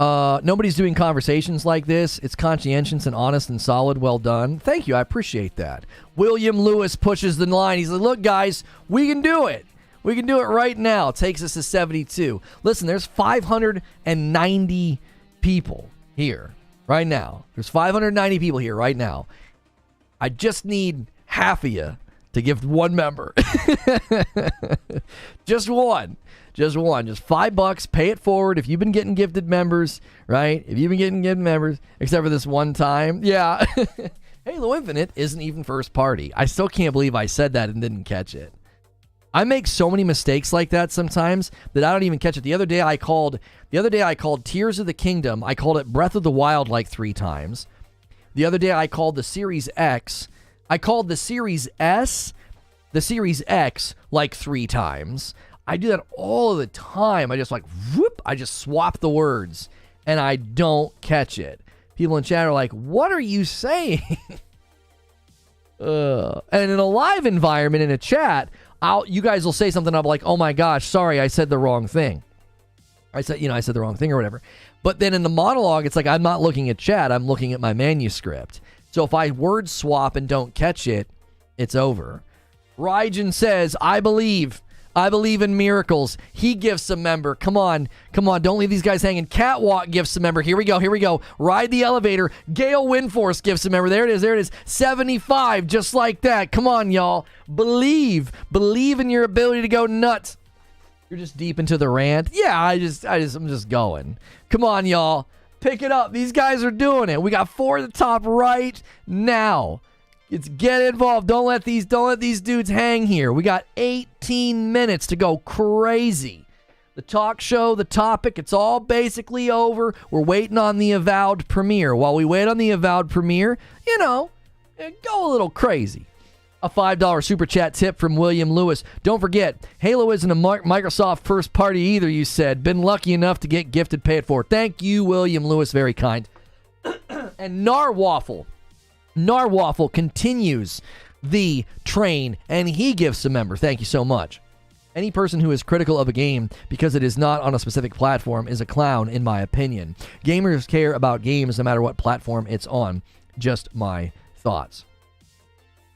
Nobody's doing conversations like this. It's conscientious and honest and solid. Well done. Thank you. I appreciate that. William Lewis pushes the line. He's like, look, guys, we can do it. We can do it right now. Takes us to 72. Listen, there's 590 people here right now. There's 590 people here right now. I just need half of you to gift one member. Just one. Just $5. Pay it forward. If you've been getting gifted members, right? If you've been getting gifted members, except for this one time. Yeah. Halo Infinite isn't even first party. I still can't believe I said that and didn't catch it. I make so many mistakes like that sometimes that I don't even catch it. The other day I called Tears of the Kingdom. I called it Breath of the Wild like 3 times. The other day I called the Series X. I called the Series S, the Series X like 3 times. I do that all of the time. I just I just swap the words and I don't catch it. People in chat are like, what are you saying? And in a live environment, in a chat, you guys will say something. I'm like, oh my gosh, sorry, I said the wrong thing. I said the wrong thing or whatever. But then in the monologue, it's like, I'm not looking at chat. I'm looking at my manuscript. So if I word swap and don't catch it, it's over. Rygen says, I believe in miracles. He gifts a member. Come on. Don't leave these guys hanging. Catwalk gifts a member. Here we go. Ride the elevator. Gale Windforce gifts a member. There it is. 75, just like that. Come on, y'all. Believe in your ability to go nuts. You're just deep into the rant. Yeah, I'm just going. Come on, y'all. Pick it up. These guys are doing it. We got 4 at the top right now. It's get involved. Don't let these dudes hang here. We got 18 minutes to go crazy. The talk show, the topic, it's all basically over. We're waiting on the Avowed premiere. While we wait on the Avowed premiere, go a little crazy. A $5 super chat tip from William Lewis. Don't forget, Halo isn't a Microsoft first party either, you said. Been lucky enough to get gifted, pay it forward. Thank you, William Lewis. Very kind. And Narwaffle continues the train, and he gives a member. Thank you so much. Any person who is critical of a game because it is not on a specific platform is a clown, in my opinion. Gamers care about games no matter what platform it's on. Just my thoughts.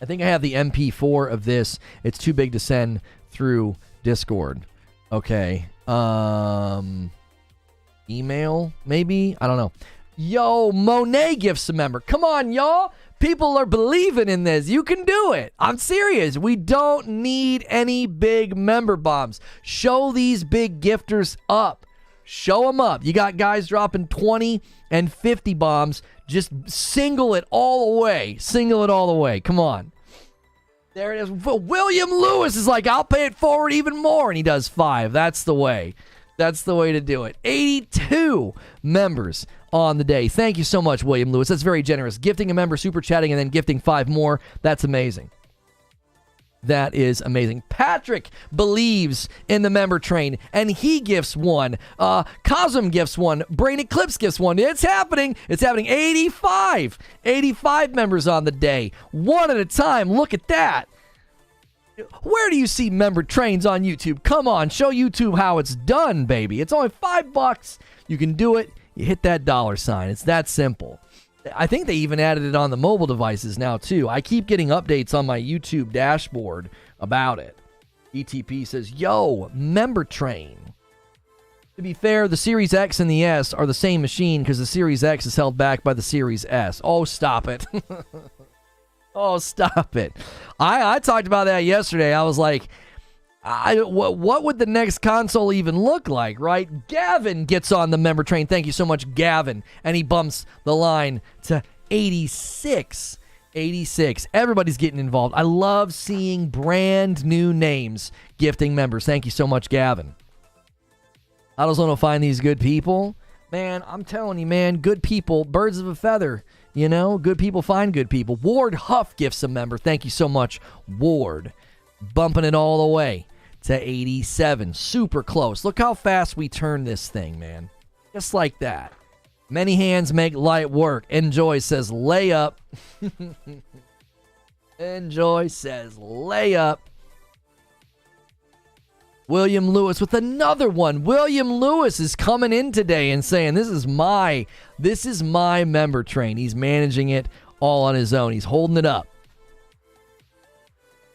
I think I have the MP4 of this. It's too big to send through Discord. Okay. Email, maybe? I don't know. Yo, Monet gifts a member. Come on, y'all. People are believing in this. You can do it. I'm serious. We don't need any big member bombs. Show these big gifters up. Show them up. You got guys dropping 20 and 50 bombs. Just single it all the way. Come on. There it is. William Lewis is like, I'll pay it forward even more. And he does 5. That's the way. That's the way to do it. 82 members on the day. Thank you so much, William Lewis. That's very generous. Gifting a member, super chatting, and then gifting 5 more. That's amazing. That is amazing. Patrick believes in the member train, and he gifts one. Cosm gifts one. Brain Eclipse gifts one. It's happening. It's happening. 85 members on the day. One at a time. Look at that. Where do you see member trains on YouTube? Come on, show YouTube how it's done, baby. It's only $5. You can do it. You hit that $sign. It's that simple. I think they even added it on the mobile devices now, too. I keep getting updates on my YouTube dashboard about it. ETP says, yo, member train. To be fair, the Series X and the S are the same machine because the Series X is held back by the Series S. Oh, stop it. Oh, stop it. I talked about that yesterday. I was like, what would the next console even look like, right? Gavin gets on the member train. Thank you so much, Gavin. And he bumps the line to 86. 86. Everybody's getting involved. I love seeing brand new names gifting members. Thank you so much, Gavin. I just want to find these good people. Man, I'm telling you, man, good people, birds of a feather. You know, good people find good people. Ward Huff gifts a member. Thank you so much, Ward. Bumping it all the way to 87. Super close. Look how fast we turn this thing, man. Just like that. Many hands make light work. Enjoy says layup. Enjoy says layup. William Lewis with another one. William Lewis is coming in today and saying, this is my member train. He's managing it all on his own. He's holding it up.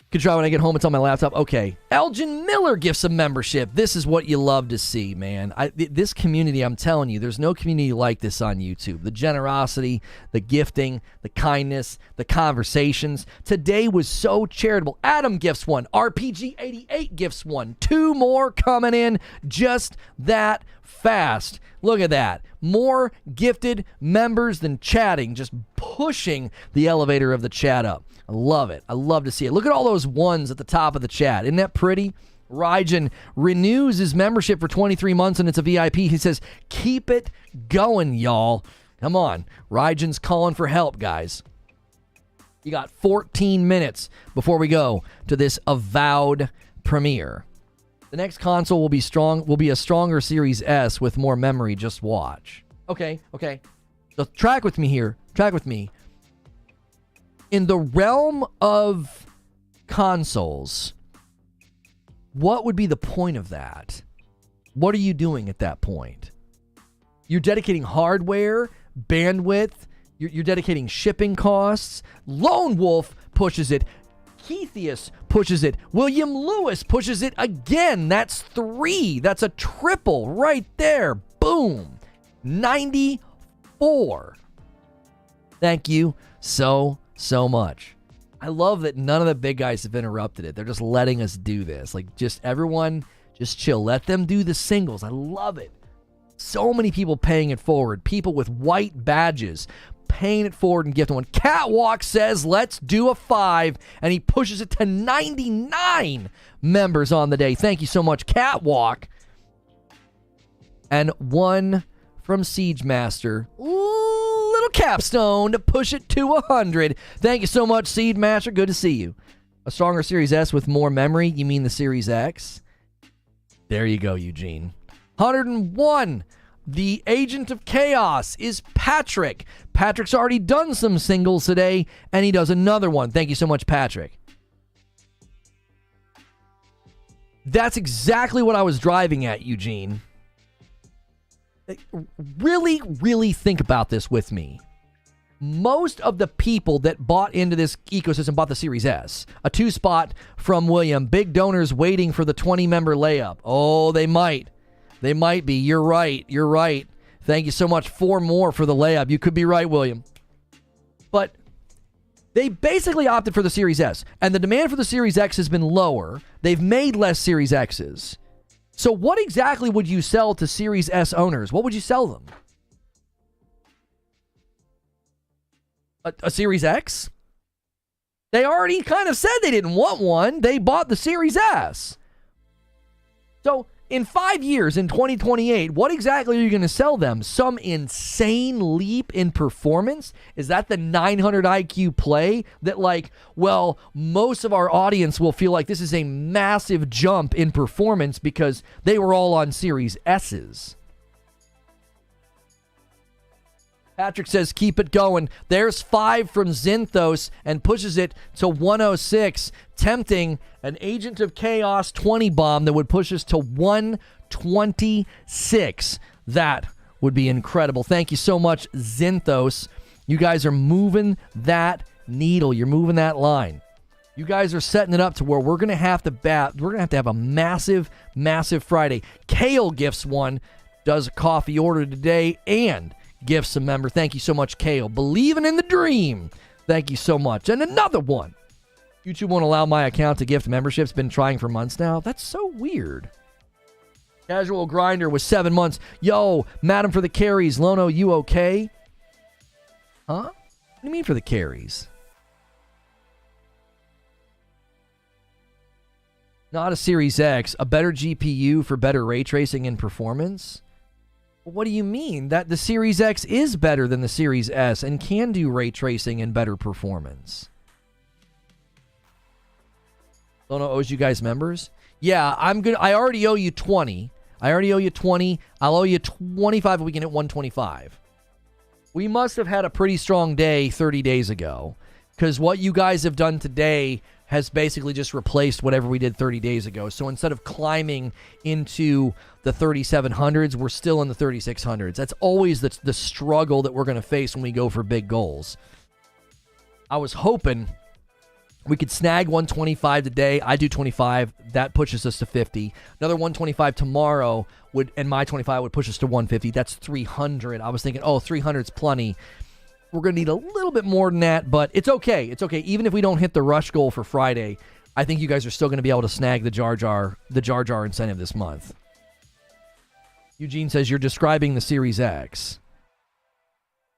Could try when I get home. It's on my laptop. Okay. Elgin Miller gifts a membership. This is what you love to see, man. This community, I'm telling you, there's no community like this on YouTube. The generosity, the gifting, the kindness, the conversations. Today was so charitable. Adam gifts one. RPG88 gifts one. 2 more coming in just that fast. Look at that. More gifted members than chatting, just pushing the elevator of the chat up. I love it. I love to see it. Look at all those ones at the top of the chat. Isn't that pretty? Ryjan renews his membership for 23 months and it's a VIP. He says, keep it going, y'all. Come on. Ryjan's calling for help, guys. You got 14 minutes before we go to this avowed premiere. The next console will be a stronger Series S with more memory. Just watch. Okay. So track with me here. Track with me. In the realm of consoles, what would be the point of that? What are you doing at that point? You're dedicating hardware, bandwidth, you're dedicating shipping costs. Lone Wolf pushes it. Keithius pushes it. William Lewis pushes it again. That's 3. That's a triple right there. Boom. 94. Thank you so much. I love that none of the big guys have interrupted it. They're just letting us do this. Like, just everyone, just chill. Let them do the singles. I love it. So many people paying it forward. People with white badges paying it forward and gifting one. Catwalk says, let's do a 5, and he pushes it to 99 members on the day. Thank you so much, Catwalk. And 1 from Siege Master. Little capstone to push it to 100. Thank you so much, Seed Master. Good to see you. A stronger Series S with more memory. You mean the Series X? There you go, Eugene. 101. The Agent of Chaos is Patrick. Patrick's already done some singles today, and he does another one. Thank you so much, Patrick. That's exactly what I was driving at, Eugene. Really, really think about this with me. Most of the people that bought into this ecosystem bought the Series S. A 2 spot from William. Big donors waiting for the 20-member layup. Oh, they might. They might be. You're right. You're right. Thank you so much. 4 more for the layup. You could be right, William. But they basically opted for the Series S. And the demand for the Series X has been lower. They've made less Series X's. So what exactly would you sell to Series S owners? What would you sell them? A Series X? They already kind of said they didn't want one. They bought the Series S. So In 5 years, in 2028, what exactly are you going to sell them? Some insane leap in performance? Is that the 900 IQ play that, like, well, most of our audience will feel like this is a massive jump in performance because they were all on Series S's? Patrick says, keep it going. There's 5 from Zinthos and pushes it to 106, tempting an Agent of Chaos 20 bomb that would push us to 126. That would be incredible. Thank you so much, Zinthos. You guys are moving that needle. You're moving that line. You guys are setting it up to where we're going to have to have a massive, massive Friday. Kale gifts one, does a coffee order today, and gifts a member. Thank you so much, Kale. Believing in the dream. Thank you so much. And another one. YouTube won't allow my account to gift memberships. Been trying for months now. That's so weird. Casual Grinder was 7 months. Yo, Madam for the carries. Lono, you okay? Huh? What do you mean for the carries? Not a Series X. A better GPU for better ray tracing and performance? What do you mean? That the Series X is better than the Series S and can do ray tracing and better performance. Lono owes you guys members? Yeah, I'm good. I already owe you 20. I'll owe you 25 if we can hit 125. We must have had a pretty strong day 30 days ago, because what you guys have done today has basically just replaced whatever we did 30 days ago. So instead of climbing into the 3700s, we're still in the 3600s. That's always the struggle that we're going to face when we go for big goals. I was hoping we could snag 125 today. I do 25. That pushes us to 50. Another 125 tomorrow and my 25 would push us to 150. That's 300. I was thinking, 300 is plenty. We're going to need a little bit more than that, but it's okay. It's okay. Even if we don't hit the rush goal for Friday, I think you guys are still going to be able to snag the Jar Jar incentive this month. Eugene says you're describing the Series X.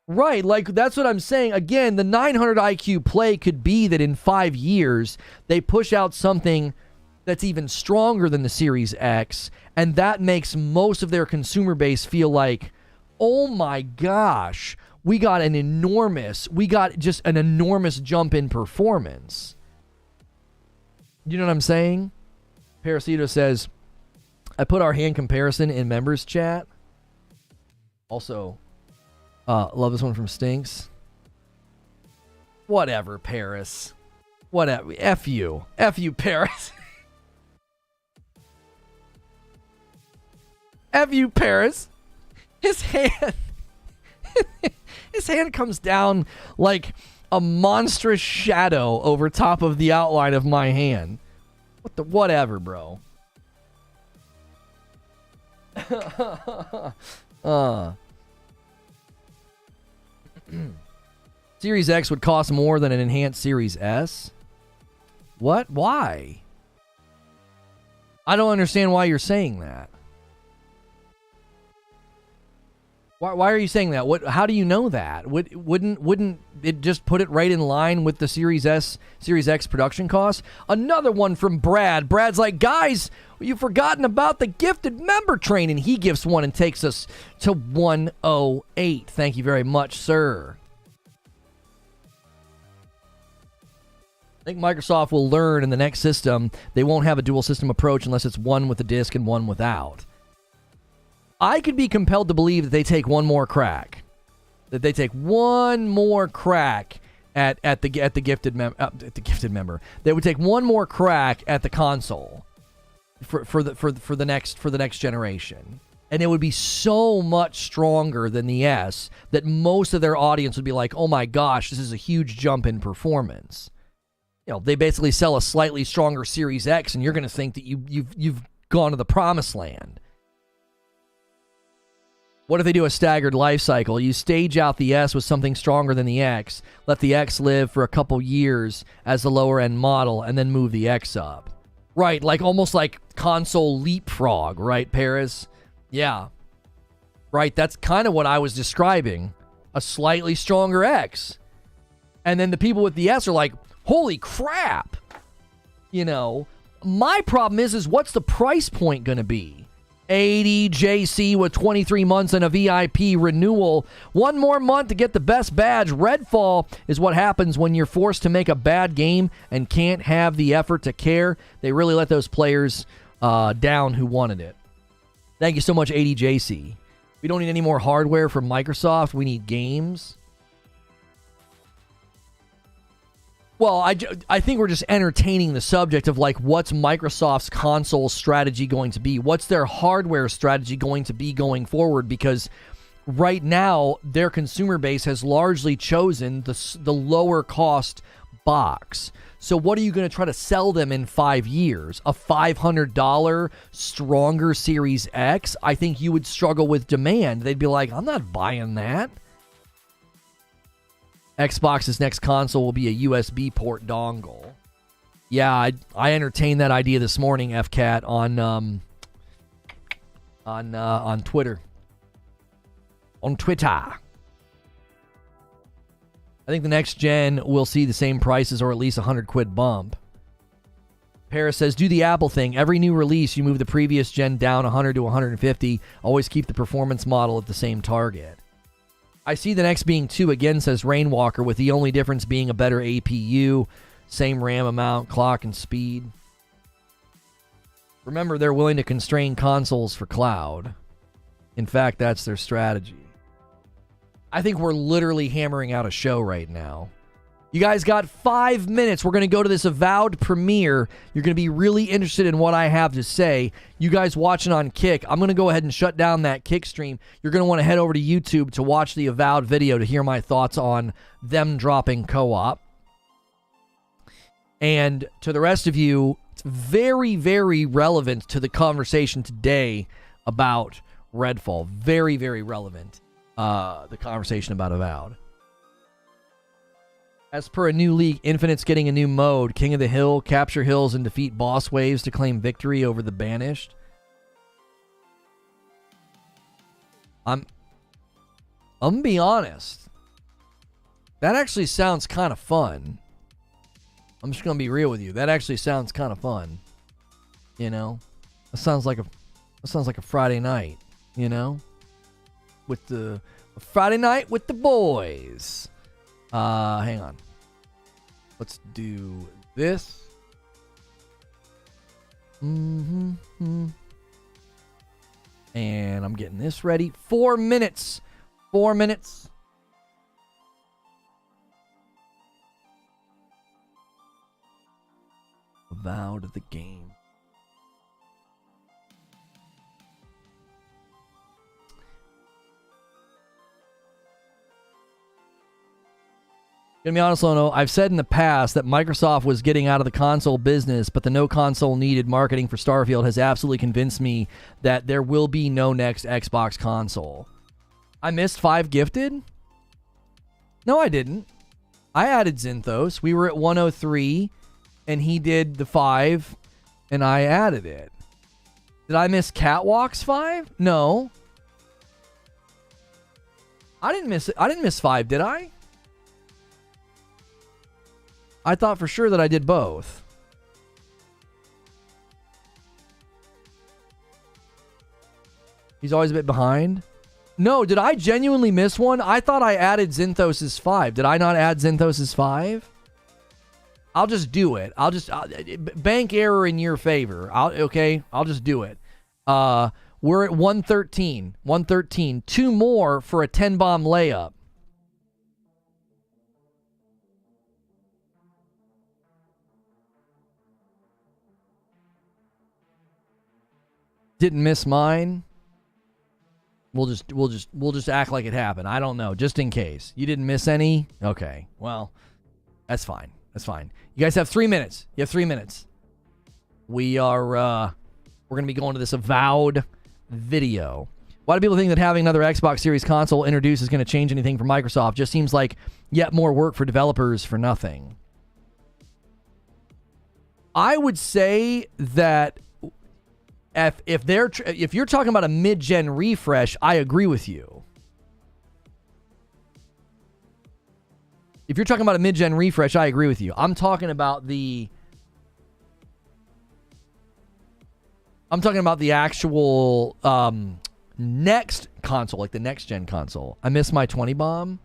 Right, like that's what I'm saying. Again, the 900 IQ play could be that in 5 years, they push out something that's even stronger than the Series X, and that makes most of their consumer base feel like, oh my gosh, we got just an enormous jump in performance. You know what I'm saying? Parasito says, I put our hand comparison in members chat. Also, love this one from Stinks. Whatever, Paris. Whatever. F you, Paris. F you, Paris. His hand comes down like a monstrous shadow over top of the outline of my hand. Whatever, bro. Series X would cost more than an enhanced Series S? What? Why? I don't understand why you're saying that. Why are you saying that? How do you know that? Wouldn't it just put it right in line with the Series X production costs? Another one from Brad. Brad's like, guys, you've forgotten about the gifted member train, and he gifts one and takes us to 108. Thank you very much, sir. I think Microsoft will learn in the next system they won't have a dual system approach unless it's one with a disk and one without. I could be compelled to believe that they take one more crack. At the gifted member. They would take one more crack at the console for the next generation. And it would be so much stronger than the S that most of their audience would be like, "Oh my gosh, this is a huge jump in performance." You know, they basically sell a slightly stronger Series X and you're going to think that you've gone to the promised land. What if they do a staggered life cycle? You stage out the S with something stronger than the X, let the X live for a couple years as the lower end model, and then move the X up. Right, like almost like console leapfrog, right, Paris? Yeah. Right, that's kind of what I was describing. A slightly stronger X. And then the people with the S are like, holy crap! You know, my problem is what's the price point going to be? ADJC with 23 months and a VIP renewal. One more month to get the best badge. Redfall is what happens when you're forced to make a bad game and can't have the effort to care. They really let those players down who wanted it. Thank you so much, ADJC. We don't need any more hardware from Microsoft. We need games. Well, I think we're just entertaining the subject of, like, what's Microsoft's console strategy going to be? What's their hardware strategy going to be going forward? Because right now, their consumer base has largely chosen the lower cost box. So what are you going to try to sell them in 5 years? A $500 stronger Series X? I think you would struggle with demand. They'd be like, I'm not buying that. Xbox's next console will be a USB port dongle. Yeah, I entertained that idea this morning, FCAT, on Twitter. On Twitter. I think the next gen will see the same prices or at least $100 bump. Paris says, do the Apple thing. Every new release, you move the previous gen down 100 to 150. Always keep the performance model at the same target. I see the next being 2 again, says Rainwalker, with the only difference being a better APU, same RAM amount, clock, and speed. Remember, they're willing to constrain consoles for cloud. In fact, that's their strategy. I think we're literally hammering out a show right now. You guys got 5 minutes. We're going to go to this Avowed premiere. You're going to be really interested in what I have to say. You guys watching on Kick, I'm going to go ahead and shut down that Kick stream. You're going to want to head over to YouTube to watch the Avowed video to hear my thoughts on them dropping co-op. And to the rest of you, it's very, very relevant to the conversation today about Redfall. Very, very relevant. The conversation about Avowed. As per a new league, Infinite's getting a new mode. King of the Hill, capture hills and defeat boss waves to claim victory over the banished. I'm gonna be honest. That actually sounds kind of fun. I'm just gonna be real with you. That actually sounds kind of fun. You know? That sounds like a Friday night, you know? With the Friday night with the boys. Hang on. Let's do this. And I'm getting this ready. 4 minutes. 4 minutes. Avowed the game. Gonna be honest, Lono, I've said in the past that Microsoft was getting out of the console business, but the no console needed marketing for Starfield has absolutely convinced me that there will be no next Xbox console. I missed 5 Gifted? No, I didn't. I added Zinthos. We were at 103, and he did the 5, and I added it. Did I miss Catwalk's 5? No. I didn't miss it. I didn't miss 5, did I? I thought for sure that I did both. He's always a bit behind. No, did I genuinely miss one? I thought I added Zinthos' 5. Did I not add Zinthos' 5? I'll just do it. Bank error in your favor. I'll just do it. We're at 113. 113. 2 more for a 10-bomb layup. Didn't miss mine. We'll just act like it happened. I don't know, just in case. You didn't miss any? Okay. Well, that's fine. That's fine. You guys have 3 minutes. You have 3 minutes. We're going to be going to this Avowed video. Why do people think that having another Xbox Series console introduced is going to change anything for Microsoft? Just seems like yet more work for developers for nothing. I would say that if you're talking about a mid-gen refresh, I agree with you. If you're talking about a mid-gen refresh, I agree with you. I'm talking about the I'm talking about the actual next console, like the next-gen console. I missed my 20 bomb.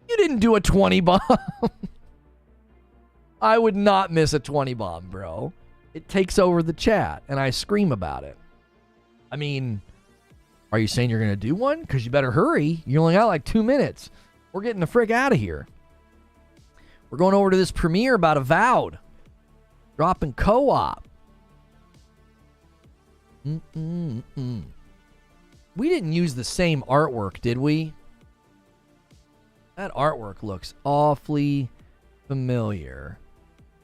You didn't do a 20 bomb. I would not miss a 20 bomb, bro. It takes over the chat, and I scream about it. I mean, are you saying you're going to do one? Because you better hurry. You only got like 2 minutes. We're getting the frick out of here. We're going over to this premiere about Avowed. Dropping co-op. We didn't use the same artwork, did we? That artwork looks awfully familiar.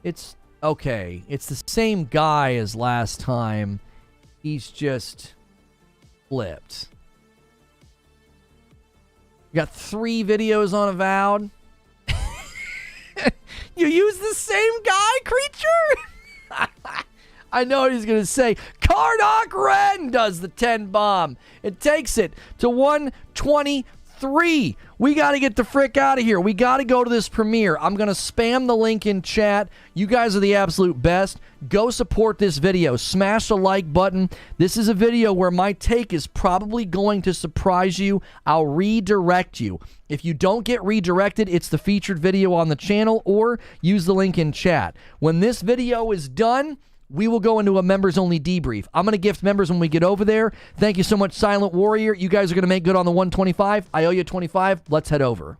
It's okay. It's the same guy as last time. He's just flipped. We got 3 videos on Avowed. You use the same guy, creature? I know what he's going to say. Karnak Ren does the 10 bomb. It takes it to 123. We got to get the frick out of here. We got to go to this premiere. I'm going to spam the link in chat. You guys are the absolute best. Go support this video. Smash the like button. This is a video where my take is probably going to surprise you. I'll redirect you. If you don't get redirected, it's the featured video on the channel, or use the link in chat. When this video is done, we will go into a members-only debrief. I'm going to gift members when we get over there. Thank you so much, Silent Warrior. You guys are going to make good on the 125. I owe you 25. Let's head over.